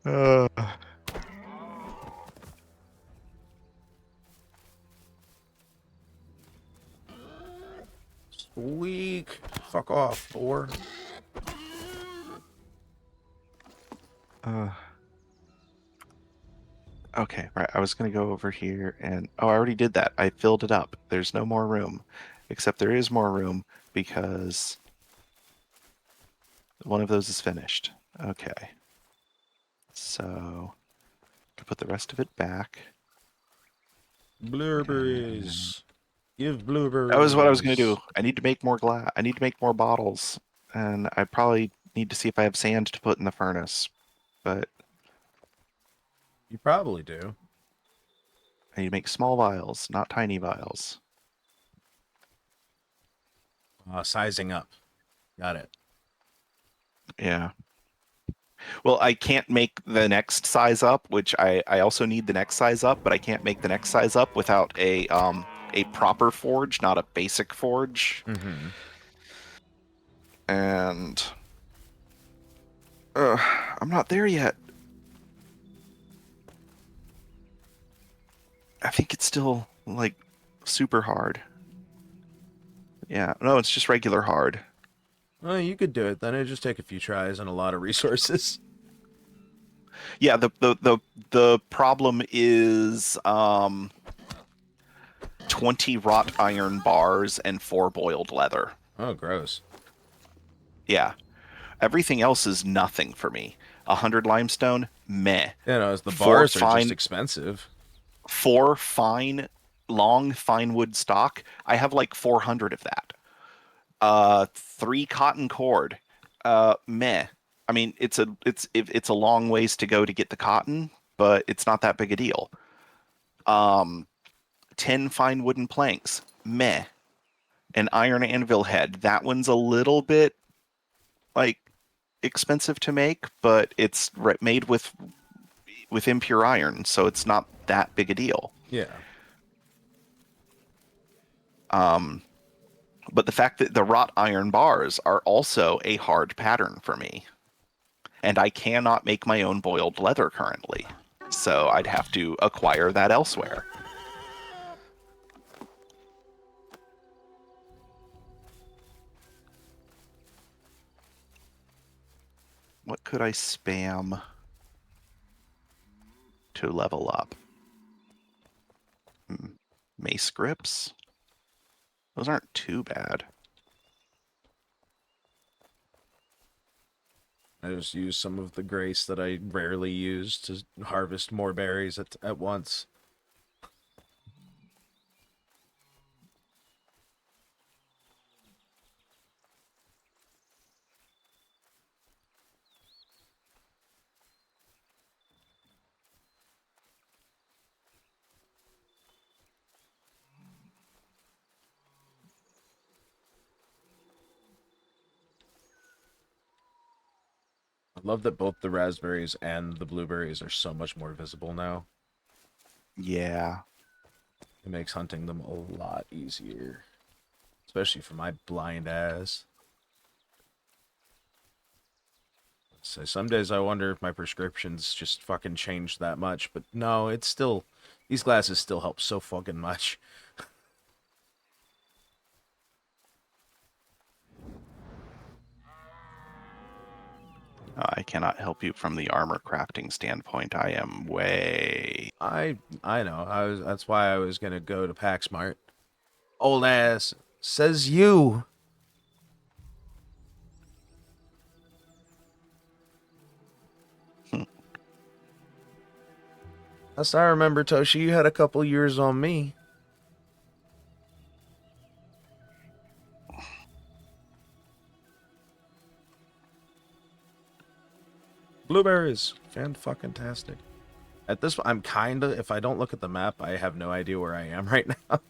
uh, Weak. Fuck off, boar. Uh, okay, right. I was gonna go over here and oh, I already did that. I filled it up. There's no more room, except there is more room because one of those is finished. Okay, so I can put the rest of it back. And Blueberries. Give that was what I was gonna do. blueberries. I need to make more glass. I need to make more bottles, and I probably need to see if I have sand to put in the furnace. But You probably do. I need to make small vials, not tiny vials. Sizing up. Got it. Yeah. Well, I can't make the next size up, which I also need the next size up, but I can't make the next size up without a proper forge, not a basic forge. Mm-hmm. And I'm not there yet. I think it's still like super hard. Yeah, no, it's just regular hard. Well, you could do it then. It'd just take a few tries and a lot of resources. Yeah, the problem is 20 wrought iron bars and 4 boiled leather. Oh, gross. Yeah. Everything else is nothing for me. 100 limestone, meh. Yeah, no, as the Four bars are just fine, expensive. 4 fine, long fine wood stock. I have like 400 of that. 3 cotton cord, meh. I mean, it's a long ways to go to get the cotton, but it's not that big a deal. 10 fine wooden planks, meh. An iron anvil head. That one's a little bit like expensive to make, but it's made with impure iron, so it's not that big a deal. Yeah. Um, but the fact that the wrought iron bars are also a hard pattern for me, and I cannot make my own boiled leather currently, so I'd have to acquire that elsewhere. What could I spam to level up? Mace grips? Those aren't too bad. I just use some of the grace that I rarely use to harvest more berries at once. I love that both the raspberries and the blueberries are so much more visible now. Yeah. It makes hunting them a lot easier. Especially for my blind ass. So some days I wonder if my prescriptions just fucking changed that much, but no, it's still... These glasses still help so fucking much. I cannot help you from the armor crafting standpoint. I am way. I know. That's why I was gonna go to Pax Mart. Old ass says you. Last I remember, Toshi, you had a couple years on me. Blueberries, fan-fucking-tastic. At this, I'm kinda. If I don't look at the map, I have no idea where I am right now.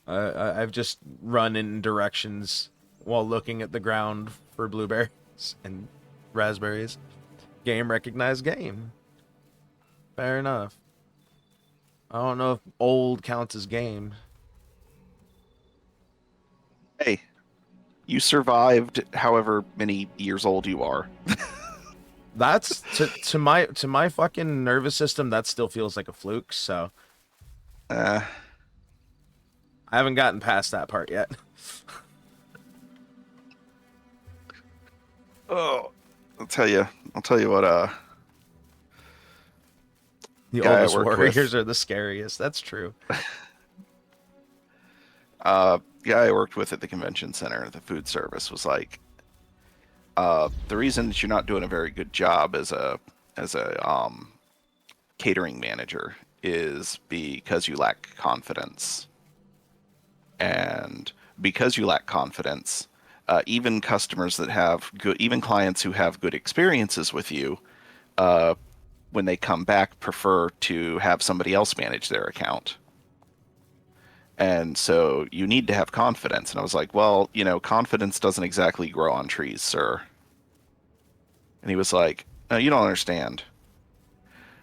I've just run in directions while looking at the ground for blueberries and raspberries. Game recognized game. Fair enough. I don't know if old counts as game. Hey, you survived however many years old you are. That's to my fucking nervous system. That still feels like a fluke. So Uh, I haven't gotten past that part yet. oh. I'll tell you. I'll tell you what. The Guy I oldest worked with. warriors are the scariest. That's true. Guy I worked with at the convention center, the food service, was like, the reason that you're not doing a very good job as a catering manager is because you lack confidence. And because you lack confidence, even customers that have good, even clients who have good experiences with you, uh, when they come back, prefer to have somebody else manage their account. And so you need to have confidence. And I was like, well, confidence doesn't exactly grow on trees, sir. And he was like, no, you don't understand.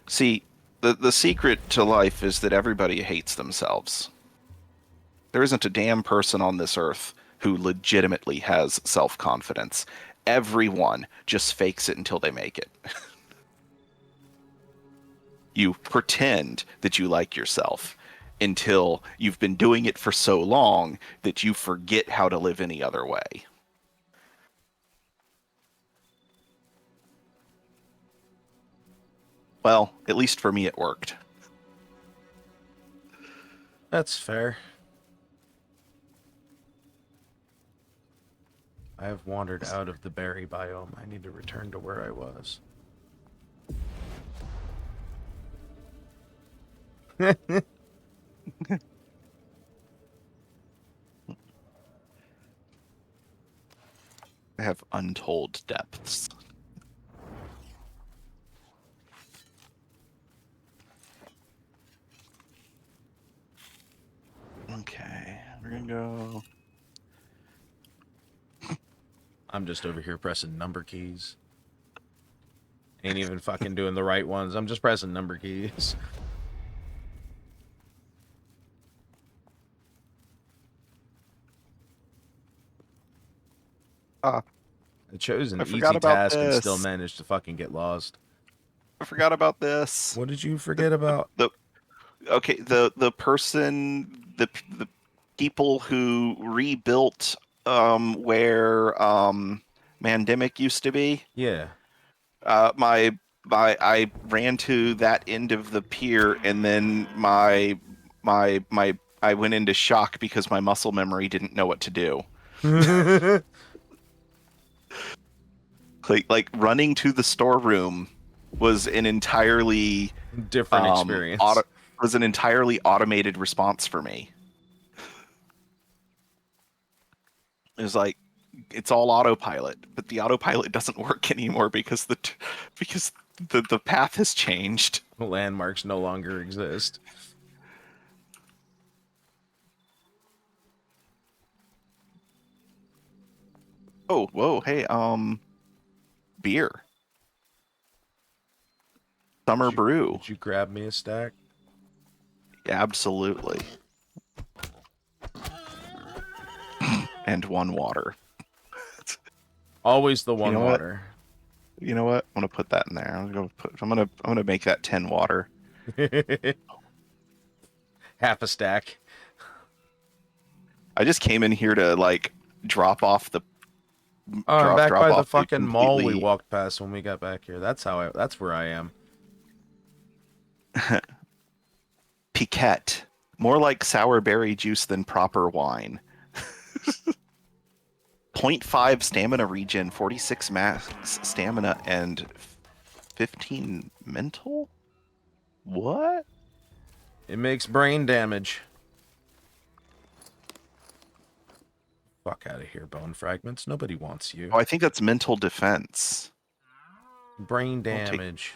See, the secret to life is that everybody hates themselves. There isn't a damn person on this earth who legitimately has self confidence. Everyone just fakes it until they make it. You pretend that you like yourself until you've been doing it for so long that you forget how to live any other way. Well, at least for me, it worked. That's fair. I have wandered out of the berry biome. I need to return to where I was. I have untold depths. Okay, we're gonna go. I'm just over here pressing number keys. Ain't even fucking doing the right ones. I'm just pressing number keys. Ah, I chose I an forgot easy about task and still this. managed to fucking get lost. I forgot about this. What did you The forget the, about? the okay, the people who rebuilt where Mandemic used to be. Yeah. I ran to that end of the pier, and then my I went into shock because my muscle memory didn't know what to do. Like running to the storeroom was an entirely Different um auto experience. was an entirely automated response for me. It was like it's all autopilot, but the autopilot doesn't work anymore because the path has changed. Landmarks no longer exist. Oh, whoa, hey, beer, summer brew, Would you grab me a stack? absolutely, and one water. Always the You one know what? water. You know what? I'm gonna put that in there. I'm gonna make that 10 water. Half a stack. I just came in here to like drop off the Oh, I'm drop back drop by the off the fucking mall we completely walked past when we got back here. That's where I am. piquette. More like sour berry juice than proper wine. zero point 0.5 stamina regen, 46 max stamina, and 15 mental? What? It makes brain damage. Fuck out of here, bone fragments. Nobody wants you. Oh, I think that's mental defense. Brain I'll take. damage.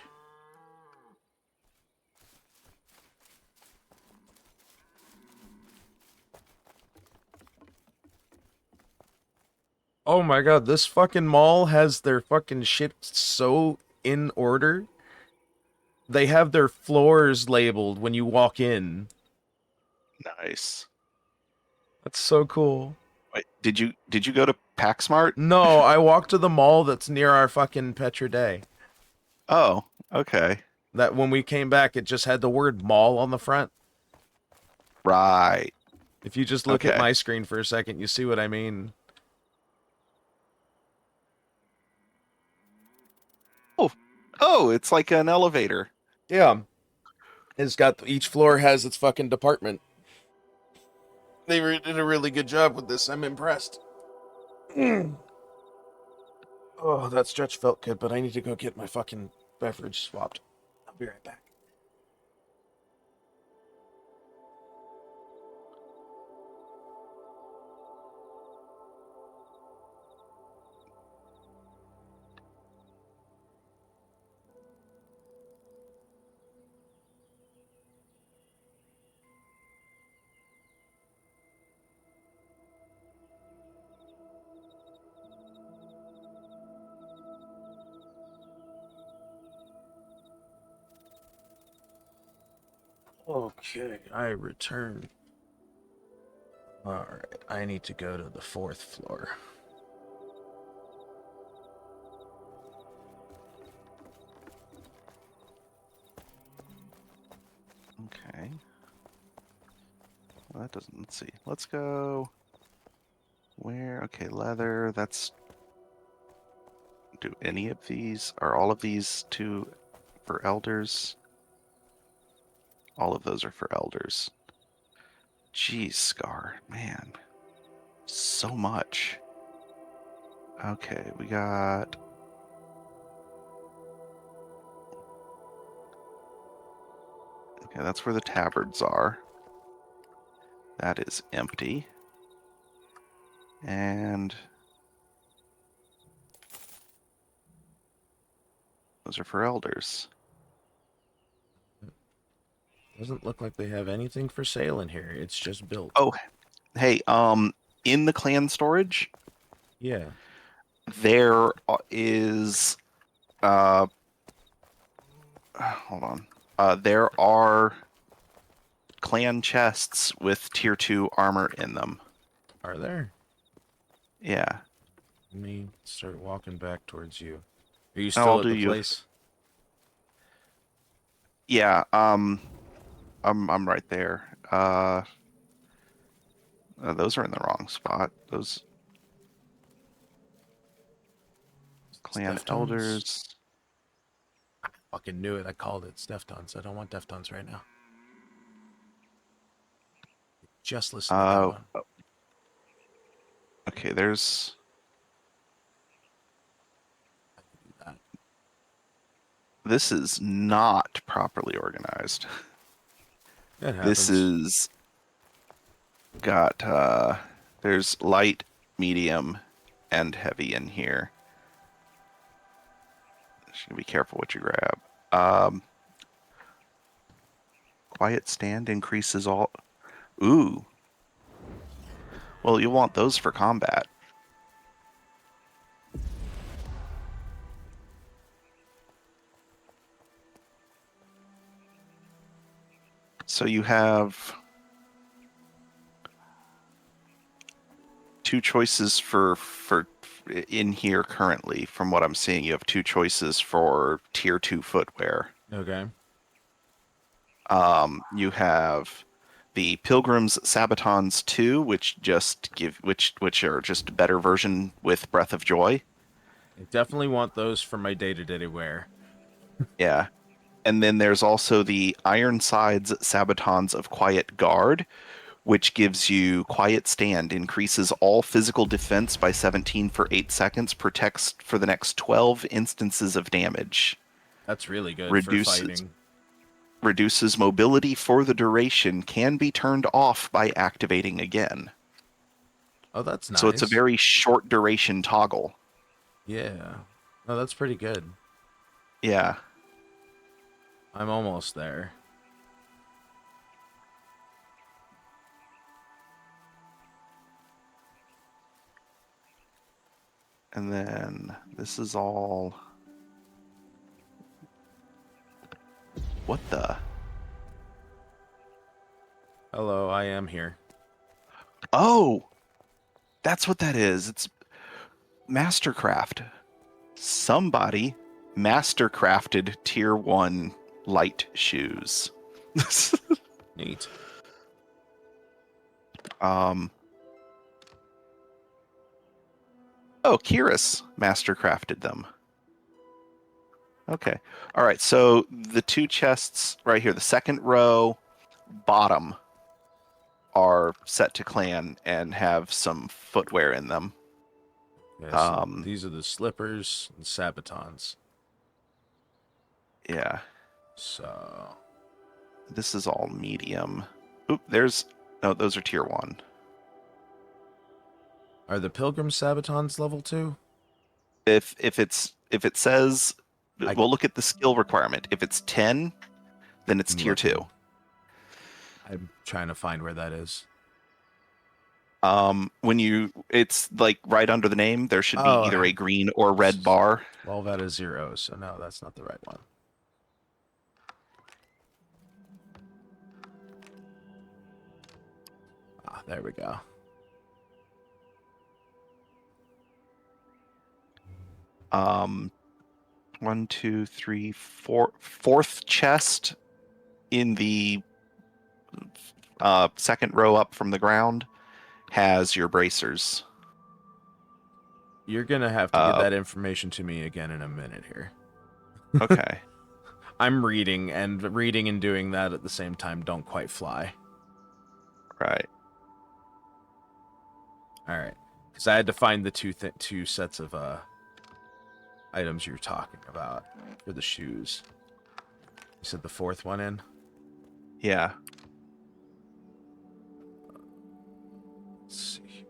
Oh my god, this fucking mall has their fucking shit so in order. They have their floors labeled when you walk in. Nice. That's so cool. Wait, did you go to PaxMart? No, I walked to the mall that's near our fucking Petra Day. Oh, okay. That when we came back, it just had the word mall on the front. Right. If you just look at Okay. my screen for a second, you see what I mean. Oh, it's like an elevator. Yeah, it's got each floor has its fucking department. They did a really good job with this. I'm impressed. Oh, that stretch felt good, but I need to go get my fucking beverage swapped. I'll be right back. Okay, I return. Alright, I need to go to the 4th floor. Okay. Well, that doesn't. Let's see. Let's go. Where? Okay, leather. That's. Do any of these? Are all of these for elders? All of those are for elders. Jeez, Scar. Man. So much. Okay, we got. Okay, that's where the tabards are. That is empty. And those are for elders. Doesn't look like they have anything for sale in here. It's just built. Oh, hey, in the clan storage, Yeah. there is hold on. There are clan chests with tier 2 armor in them. Are there? Yeah. Let me start walking back towards you. Are you I'll still at do the you. place? Yeah, I'm right there. Those are in the wrong spot. Those It's clan Deftones. elders. Fucking knew it. I called it. It's Deftones. I don't want Deftones right now. Just listen to that Uh, one. okay, there's I can do that. this is not properly organized. That This happens. is got there's light, medium, and heavy in here. Should be careful what you grab. Quiet stand increases all. Ooh. Well, you'll want those for combat. So you have two choices for in here currently. From what I'm seeing, you have two choices for tier 2 footwear. Okay. You have the Pilgrim's Sabatons 2, which are just a better version with Breath of Joy. I definitely want those for my day-to-day wear. Yeah. And then there's also the Ironsides Sabatons of Quiet Guard, which gives you Quiet Stand, increases all physical defense by 17 for 8 seconds, protects for the next 12 instances of damage, That's really good for reduces fighting. reduces mobility for the duration, can be turned off by activating again. Oh, that's So it's a nice. very short duration toggle. Yeah. Oh, that's pretty good. Yeah. I'm almost there. And then this is all. What the? Hello, I am here. Oh! That's what that is. It's Mastercraft. Somebody mastercrafted tier 1 light shoes. Neat. um Oh, Kiris mastercrafted them. Okay. All right. So the two chests right here, the second row, bottom, are set to clan and have some footwear in them. Yeah, so Um, these are the slippers and sabatons. yeah. So This is all medium. Oop, no, those are tier 1. are the pilgrim sabatons level 2? If it says, I we'll look at the skill requirement. If it's 10, then it's am tier 2. looking. I'm trying to find where that is. It's like right under the name, there should be Oh, either a green or this red is bar. 12 out of 0, so no, that's not the right one. Ah, there we go. Um, one, two, three, four, fourth chest in the second row up from the ground has your bracers. You're gonna have to get Uh, that information to me again in a minute here. okay. I'm reading, and reading and doing that at the same time don't quite fly. Right. All right, because I had to find the two sets of items you're talking about for the shoes. You said the fourth one in? Yeah. Let's see.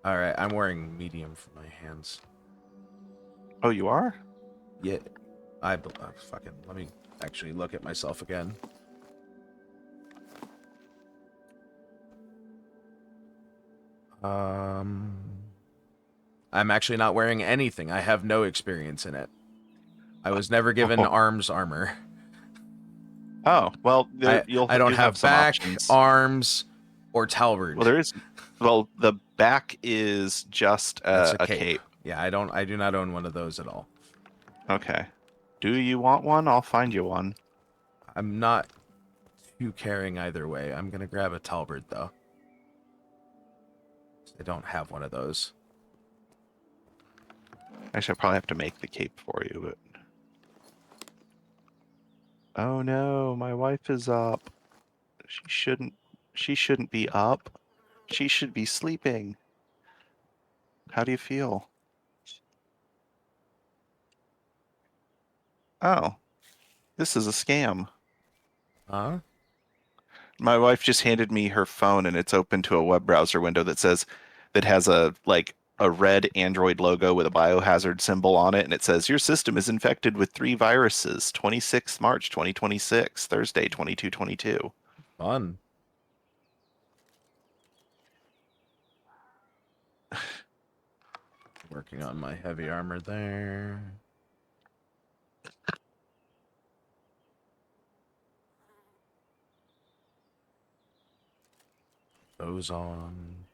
All right, I'm wearing medium for my hands. Oh, you are? Yeah, fucking. Let me actually look at myself again. Um, I'm actually not wearing anything. I have no experience in it. I was never given Oh, arms armor. oh well, there I don't you have have some back, options. arms, or Well, talbard. there is. Well, the back is just That's a a cape. cape. Yeah, I don't. I do not own one of those at all. Okay. Do you want one? I'll find you one. I'm not too caring either way. I'm gonna grab a talbard though. I don't have one of those. Actually, I probably have to make the cape for you, but. Oh no, my wife is up. She shouldn't. She shouldn't be up. She should be sleeping. How do you feel? Oh, this is a scam. Huh? My wife just handed me her phone and it's open to a web browser window that has a red Android logo with a biohazard symbol on it and it says your system is infected with 3 viruses. 26th March 2026, Thursday 2222. Fun. Working on my heavy armor there. Those on.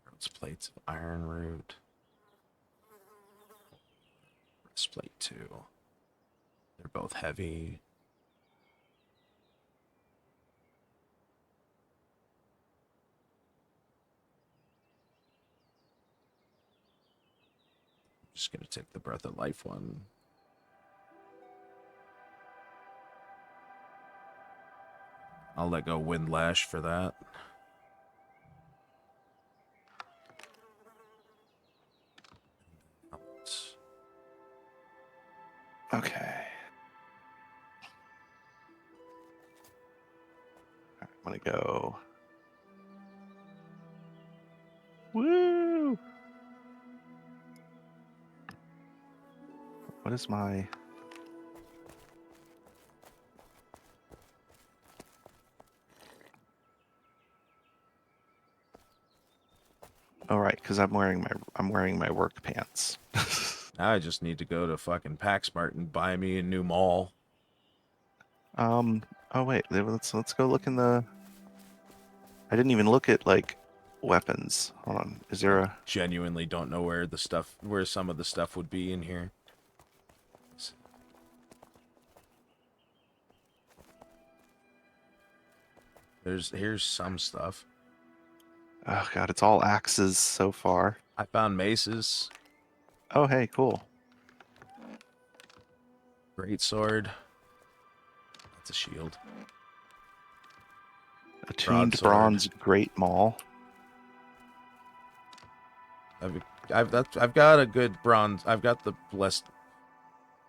Those plates of iron root. Breastplate 2. They're both heavy. Just gonna take the breath of life one. I'll let go windlash for that. Okay. I'm gonna go. Woo! What is my. All right, because I'm wearing my work pants. Now I just need to go to fucking PaxMart and buy me a new mall. Oh wait, let's go look in the. I didn't even look at like weapons. Hold on. Is I there a... genuinely don't know where some of the stuff would be in here. Here's some stuff. Oh god, it's all axes so far. I found maces, Oh hey, cool. great sword. That's a shield. Attuned Broadsword. bronze great maul. I've got a good bronze. I've got the blessed.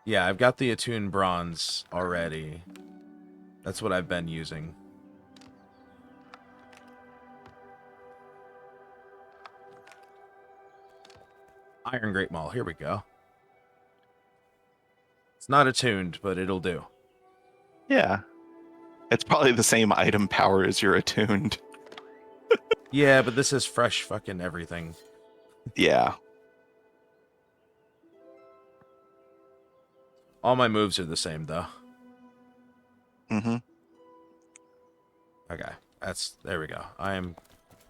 Yeah, I've got the attuned bronze already. That's what I've been using. Iron Great Maul. Here we go. It's not attuned, but it'll do. Yeah. It's probably the same item power as your attuned. Yeah, but this is fresh fucking everything. Yeah. All my moves are the same, though. Mm-hmm. Okay, there we go. I am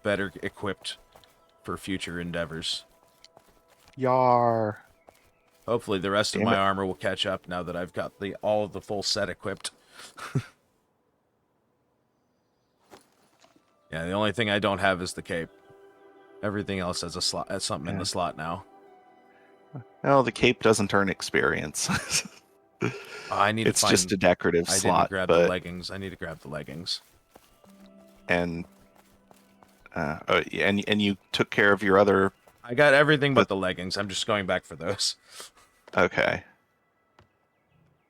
better equipped for future endeavors. Yar. Hopefully the rest of Damn my it. armor will catch up now that I've got all of the full set equipped. Yeah, the only thing I don't have is the cape. Everything else has a slot, has something in Yeah. the slot now. Well, the cape doesn't earn experience. I need to It's just find. a decorative I didn't slot, grab the but leggings. I need to grab the leggings. and yeah, and you took care of your other. I got everything The but the leggings. I'm just going back for those. okay.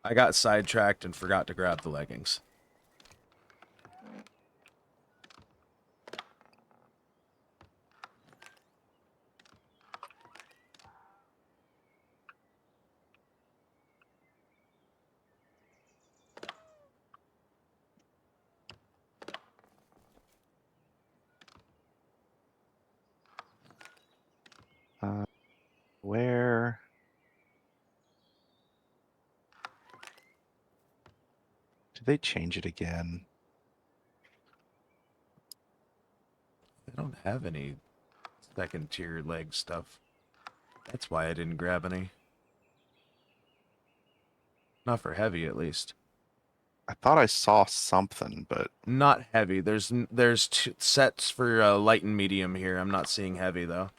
I got sidetracked and forgot to grab the leggings. Where? Did they change it again? I don't have any second tier leg stuff. That's why I didn't grab any. Not for heavy, at least. I thought I saw something, but Not heavy. There's two sets for light and medium here. I'm not seeing heavy though.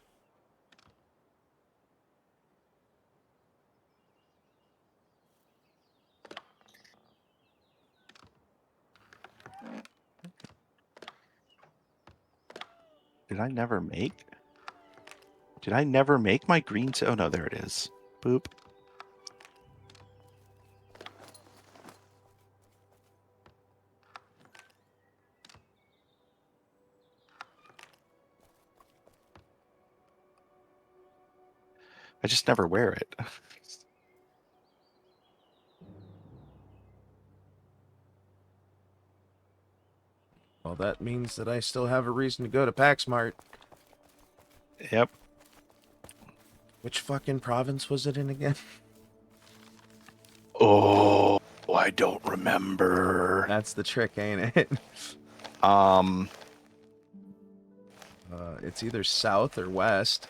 did I never make? Did I never make my green? Oh no, there it is. Boop. I just never wear it. Well, that means that I still have a reason to go to PaxMart. Yep. Which fucking province was it in again? Oh, I don't remember. That's the trick, ain't it? Um, It's either south or west.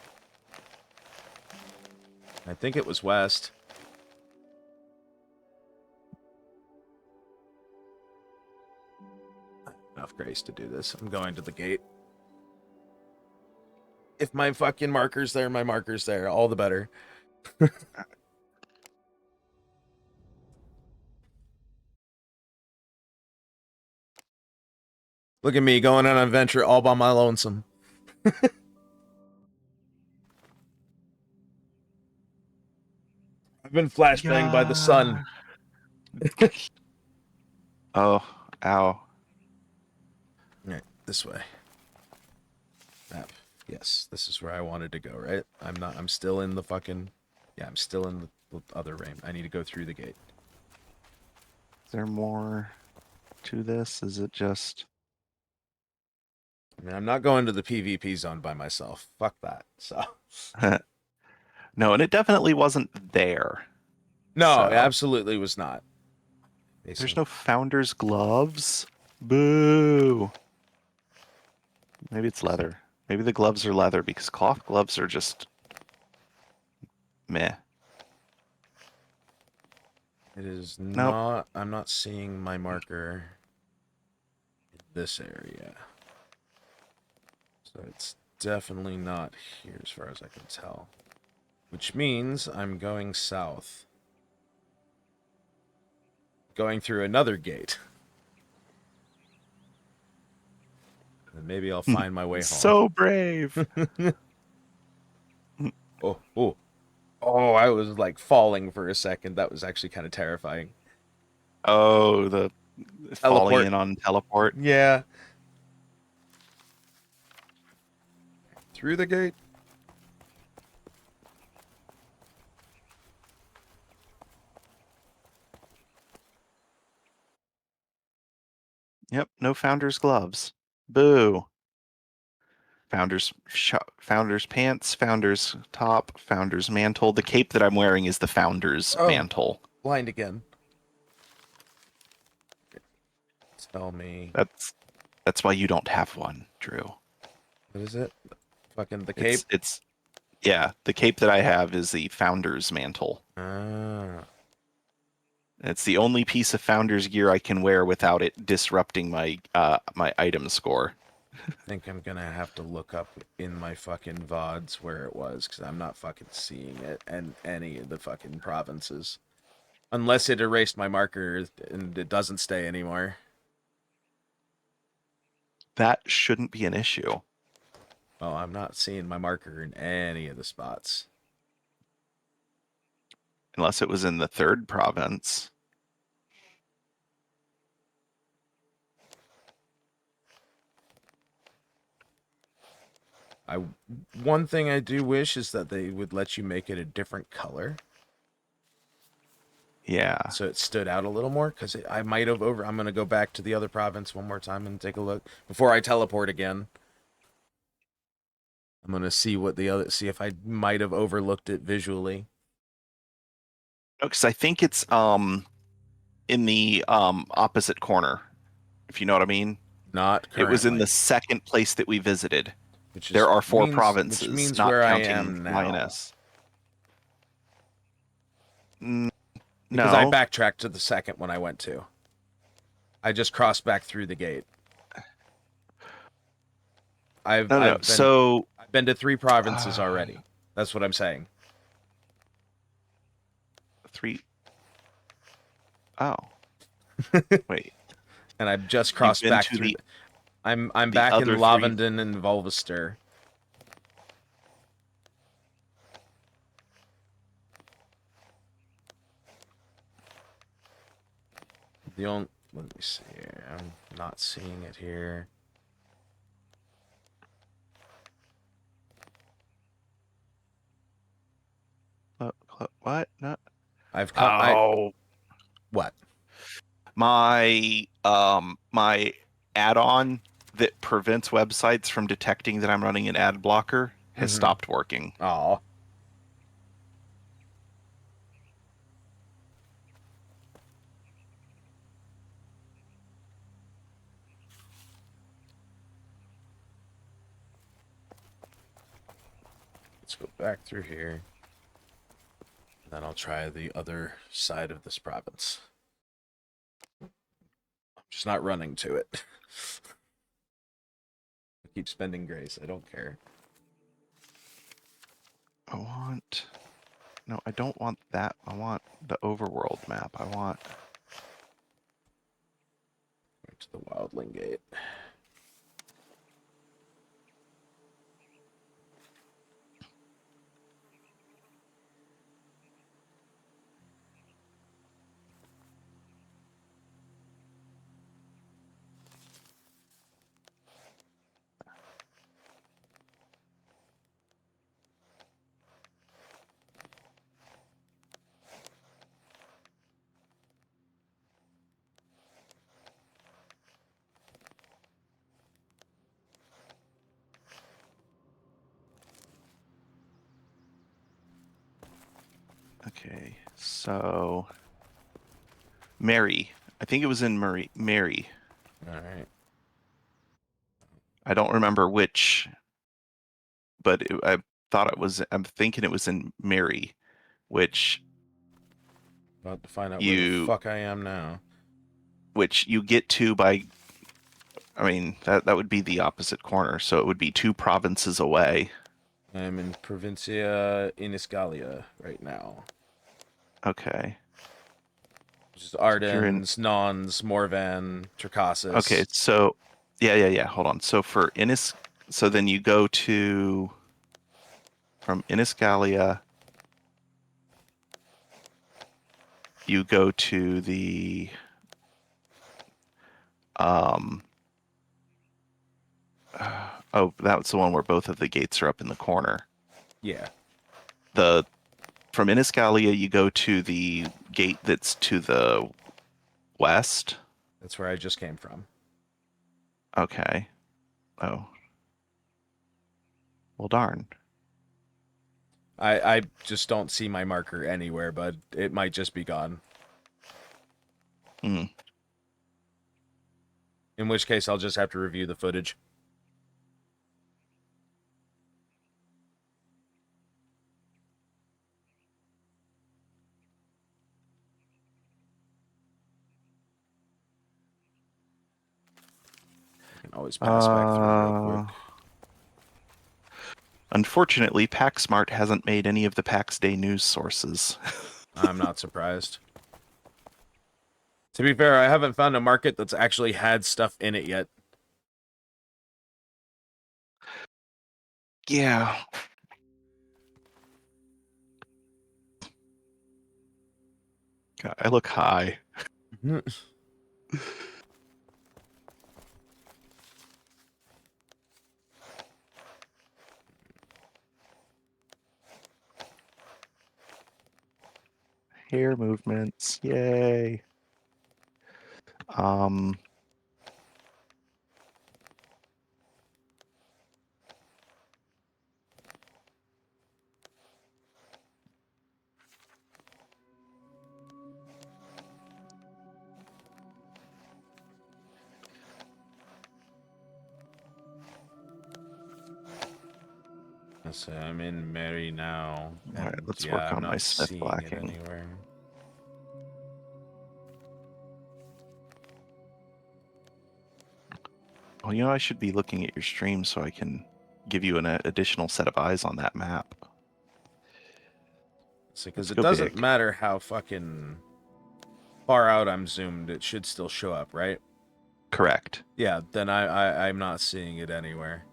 I think it was west. Enough grace to do this. I'm going to the gate. If my fucking marker's there, my marker's there. All the better. Look at me going on an adventure all by my lonesome. I've been flashbanged by the sun. Oh, ow. Right, this way. Map. Yes, this is where I wanted to go, right? I'm still in the fucking... Yeah, I'm still in the other rain. I need to go through the gate. Is there more to this? Is it just... I mean, I'm not going to the PvP zone by myself. Fuck that. So... No, and it definitely wasn't there. No, So, it absolutely was not. there's no founder's gloves? Boo! Maybe it's leather. Maybe the gloves are leather because cloth gloves are just meh. It is Nope. not. I'm not seeing my marker in this area. So it's definitely not here as far as I can tell. Which means I'm going south. Going through another gate. And maybe I'll find my way home. So brave. Oh, oh. Oh, I was like falling for a second. That was actually kind of terrifying. Oh, the falling Teleport. in on teleport. Yeah. Through the gate. Yep, no founder's gloves. Boo. Founder's pants, founder's top, founder's mantle. The cape that I'm wearing is the founder's Oh, mantle. blind again. Tell me. That's why you don't have one, Drew. What is it? Fucking the cape? It's yeah, the cape that I have is the founder's mantle. Ah. It's the only piece of founder's gear I can wear without it disrupting my my item score. I think I'm gonna have to look up in my fucking Vods where it was, because I'm not fucking seeing it in any of the fucking provinces. Unless it erased my marker and it doesn't stay anymore. That shouldn't be an issue. Well, I'm not seeing my marker in any of the spots. Unless it was in the third province. One thing I do wish is that they would let you make it a different color. Yeah. So it stood out a little more, because I might have I'm going to go back to the other province one more time and take a look before I teleport again. I'm going to see if I might have overlooked it visually. No, because I think it's in the opposite corner, if you know what I mean. Not It was in the currently, second place that we visited. which There is are four which provinces, means not where I counting am now, Lioness. because I No, backtracked to the second one I went to. I just crossed back through the gate. I've no. I've been So, I've been to 3 provinces uh, already. That's what I'm saying. three. Oh, wait. And I've just You've crossed been back to through. I'm the back in other three. Lavenden and Volvester. The only Let me see here. I'm not seeing it here. What? No. I've come. I Oh, What? my add-on that prevents websites from detecting that I'm running an ad blocker has Mm-hmm. stopped working. Oh. Let's go back through here. Then I'll try the other side of this province. I'm just not running to it. I keep spending grace. I don't care. No, I don't want that. I want the overworld map. I want. Back to the Wildling Gate. Okay, so Mary. I think it was in Mary. All right. I don't remember which but I thought it was. I'm thinking it was in Mary, which About to find out where the you fuck I am now. get to by. I mean, that would be the opposite corner, so it would be 2 provinces away. I'm in Provincia Inisgalia right now. Okay. Which is So if you're in. Ardens, Nons, Morvan, Okay, Tricasis. so yeah. Hold on. So for Innis, so then you go to from Innisgalia, you go to the um. Oh, that's the one where both of the gates are up in the corner. Yeah. The from Innisgalia, you go to the gate that's to the west. That's where I just came from. Okay. Oh, well, darn. I just don't see my marker anywhere, but it might just be gone. Hmm. In which case, I'll just have to review the footage. I can always pass back through real Uh, quick. Unfortunately, PaxSmart hasn't made any of the Pax Day news sources. I'm not surprised. To be fair, I haven't found a market that's actually had stuff in it yet. Yeah. God, I look high. Hair movements. Yay. Um, So I'm in Mary now, all right, and let's yeah, work I'm on my not Smith seeing it blacking. anywhere. Well, I should be looking at your stream so I can give you an additional set of eyes on that map. Because Let's it go doesn't big. matter how fucking far out I'm zoomed, it should still show up, right? Correct. Yeah, then I'm not seeing it anywhere.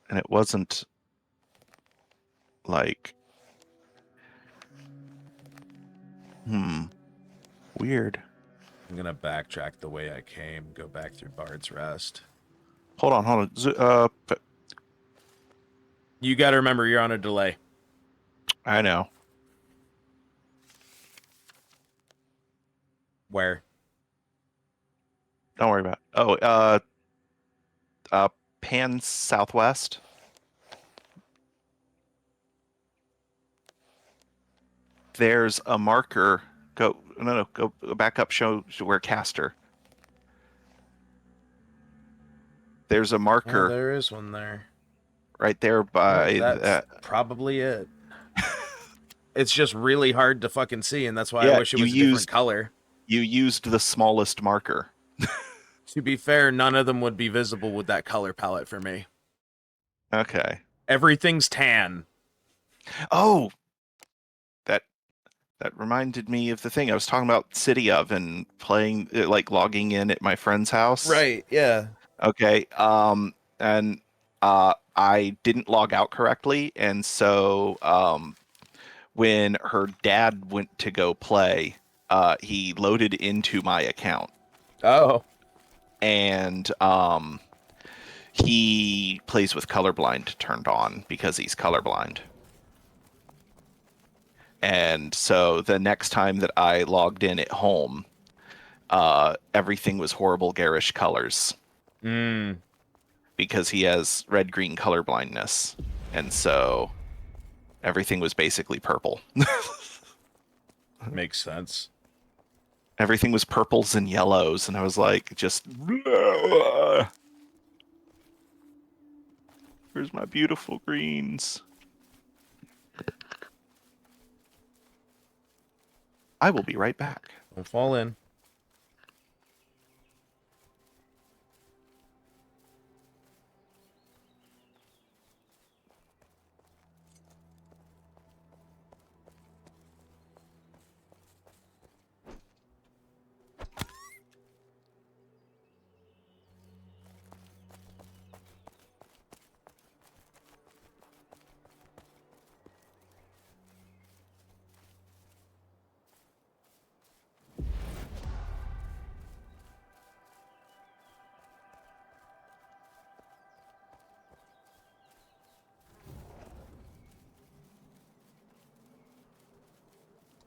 And it wasn't like, weird. I'm gonna backtrack the way I came, go back through Bard's Rest. Hold on. You gotta remember you're on a delay. I know. Where? Don't worry about it. Oh, Pan Southwest. There's a marker. Go back up. Show where caster. There's a Oh, marker there is one there. right there Yep, by that's that. probably it. It's just really hard to fucking see, and that's why I Yeah, wish it was a different color. you used the smallest marker. To be fair, none of them would be visible with that color palette for me. Okay. Everything's tan. Oh, that that reminded me of the thing I was talking about City of and playing like logging in at my friend's house. Right, yeah. Okay. And I didn't log out correctly, and so when her dad went to go play, he loaded into my account, Oh. and he plays with colorblind turned on because he's colorblind. And so the next time that I logged in at home, everything was horrible garish colors Mm. because he has red green color blindness, and so everything was basically purple. Makes sense. Everything was purples and yellows, and I was like, just where's my beautiful greens? I will be right back. Don't fall in.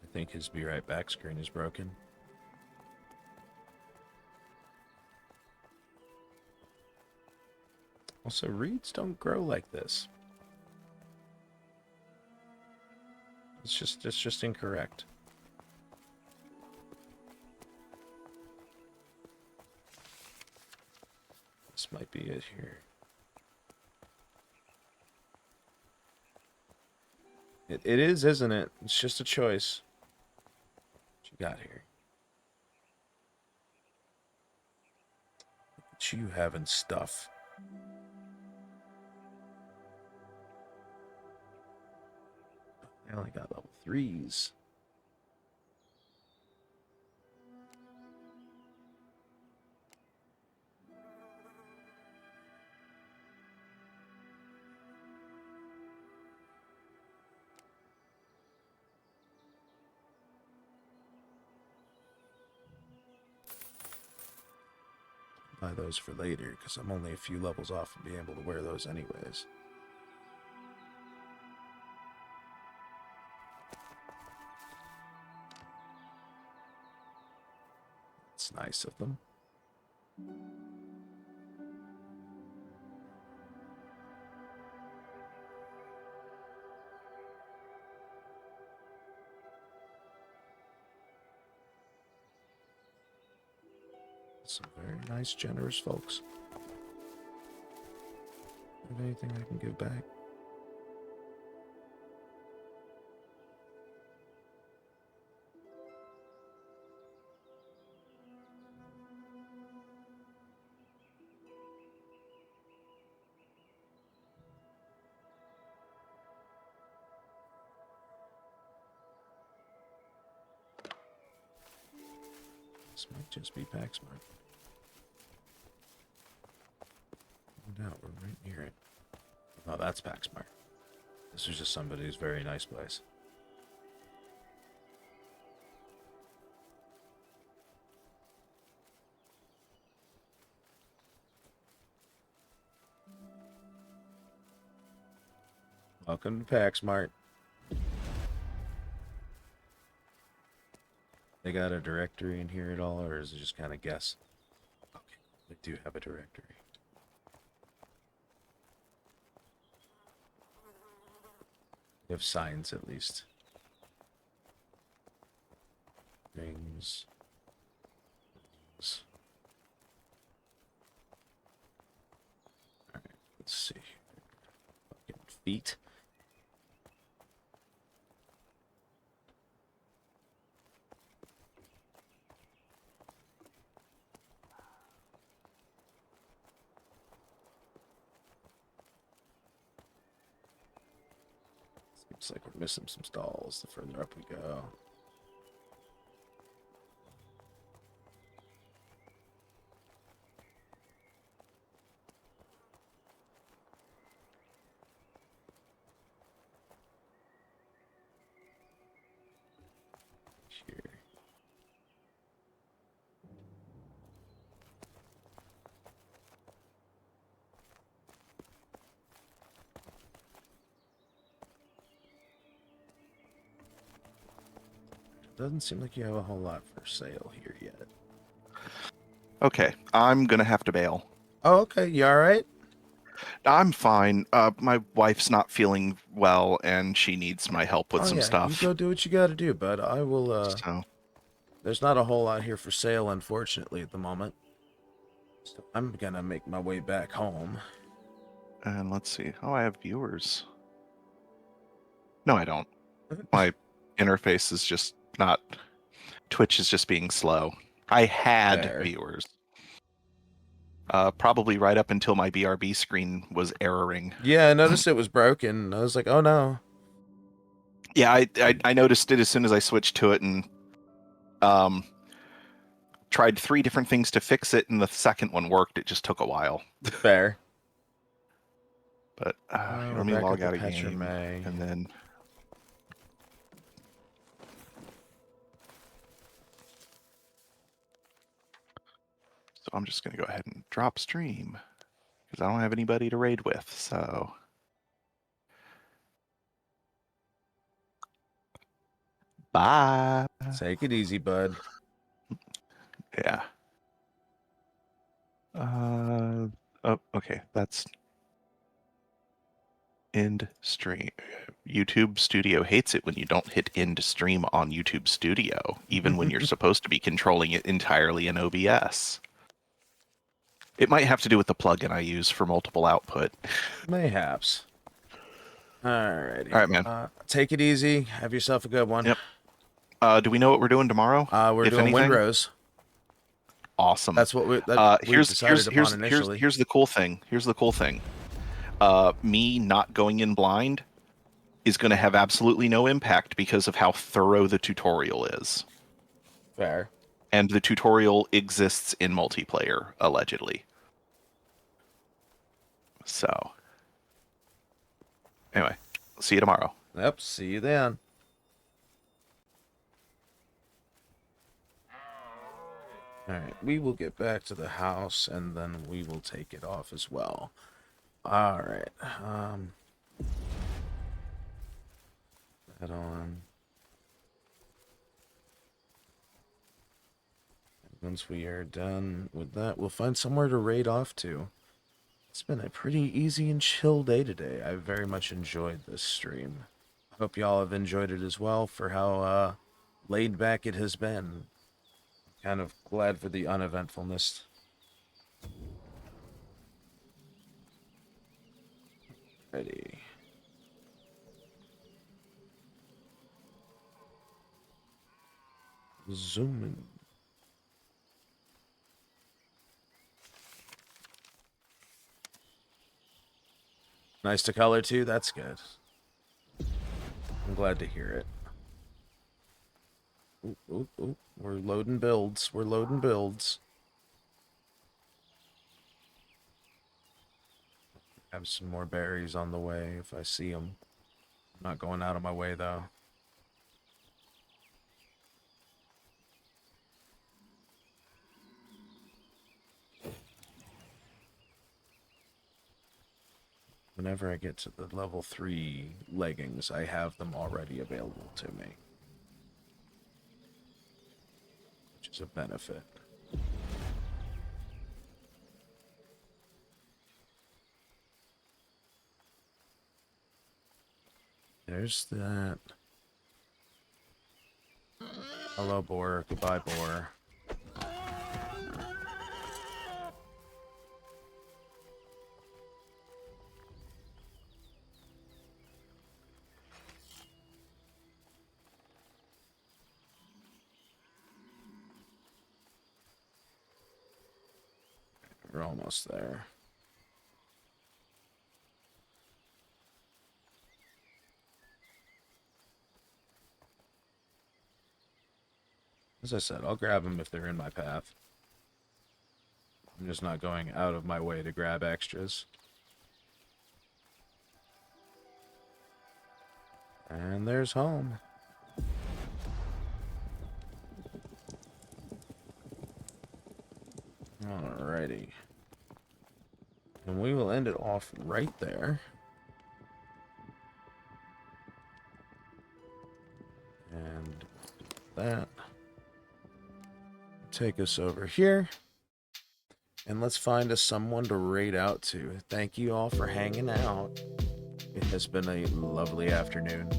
I think his be right back screen is broken. Also, reeds don't grow like this. It's just incorrect. This might be it here. It is, isn't it? It's just a choice. What you got here? Look at you having stuff. I only got level 3s. Buy those for later, because I'm only a few levels off from being able to wear those anyways. It's nice of them. Some very nice, generous folks. Have anything I can give back? This might just be Pax Mart. No doubt, we're right near it. Oh, that's Pax Mart. This is just somebody's very nice place. Welcome to Pax Mart. They got a directory in here at all, or is it just kind of guess? Okay, they do have a directory. They have signs at least. Rings. Alright, let's see. Fucking feet. Seems like we're missing some stalls the further up we go. Here. Doesn't seem like you have a whole lot for sale here yet. Okay, I'm gonna have to bail. Oh, okay. You all right? I'm fine. My wife's not feeling well, and she needs my help with Oh some yeah, you stuff. go do what you gotta do, bud. I will, So, there's not a whole lot here for sale, unfortunately, at the moment. So I'm gonna make my way back home. and let's see. Oh, I have viewers. No, I don't. My interface is just not. Twitch is just being slow. I had Fair. viewers. Probably right up until my BRB screen was erroring. Yeah, I noticed it was broken. I was like, oh no. Yeah, I noticed it as soon as I switched to it and um, tried 3 different things to fix it, and the second one worked. It just took a while. Fair. But We're let me back at log the out of Petra game, May. and then so I'm just gonna go ahead and drop stream because I don't have anybody to raid with. So bye. Take it easy, bud. Yeah. Oh, okay. That's end stream. YouTube Studio hates it when you don't hit end stream on YouTube Studio, even when you're supposed to be controlling it entirely in OBS. It might have to do with the plugin I use for multiple output. Mayhaps. Alrighty. All right, man. Take it easy. Have yourself a good one. Yep. Do we know what we're doing tomorrow? We're If doing anything, Windrose. awesome. That's what we decided upon initially. Here's the cool thing. Here's the cool thing. Me not going in blind is going to have absolutely no impact because of how thorough the tutorial is. Fair. And the tutorial exists in multiplayer, allegedly. So, anyway, see you tomorrow. Yep. See you then. Alright, we will get back to the house and then we will take it off as well. Alright. That on. Once we are done with that, we'll find somewhere to raid off to. It's been a pretty easy and chill day today. I very much enjoyed this stream. Hope y'all have enjoyed it as well for how laid back it has been. Kind of glad for the uneventfulness. Ready. Zooming. Nice to color too. That's good. I'm glad to hear it. Ooh, ooh, ooh. We're loading builds. We're loading builds. Have some more berries on the way if I see them. I'm not going out of my way though. Whenever I get to the level 3 leggings, I have them already available to me. Which is a benefit. There's that. Hello, boar. Goodbye, boar. We're almost there. As I said, I'll grab them if they're in my path. I'm just not going out of my way to grab extras. And there's home. Alrighty. And we will end it off right there. And that take us over here. and let's find us someone to raid out to. Thank you all for hanging out. It has been a lovely afternoon.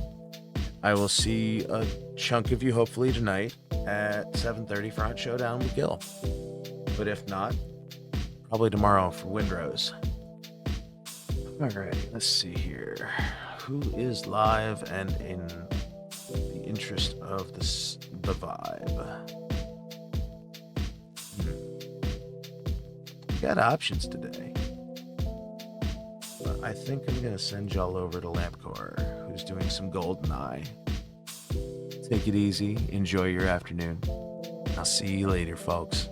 I will see a chunk of you hopefully tonight at 7:30 for Hunt Showdown with Gil. But if not, probably tomorrow for Windrose. Alright, let's see here. Who is live and in the interest of the vibe? We got options today. But I think I'm going to send y'all over to Lampcore, who's doing some GoldenEye. Take it easy. Enjoy your afternoon. I'll see you later, folks.